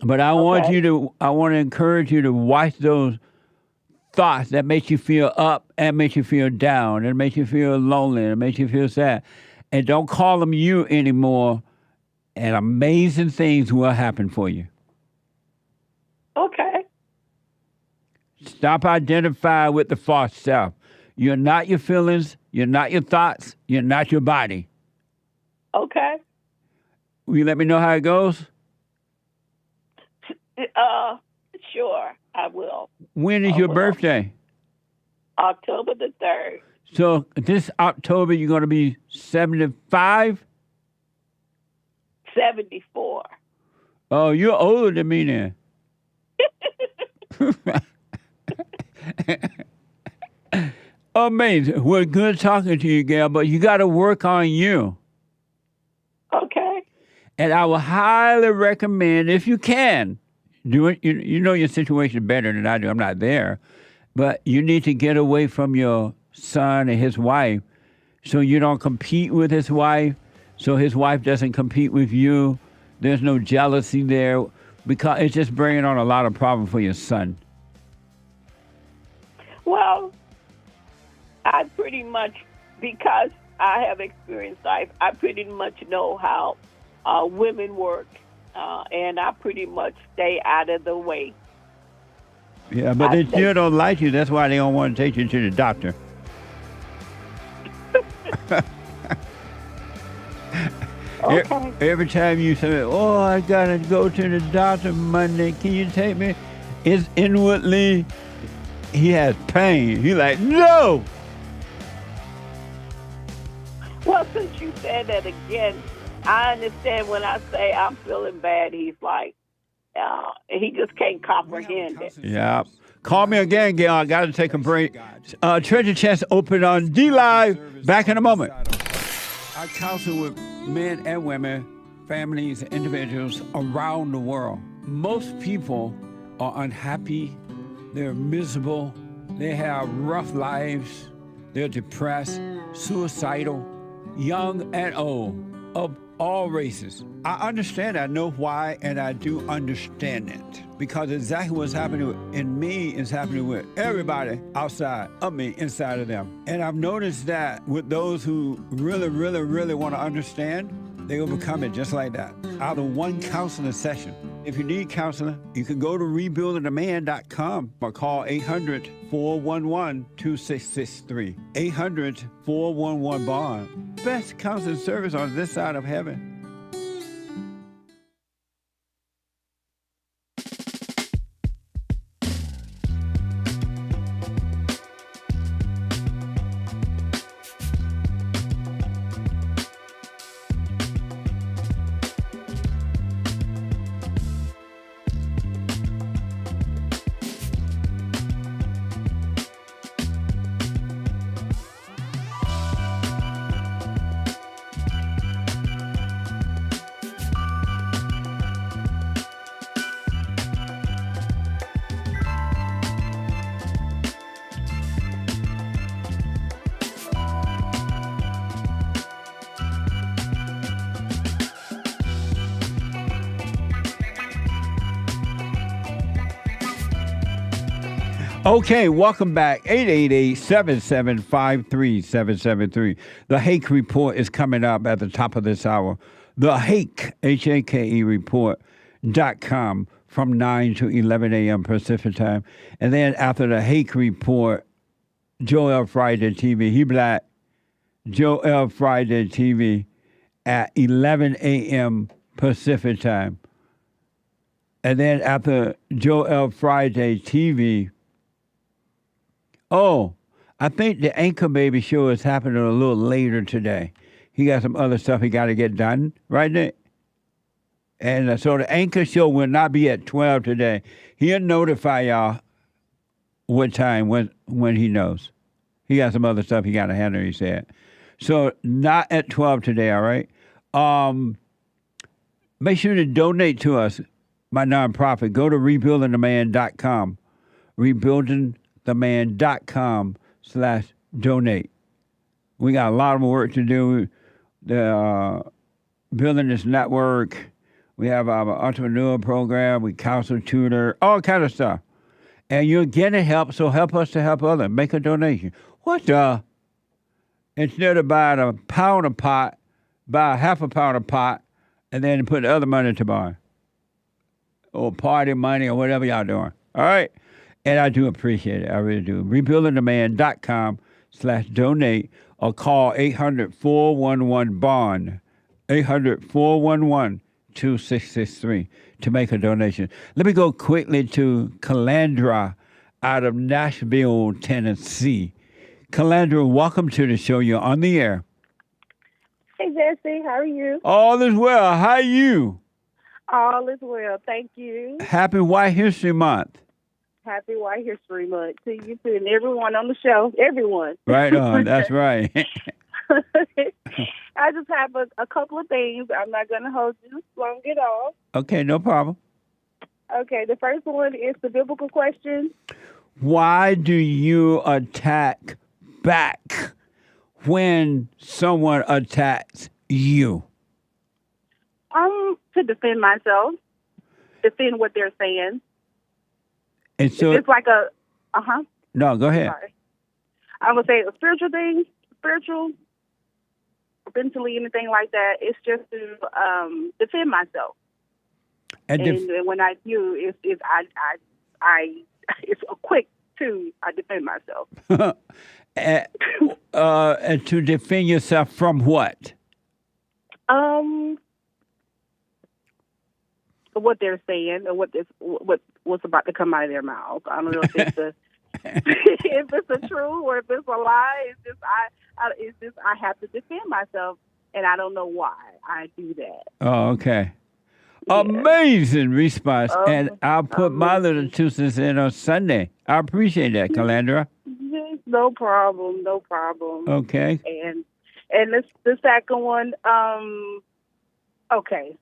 [SPEAKER 5] But I want to encourage you to watch those thoughts that make you feel up and make you feel down and make you feel lonely and make you feel sad. And don't call them you anymore, and amazing things will happen for you.
[SPEAKER 23] Okay.
[SPEAKER 5] Stop identifying with the false self. You're not your feelings. You're not your thoughts. You're not your body.
[SPEAKER 23] Okay.
[SPEAKER 5] Will you let me know how it goes?
[SPEAKER 23] Sure, I will.
[SPEAKER 5] When is your birthday?
[SPEAKER 23] October the 3rd.
[SPEAKER 5] So this October, you're going to be 75?
[SPEAKER 23] 74.
[SPEAKER 5] Oh, you're older than me then. Amazing. Well, good talking to you, Gayle, but you got to work on you.
[SPEAKER 23] Okay.
[SPEAKER 5] And I will highly recommend, if you can, do it. You know your situation better than I do. I'm not there. But you need to get away from your son and his wife so you don't compete with his wife, so his wife doesn't compete with you. There's no jealousy there because it's just bringing on a lot of problems for your son.
[SPEAKER 23] Well, I pretty much, because I have experienced life, I pretty much know how women work, and I pretty much stay out of the way.
[SPEAKER 5] Yeah, but they still don't like you. That's why they don't want to take you to the doctor.
[SPEAKER 23] Okay.
[SPEAKER 5] Every time you say, oh, I got to go to the doctor Monday, can you take me? It's inwardly, he has pain. He's like, no!
[SPEAKER 23] Well, since you said that again, I understand when I say I'm feeling bad, he's like, he just can't comprehend it.
[SPEAKER 5] Yeah. Call me again, Gayle. I got to take a break. Treasure Chest open on D-Live. Back in a moment. I counsel with men and women, families, individuals around the world. Most people are unhappy. They're miserable. They have rough lives. They're depressed, suicidal, young and old, of all races. I understand, I know why, and I do understand it. Because exactly what's happening in me is happening with everybody outside of me, inside of them. And I've noticed that with those who really, really, really want to understand, they overcome it just like that, out of one counseling session. If you need counseling, you can go to rebuildingaman.com or call 800-411-2663. 800-411-BOND. Best counseling service on this side of heaven.
[SPEAKER 1] Okay, welcome back. 888-775-3773. The Hake Report is coming up at the top of this hour. The Hake, H-A-K-E report.com from 9 to 11 a.m. Pacific time. And then after the Hake Report, Joel Friday TV. He black. Joel Friday TV at 11 a.m. Pacific time. And then after Joel Friday TV, I think the Anchor Baby show is happening a little later today. He got some other stuff he got to get done, right, Nick? And so the Anchor show will not be at 12 today. He'll notify y'all what time when he knows. He got some other stuff he got to handle, he said. So not at 12 today, all right? Make sure to donate to us, my nonprofit. Go to rebuildingtheman.com. rebuildingtheman.com/donate. We got a lot of work to do. Building this network. We have our entrepreneur program. We counsel, tutor, all kind of stuff. And you're getting help, so help us to help others. Make a donation. What the? Instead of buying a pound of pot, buy a half a pound of pot, and then put the other money to buy. Or party money or whatever y'all doing. All right? And I do appreciate it. I really do. rebuildingtheman.com/donate or call 800-411-BOND. 800-411-2663 to make a donation. Let me go quickly to Calandra out of Nashville, Tennessee. Calandra, welcome to the show. You're on the air.
[SPEAKER 3] Hey, Jesse. How are you?
[SPEAKER 1] All is well. How are you?
[SPEAKER 3] All is well. Thank you.
[SPEAKER 1] Happy White History Month.
[SPEAKER 3] Happy White History Month to you too, and everyone on the show. Everyone.
[SPEAKER 1] Right on. That's right.
[SPEAKER 3] I just have a couple of things. I'm not going to hold you long at all.
[SPEAKER 1] Okay, no problem.
[SPEAKER 3] Okay, the first one is the biblical question.
[SPEAKER 1] Why do you attack back when someone attacks you?
[SPEAKER 3] To defend myself, defend what they're saying.
[SPEAKER 1] And so
[SPEAKER 3] it's like a,
[SPEAKER 1] No, go ahead.
[SPEAKER 3] Sorry. I would say a spiritual thing, mentally, anything like that. It's just to defend myself. And when I do, it's a quick to I defend myself.
[SPEAKER 1] And to defend yourself from what?
[SPEAKER 3] What they're saying or what's about to come out of their mouth. I don't know if it's if it's a truth or if it's a lie. It's just I have to defend myself, and I don't know why I do that.
[SPEAKER 1] Oh, okay. Yeah. Amazing response, and I'll put my little 2 cents in on Sunday. I appreciate that, Calandra.
[SPEAKER 3] No problem.
[SPEAKER 1] Okay.
[SPEAKER 3] And the second one. Okay.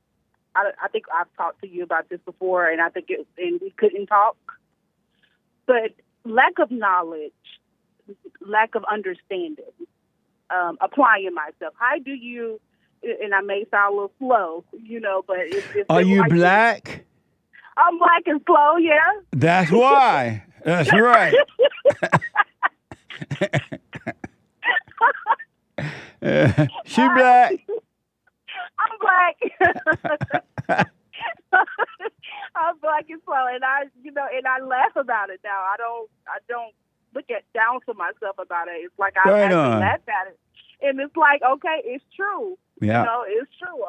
[SPEAKER 3] I think I've talked to you about this before, and I think and we couldn't talk. But lack of knowledge, lack of understanding, applying myself. How do you? And I may sound a little slow, but it's
[SPEAKER 1] Are you
[SPEAKER 3] like
[SPEAKER 1] black?
[SPEAKER 3] I'm black and slow, yeah.
[SPEAKER 1] That's why. That's right. She black.
[SPEAKER 3] I'm black. I'm black and slow, and I laugh about it now. I don't look down to myself about it. It's like I actually laugh at it, and it's like, okay, it's true.
[SPEAKER 1] Yeah.
[SPEAKER 3] It's true.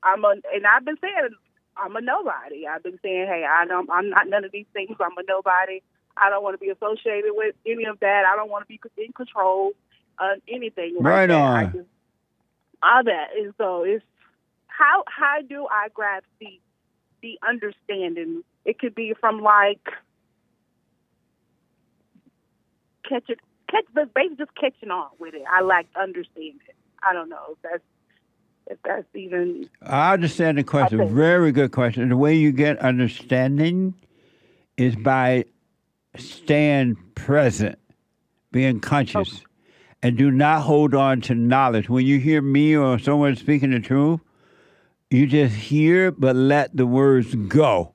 [SPEAKER 3] And I've been saying I'm a nobody. I've been saying, hey, I'm not none of these things. I'm a nobody. I don't want to be associated with any of that. I don't want to be in control of anything.
[SPEAKER 1] Right
[SPEAKER 3] like
[SPEAKER 1] on.
[SPEAKER 3] that. All that. And so it's how do I grasp the understanding? It could be from like basically just catching on with it. I like understanding. I don't know if that's even.
[SPEAKER 1] I understand the question. Very good question. The way you get understanding is by staying present, being conscious. Okay. And do not hold on to knowledge. When you hear me or someone speaking the truth, you just hear, but let the words go.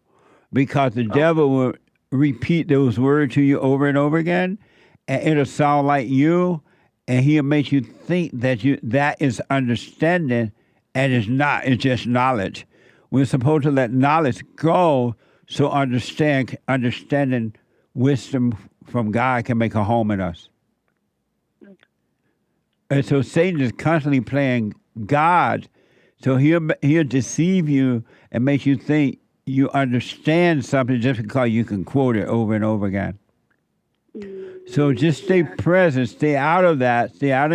[SPEAKER 1] Because the devil will repeat those words to you over and over again, and it'll sound like you, and he'll make you think that is understanding, and it's not. It's just knowledge. We're supposed to let knowledge go so understanding wisdom from God can make a home in us. And so Satan is constantly playing God, so he'll deceive you and make you think you understand something just because you can quote it over and over again. So just stay present, stay out of that, stay out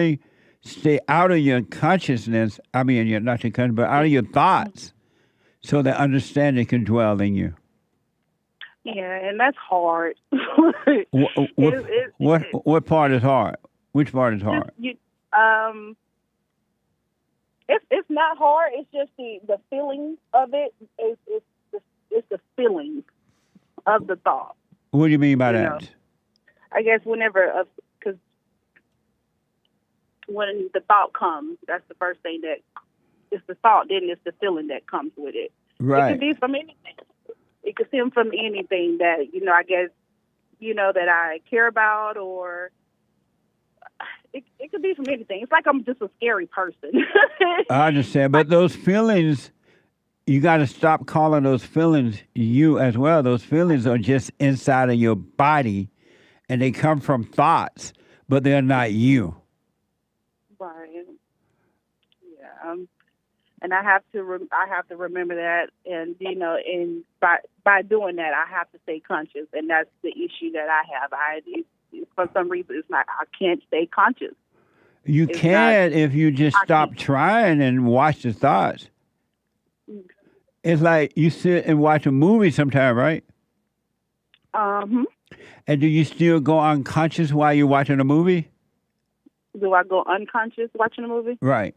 [SPEAKER 1] of your consciousness. I mean, you're not your consciousness, but out of your thoughts, so that understanding can dwell in you.
[SPEAKER 3] Yeah, and that's hard.
[SPEAKER 1] What part is hard? Which part is hard?
[SPEAKER 3] It's not hard. It's just the feeling of it. It's the feeling of the thought.
[SPEAKER 1] What do you mean by that?
[SPEAKER 3] I guess because when the thought comes, that's the first thing that it's the thought. Then it's the feeling that comes with it.
[SPEAKER 1] Right.
[SPEAKER 3] It could be from anything. It could stem from anything that I guess that I care about, or it could be from anything. It's like I'm just a scary person.
[SPEAKER 1] I understand, but those feelings, you got to stop calling those feelings you as well. Those feelings are just inside of your body, and they come from thoughts, but they're not you.
[SPEAKER 3] Right. Yeah. And I have to remember that, and and by doing that, I have to stay conscious, and that's the issue that I have. For some reason, it's not. I can't stay conscious.
[SPEAKER 1] You can if you just stop trying and watch the thoughts. It's like you sit and watch a movie sometime, right?
[SPEAKER 3] Mm-hmm.
[SPEAKER 1] And do you still go unconscious while you're watching a movie?
[SPEAKER 3] Do I go unconscious watching a movie?
[SPEAKER 1] Right.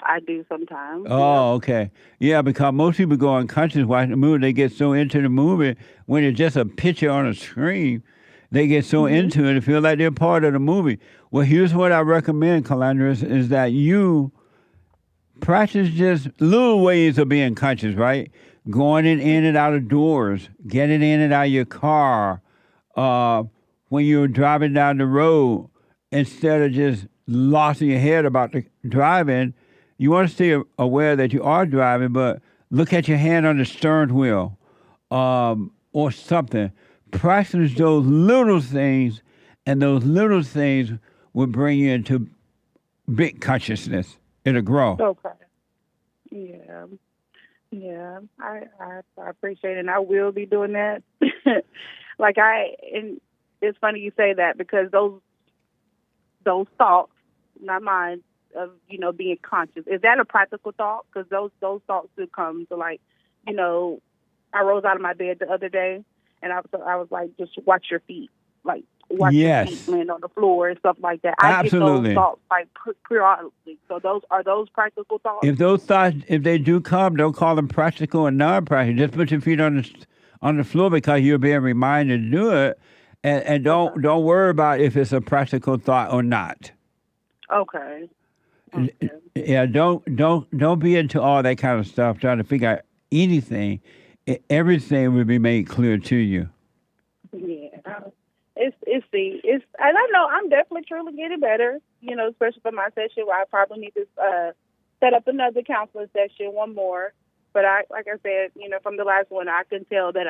[SPEAKER 3] I do sometimes.
[SPEAKER 1] Oh, okay. Yeah, because most people go unconscious watching a movie. They get so into the movie when it's just a picture on a screen. They get so into it and feel like they're part of the movie. Well, here's what I recommend, Calandra, is that you practice just little ways of being conscious, right? Going in and out of doors, getting in and out of your car, when you're driving down the road, instead of just lost in your head about the driving, you want to stay aware that you are driving, but look at your hand on the steering wheel or something. Practice those little things, and those little things will bring you into big consciousness. It'll grow.
[SPEAKER 3] Okay. Yeah. I appreciate it, and I will be doing that. And it's funny you say that, because those thoughts, not mine, of being conscious. Is that a practical thought? Because those thoughts do come to, like, I rose out of my bed the other day, and I was like, just watch your feet, like watch your feet land on the floor and stuff like that.
[SPEAKER 1] Absolutely.
[SPEAKER 3] I get those thoughts like periodically. So are those practical thoughts?
[SPEAKER 1] If those thoughts, if they do come, don't call them practical or non-practical. Just put your feet on the floor because you're being reminded to do it, and don't worry about if it's a practical thought or not.
[SPEAKER 3] Okay.
[SPEAKER 1] Yeah, don't be into all that kind of stuff, trying to figure out anything. Everything will be made clear to you.
[SPEAKER 3] Yeah, and I know I'm definitely truly getting better. Especially for my session, where I probably need to set up another counseling session, one more. But like I said, from the last one, I can tell that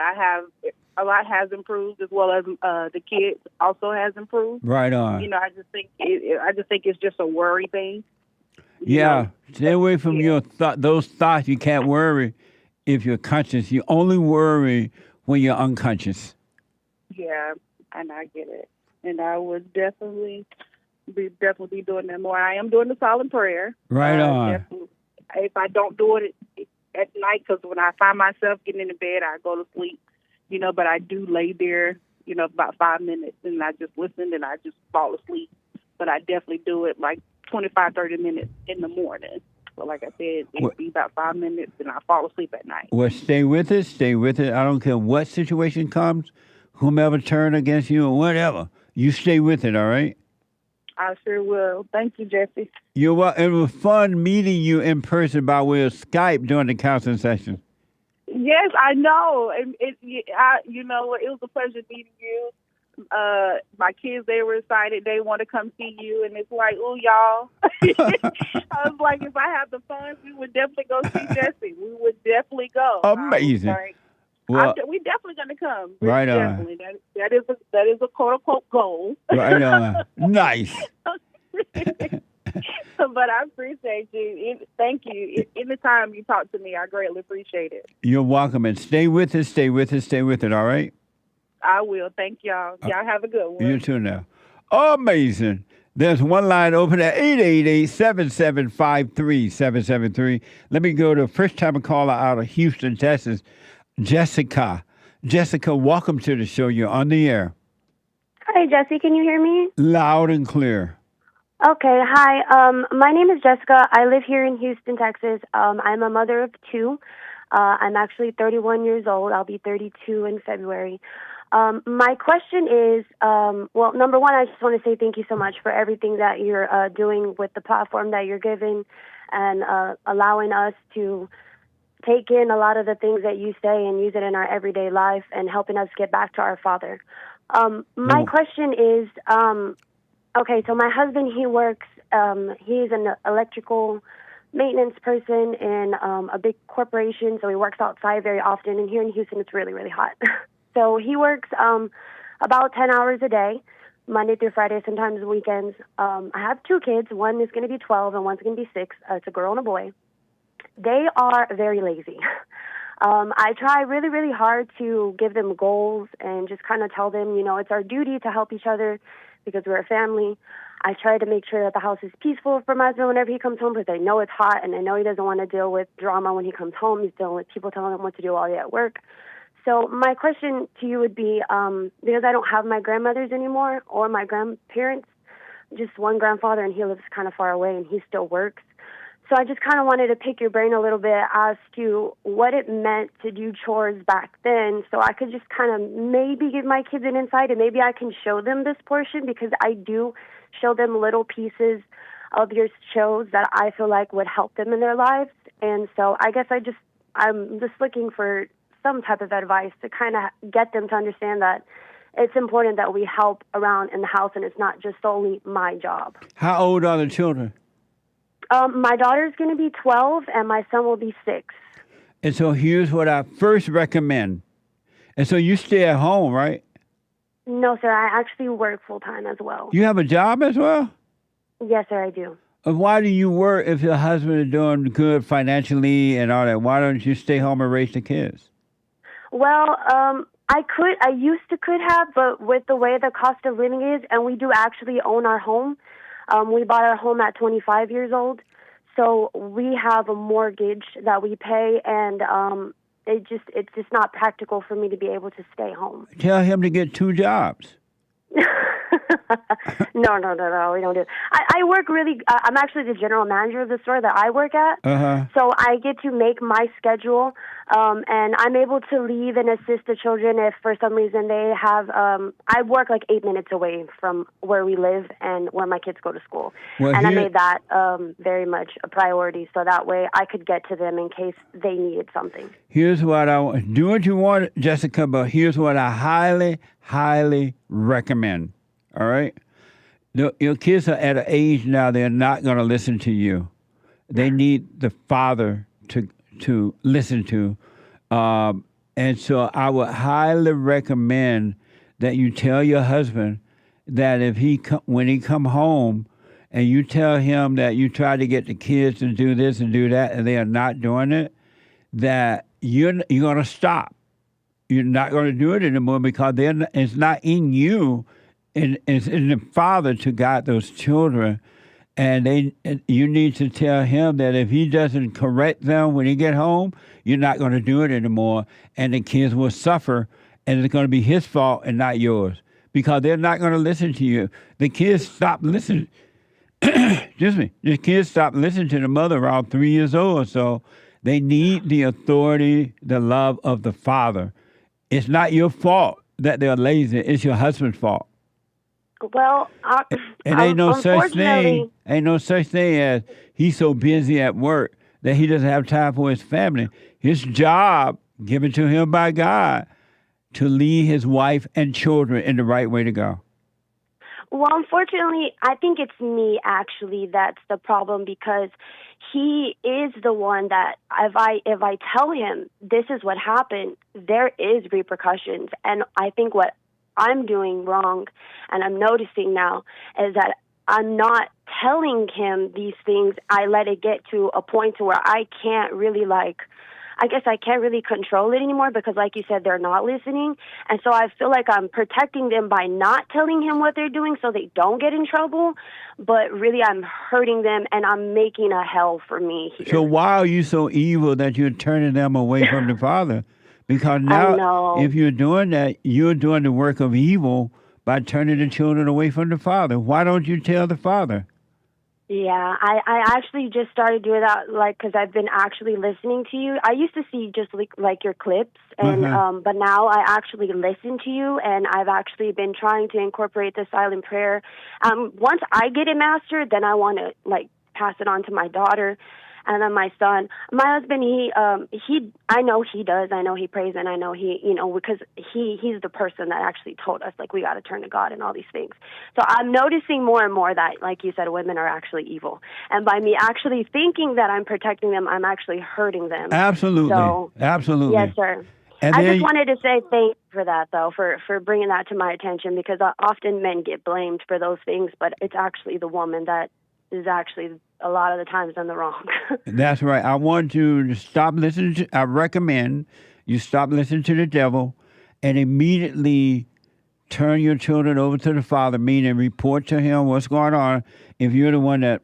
[SPEAKER 3] a lot has improved, as well as the kids also has improved.
[SPEAKER 1] Right on.
[SPEAKER 3] I just think it's just a worry thing.
[SPEAKER 1] Yeah, stay away from those thoughts. You can't worry if you're conscious. You only worry when you're unconscious.
[SPEAKER 3] Yeah, and I get it. And I would definitely be doing that more. I am doing the silent prayer.
[SPEAKER 1] Right on.
[SPEAKER 3] If I don't do it at night, because when I find myself getting into bed, I go to sleep. But I do lay there, about 5 minutes, and I just listen, and I just fall asleep. But I definitely do it like 25, 30 minutes in the morning. But like I said, it'll be about 5 minutes, and I fall asleep at night.
[SPEAKER 1] Well, stay with it. Stay with it. I don't care what situation comes, whomever turn against you or whatever. You stay with it, all right?
[SPEAKER 3] I sure will. Thank you, Jesse.
[SPEAKER 1] It was fun meeting you in person by way of Skype during the counseling session.
[SPEAKER 3] Yes, I know. And it was a pleasure meeting you. My kids, they were excited. They want to come see you, and it's like, oh, y'all. I was like, if I have the funds, we would definitely go see Jesse. We would definitely go.
[SPEAKER 1] Amazing. Well,
[SPEAKER 3] we definitely going to come.
[SPEAKER 1] Right on.
[SPEAKER 3] Definitely. That is a quote unquote goal.
[SPEAKER 1] Right on. Nice.
[SPEAKER 3] But I appreciate you. Thank you. Anytime you talk to me, I greatly appreciate it.
[SPEAKER 1] You're welcome. And stay with us, stay with us, stay with it, all right?
[SPEAKER 3] I will. Thank y'all. Y'all have a good one.
[SPEAKER 1] You too now. Amazing. There's one line open at 888-775-3773. Let me go to a first-time caller out of Houston, Texas, Jessica. Jessica, welcome to the show. You're on the air.
[SPEAKER 4] Hi, Jesse. Can you hear me?
[SPEAKER 1] Loud and clear.
[SPEAKER 4] Okay. Hi. My name is Jessica. I live here in Houston, Texas. I'm a mother of two. I'm actually 31 years old. I'll be 32 in February. My question is, well, number one, I just want to say thank you so much for everything that you're doing with the platform that you're giving and allowing us to take in a lot of the things that you say and use it in our everyday life and helping us get back to our Father. My question is, okay, so my husband, he works, he's an electrical maintenance person in a big corporation, so he works outside very often, and here in Houston, it's really, really hot. So he works about 10 hours a day, Monday through Friday, sometimes weekends. I have two kids. One is going to be 12 and one's going to be 6. It's a girl and a boy. They are very lazy. I try really, really hard to give them goals and just kind of tell them, it's our duty to help each other because we're a family. I try to make sure that the house is peaceful for my husband whenever he comes home because I know it's hot and I know he doesn't want to deal with drama when he comes home. He's dealing with people telling him what to do all day at work. So my question to you would be, because I don't have my grandmothers anymore or my grandparents, just one grandfather, and he lives kind of far away and he still works. So I just kind of wanted to pick your brain a little bit, ask you what it meant to do chores back then so I could just kind of maybe give my kids an insight and maybe I can show them this portion because I do show them little pieces of your shows that I feel like would help them in their lives. And so I guess I'm just looking for some type of advice to kind of get them to understand that it's important that we help around in the house and it's not just solely my job.
[SPEAKER 1] How old are the children?
[SPEAKER 4] My daughter's going to be 12 and my son will be 6.
[SPEAKER 1] And so here's what I first recommend. And so you stay at home, right?
[SPEAKER 4] No, sir. I actually work full-time as well.
[SPEAKER 1] You have a job as well?
[SPEAKER 4] Yes, sir, I do.
[SPEAKER 1] Why do you work if your husband is doing good financially and all that? Why don't you stay home and raise the kids?
[SPEAKER 4] Well, I used to could have, but with the way the cost of living is, and we do actually own our home. We bought our home at 25 years old, so we have a mortgage that we pay, and it's just not practical for me to be able to stay home.
[SPEAKER 1] Tell him to get 2 jobs.
[SPEAKER 4] No, we don't do it. I work really, I'm actually the general manager of the store that I work at, so I get to make my schedule, and I'm able to leave and assist the children if for some reason they have, I work like 8 minutes away from where we live and where my kids go to school, and I made that very much a priority, so that way I could get to them in case they needed something.
[SPEAKER 1] Here's what I want. Do what you want, Jessica, but here's what I highly, highly recommend. All right? Your kids are at an age now they're not going to listen to you. They need the father to listen to. And so I would highly recommend that you tell your husband that when he come home and you tell him that you try to get the kids to do this and do that and they are not doing it, that you're going to stop. You're not going to do it anymore because it's not in you. And it's in the father to guide those children. And you need to tell him that if he doesn't correct them when he get home, you're not going to do it anymore. And the kids will suffer. And it's going to be his fault and not yours. Because they're not going to listen to you. The kids stop listening. Excuse me. The kids stop listening to the mother around 3 years old. So they need the authority, the love of the father. It's not your fault that they're lazy. It's your husband's fault.
[SPEAKER 4] Well,
[SPEAKER 1] ain't no such thing. Ain't no such thing as he's so busy at work that he doesn't have time for his family. His job given to him by God to lead his wife and children in the right way to go?
[SPEAKER 4] Well, unfortunately, I think it's me actually that's the problem, because he is the one that if I tell him this is what happened, there is repercussions. And I think what I'm doing wrong, and I'm noticing now, is that I'm not telling him these things. I let it get to a point to where I can't really I guess I can't really control it anymore, because like you said, they're not listening. And so I feel like I'm protecting them by not telling him what they're doing so they don't get in trouble. But really I'm hurting them, and I'm making a hell for me here.
[SPEAKER 1] So why are you so evil that you're turning them away from the Father? Because now if you're doing that, you're doing the work of evil by turning the children away from the Father. Why don't you tell the Father?
[SPEAKER 4] Yeah, I actually just started doing that, because I've been actually listening to you. I used to see just like your clips, and but now I actually listen to you, and I've actually been trying to incorporate the silent prayer. Once I get it mastered, then I want to pass it on to my daughter, and then my son. My husband, I know he does. I know he prays, and I know because he's the person that actually told us we got to turn to God and all these things. So I'm noticing more and more that, like you said, women are actually evil, and by me actually thinking that I'm protecting them, I'm actually hurting them.
[SPEAKER 1] Absolutely,
[SPEAKER 4] so,
[SPEAKER 1] absolutely.
[SPEAKER 4] Yes, sir.
[SPEAKER 1] And
[SPEAKER 4] I just wanted to say thank you for that, though, for bringing that to my attention, because often men get blamed for those things, but it's actually the woman that is actually a lot of the times in the wrong.
[SPEAKER 1] That's right. I want you to stop listening I recommend you stop listening to the devil and immediately turn your children over to the Father, meaning report to him what's going on. If you're the one that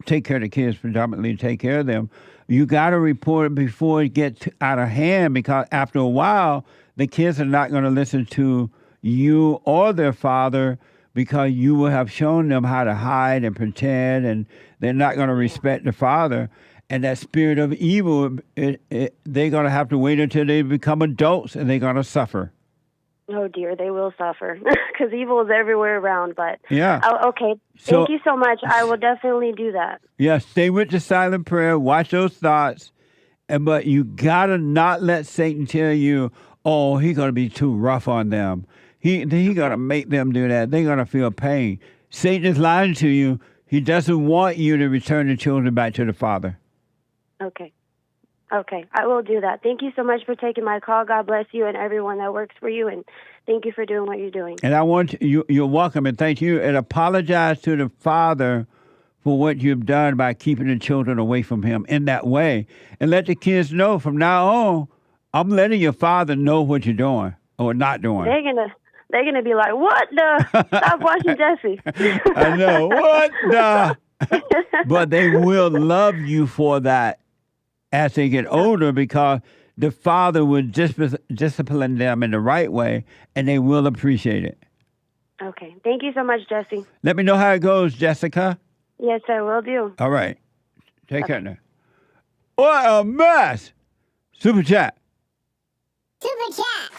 [SPEAKER 1] take care of the kids, predominantly take care of them, you got to report it before it gets out of hand, because after a while, the kids are not going to listen to you or their father, because you will have shown them how to hide and pretend, and they're not going to respect the Father. And that spirit of evil, they're going to have to wait until they become adults, and they're going to suffer.
[SPEAKER 4] Oh, dear, they will suffer, because evil is everywhere around. But
[SPEAKER 1] yeah.
[SPEAKER 4] Okay, thank you so much. I will definitely do that.
[SPEAKER 1] Yeah, stay with the silent prayer. Watch those thoughts. But you got to not let Satan tell you, oh, he's going to be too rough on them. He going to make them do that. They're going to feel pain. Satan is lying to you. He doesn't want you to return the children back to the Father.
[SPEAKER 4] Okay, I will do that. Thank you so much for taking my call. God bless you and everyone that works for you, and thank you for doing what you're doing.
[SPEAKER 1] And I want you're welcome, and thank you, and apologize to the Father for what you've done by keeping the children away from him in that way. And let the kids know from now on, I'm letting your Father know what you're doing or not doing.
[SPEAKER 4] They're gonna be like, what the? Stop watching Jesse.
[SPEAKER 1] I know, what the? But they will love you for that as they get older, because the Father will discipline them in the right way, and they will appreciate it.
[SPEAKER 4] Okay. Thank you so much, Jesse.
[SPEAKER 1] Let me know how it goes, Jessica.
[SPEAKER 4] Yes, sir. Will do.
[SPEAKER 1] All right. Take care now. What a mess! Super chat.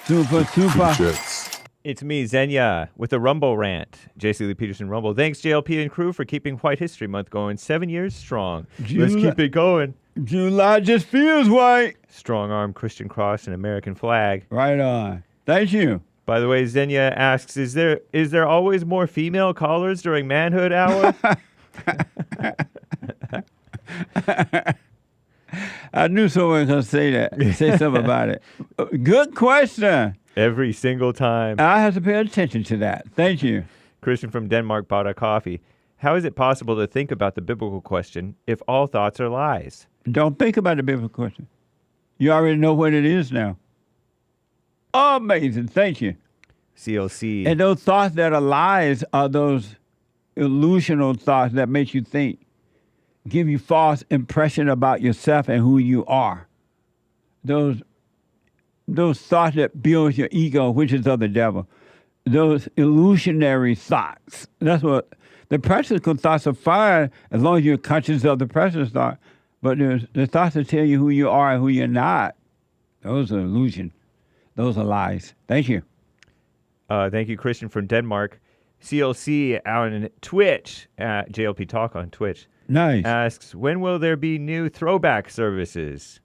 [SPEAKER 1] Super chats.
[SPEAKER 6] It's me, Xenia, with a Rumble rant. J.C. Lee Peterson Rumble. Thanks, JLP and crew, for keeping White History Month going 7 years strong. Let's keep it going.
[SPEAKER 1] July just feels white.
[SPEAKER 6] Strong arm, Christian cross, and American flag.
[SPEAKER 1] Right on. Thank you.
[SPEAKER 6] By the way, Xenia asks, is there always more female callers during Manhood Hour?
[SPEAKER 1] I knew someone was going to say that. Say something about it. Good question.
[SPEAKER 6] Every single time.
[SPEAKER 1] I have to pay attention to that. Thank you.
[SPEAKER 6] Christian from Denmark bought a coffee. How is it possible to think about the biblical question if all thoughts are lies?
[SPEAKER 1] Don't think about the biblical question. You already know what it is now. Amazing. Thank you.
[SPEAKER 6] CLC.
[SPEAKER 1] And those thoughts that are lies are those illusional thoughts that make you think, give you false impression about yourself and who you are. Those thoughts that build your ego, which is of the devil. Those illusionary thoughts. That's what the practical thoughts are fine as long as you're conscious of the practical thought. But there's the thoughts that tell you who you are and who you're not. Those are illusion. Those are lies. Thank you.
[SPEAKER 6] Thank you, Christian from Denmark. CLC on Twitch, JLP Talk on Twitch.
[SPEAKER 1] Nice.
[SPEAKER 6] Asks, when will there be new throwback services?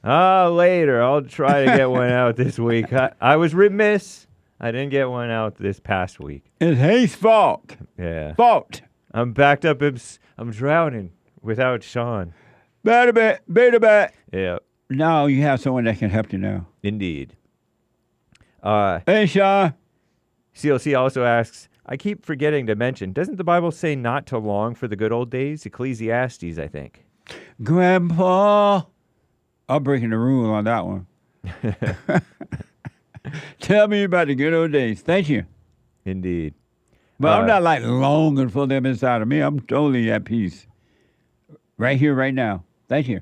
[SPEAKER 6] Later. I'll try to get one out this week. I was remiss. I didn't get one out this past week.
[SPEAKER 1] It's Hake's fault.
[SPEAKER 6] Yeah.
[SPEAKER 1] Fault.
[SPEAKER 6] I'm backed up. I'm drowning without Sean.
[SPEAKER 1] Beta.
[SPEAKER 6] Yeah.
[SPEAKER 1] Now you have someone that can help you now.
[SPEAKER 6] Indeed.
[SPEAKER 1] Hey, Sean.
[SPEAKER 6] CLC also asks, I keep forgetting to mention, doesn't the Bible say not to long for the good old days? Ecclesiastes, I think.
[SPEAKER 1] Grandpa. I'm breaking the rule on that one. Tell me about the good old days. Thank you.
[SPEAKER 6] Indeed.
[SPEAKER 1] But I'm not like longing for them inside of me. I'm totally at peace. Right here, right now. Thank you.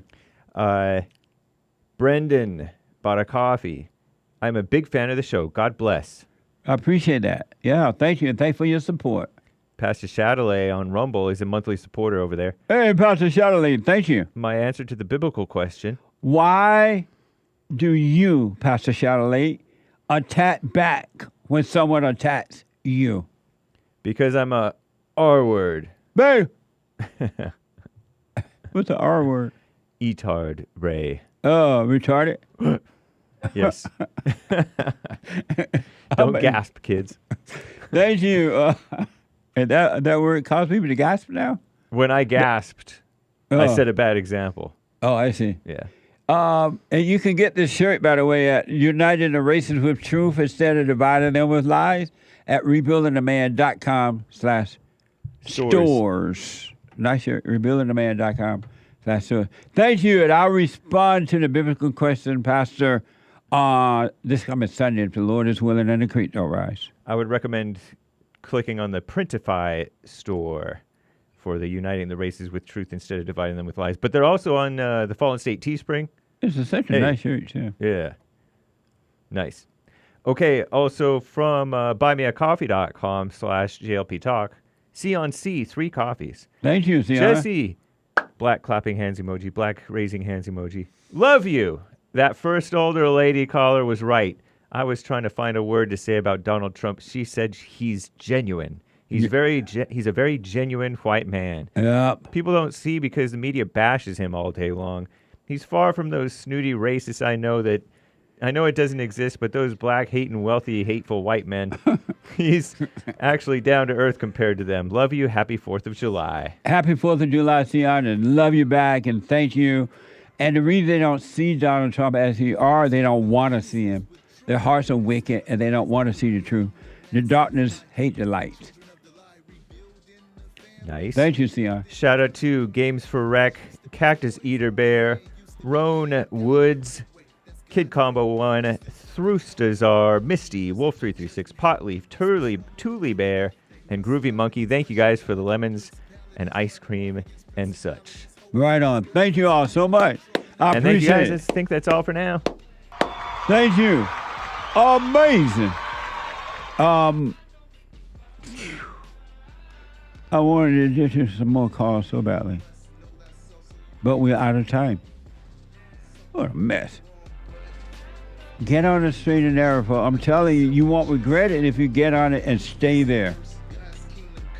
[SPEAKER 6] Brendan bought a coffee. I'm a big fan of the show. God bless.
[SPEAKER 1] I appreciate that. Yeah, thank you. And thanks for your support.
[SPEAKER 6] Pastor Chatelet on Rumble is a monthly supporter over there.
[SPEAKER 1] Hey, Pastor Chatelet, thank you.
[SPEAKER 6] My answer to the biblical question.
[SPEAKER 1] Why do you, Pastor Chatelet, attack back when someone attacks you?
[SPEAKER 6] Because I'm a R word.
[SPEAKER 1] Babe. What's the R word?
[SPEAKER 6] Etard, Ray.
[SPEAKER 1] Oh, retarded?
[SPEAKER 6] Yes. Don't gasp, kids.
[SPEAKER 1] Thank you. And that word causes people to gasp now?
[SPEAKER 6] When I gasped, I set a bad example.
[SPEAKER 1] Oh, I see.
[SPEAKER 6] Yeah.
[SPEAKER 1] And you can get this shirt, by the way, at Uniting the Races with Truth instead of dividing them with lies at rebuildingtheman.com/stores. Nice shirt, rebuildingtheman.com/stores. Thank you, and I'll respond to the biblical question, Pastor, this coming Sunday, if the Lord is willing and the creek don't rise.
[SPEAKER 6] I would recommend clicking on the Printify store for the Uniting the Races with Truth instead of dividing them with lies. But they're also on the Fallen State Teespring.
[SPEAKER 1] It's such a nice shirt, too.
[SPEAKER 6] Yeah. Nice. Okay, also from buymeacoffee.com/JLP Talk, C 3 coffees.
[SPEAKER 1] Thank you, Sion.
[SPEAKER 6] Jesse, black clapping hands emoji, black raising hands emoji. Love you. That first older lady caller was right. I was trying to find a word to say about Donald Trump. She said he's genuine. He's he's a very genuine white man.
[SPEAKER 1] Yep.
[SPEAKER 6] People don't see because the media bashes him all day long. He's far from those snooty racists I know it doesn't exist, but those black, hating, wealthy, hateful white men. He's actually down to earth compared to them. Love you. Happy 4th of July.
[SPEAKER 1] Happy 4th of July, Sion, and love you back, and thank you. And the reason they don't see Donald Trump as he are, they don't want to see him. Their hearts are wicked, and they don't want to see the truth. The darkness hate the light.
[SPEAKER 6] Nice.
[SPEAKER 1] Thank you, Sion.
[SPEAKER 6] Shout out to Games for Rec, Cactus Eater Bear, Roan Woods, Kid Combo 1, Thrustazar, Misty, Wolf 336, Potleaf, Toolie Bear, and Groovy Monkey. Thank you guys for the lemons and ice cream and such.
[SPEAKER 1] Right on. Thank you all so much. I
[SPEAKER 6] and
[SPEAKER 1] appreciate
[SPEAKER 6] thank you guys.
[SPEAKER 1] it.
[SPEAKER 6] I think that's all for now.
[SPEAKER 1] Thank you. Amazing. I wanted to get you some more calls so badly. But we're out of time. What a mess. Get on the straight and narrow. I'm telling you, you won't regret it if you get on it and stay there.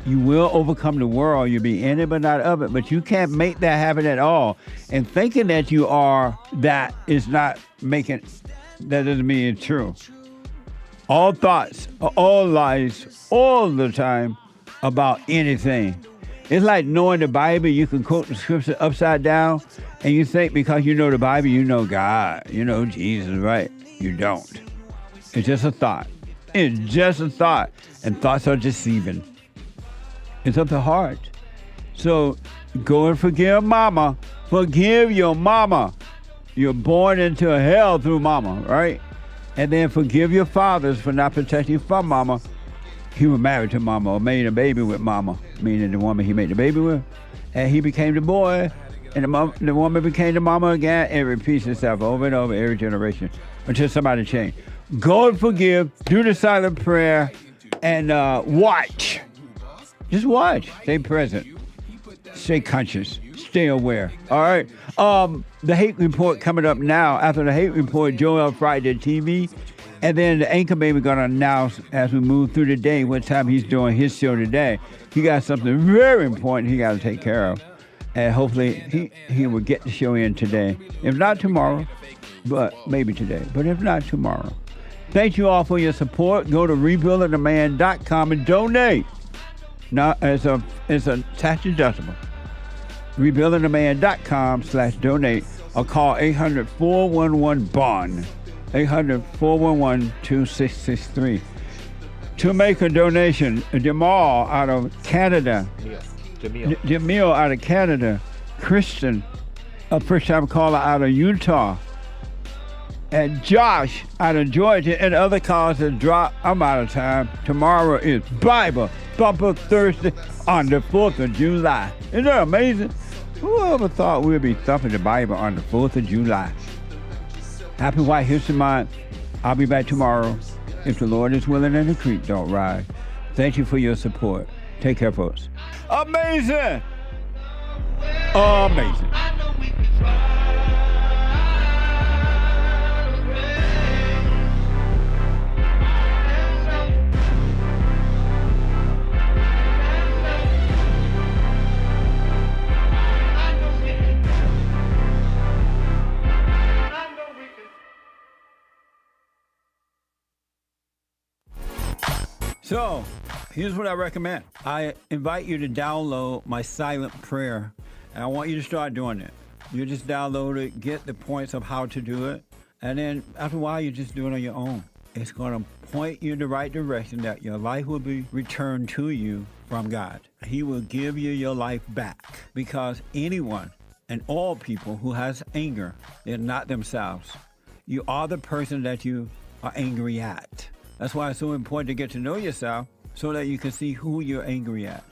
[SPEAKER 1] You will overcome the world. You'll be in it but not of it. But you can't make that happen at all. And thinking that you are that is not making, that doesn't mean it's true. All thoughts, all lies, all the time about anything. It's like knowing the Bible. You can quote the scripture upside down, and you think because you know the Bible, you know God, you know Jesus, right? You don't. It's just a thought. It's just a thought. And thoughts are deceiving. It's of the heart. So go and forgive mama. Forgive your mama. You're born into hell through mama, right? And then forgive your fathers for not protecting you from mama. He was married to mama or made a baby with mama, meaning the woman he made the baby with. And he became the boy, and the woman became the mama again. It repeats itself over and over every generation until somebody changes. Go and forgive, do the silent prayer, and watch. Just watch. Stay present. Stay conscious. Stay aware. All right? The Hake Report coming up now. After the Hake Report, Joel Friday TV. And then the Anchor Baby going to announce as we move through the day what time he's doing his show today. He got something very important he got to take care of. And hopefully he will get the show in today. If not tomorrow, but maybe today. But if not tomorrow. Thank you all for your support. Go to rebuildingtheman.com and donate. Now, it's a tax deductible. rebuildingtheman.com/donate or call 800-411-BOND. 800-411-2663. To make a donation, Jamal out of Canada. Jamil out of Canada. Kristen, a first-time caller out of Utah. And Josh out of Georgia, and other callers that drop. I'm out of time. Tomorrow is Bible Bumper Thursday on the 4th of July. Isn't that amazing? Whoever thought we'd be thumping the Bible on the 4th of July? Happy White History Month. I'll be back tomorrow if the Lord is willing and the creek don't rise. Thank you for your support. Take care, folks. Amazing! Amazing. So, here's what I recommend. I invite you to download my silent prayer, and I want you to start doing it. You just download it, get the points of how to do it, and then after a while, you just do it on your own. It's going to point you in the right direction that your life will be returned to you from God. He will give you your life back, because anyone and all people who has anger, they're not themselves. You are the person that you are angry at. That's why it's so important to get to know yourself so that you can see who you're angry at.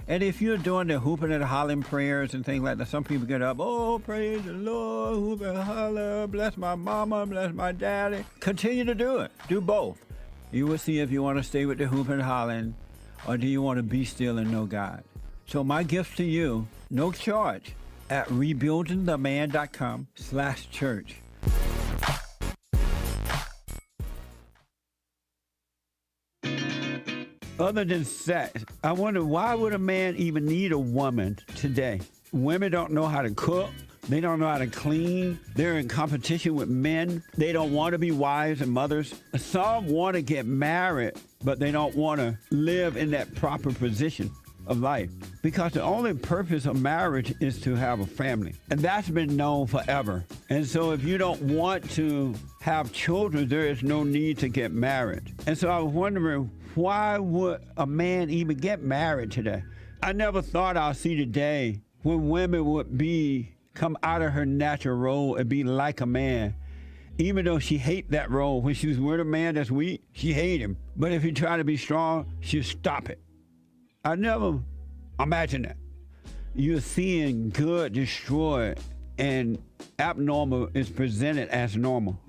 [SPEAKER 1] And if you're doing the hooping and hollering prayers and things like that, some people get up, oh, praise the Lord, hoop and holler, bless my mama, bless my daddy. Continue to do it. Do both. You will see if you want to stay with the hooping and hollering, or do you want to be still and know God. So my gift to you, no charge, at rebuildingtheman.com/church. Other than sex, I wonder, why would a man even need a woman today? Women don't know how to cook. They don't know how to clean. They're in competition with men. They don't want to be wives and mothers. Some want to get married, but they don't want to live in that proper position of life, because the only purpose of marriage is to have a family, and that's been known forever. And so if you don't want to have children, there is no need to get married. And so I was wondering, why would a man even get married today? I never thought I'd see the day when women would come out of her natural role and be like a man. Even though she hate that role, when she was with a man that's weak, she hate him. But if he try to be strong, she'll stop it. I never imagined that. You're seeing good destroyed and abnormal is presented as normal.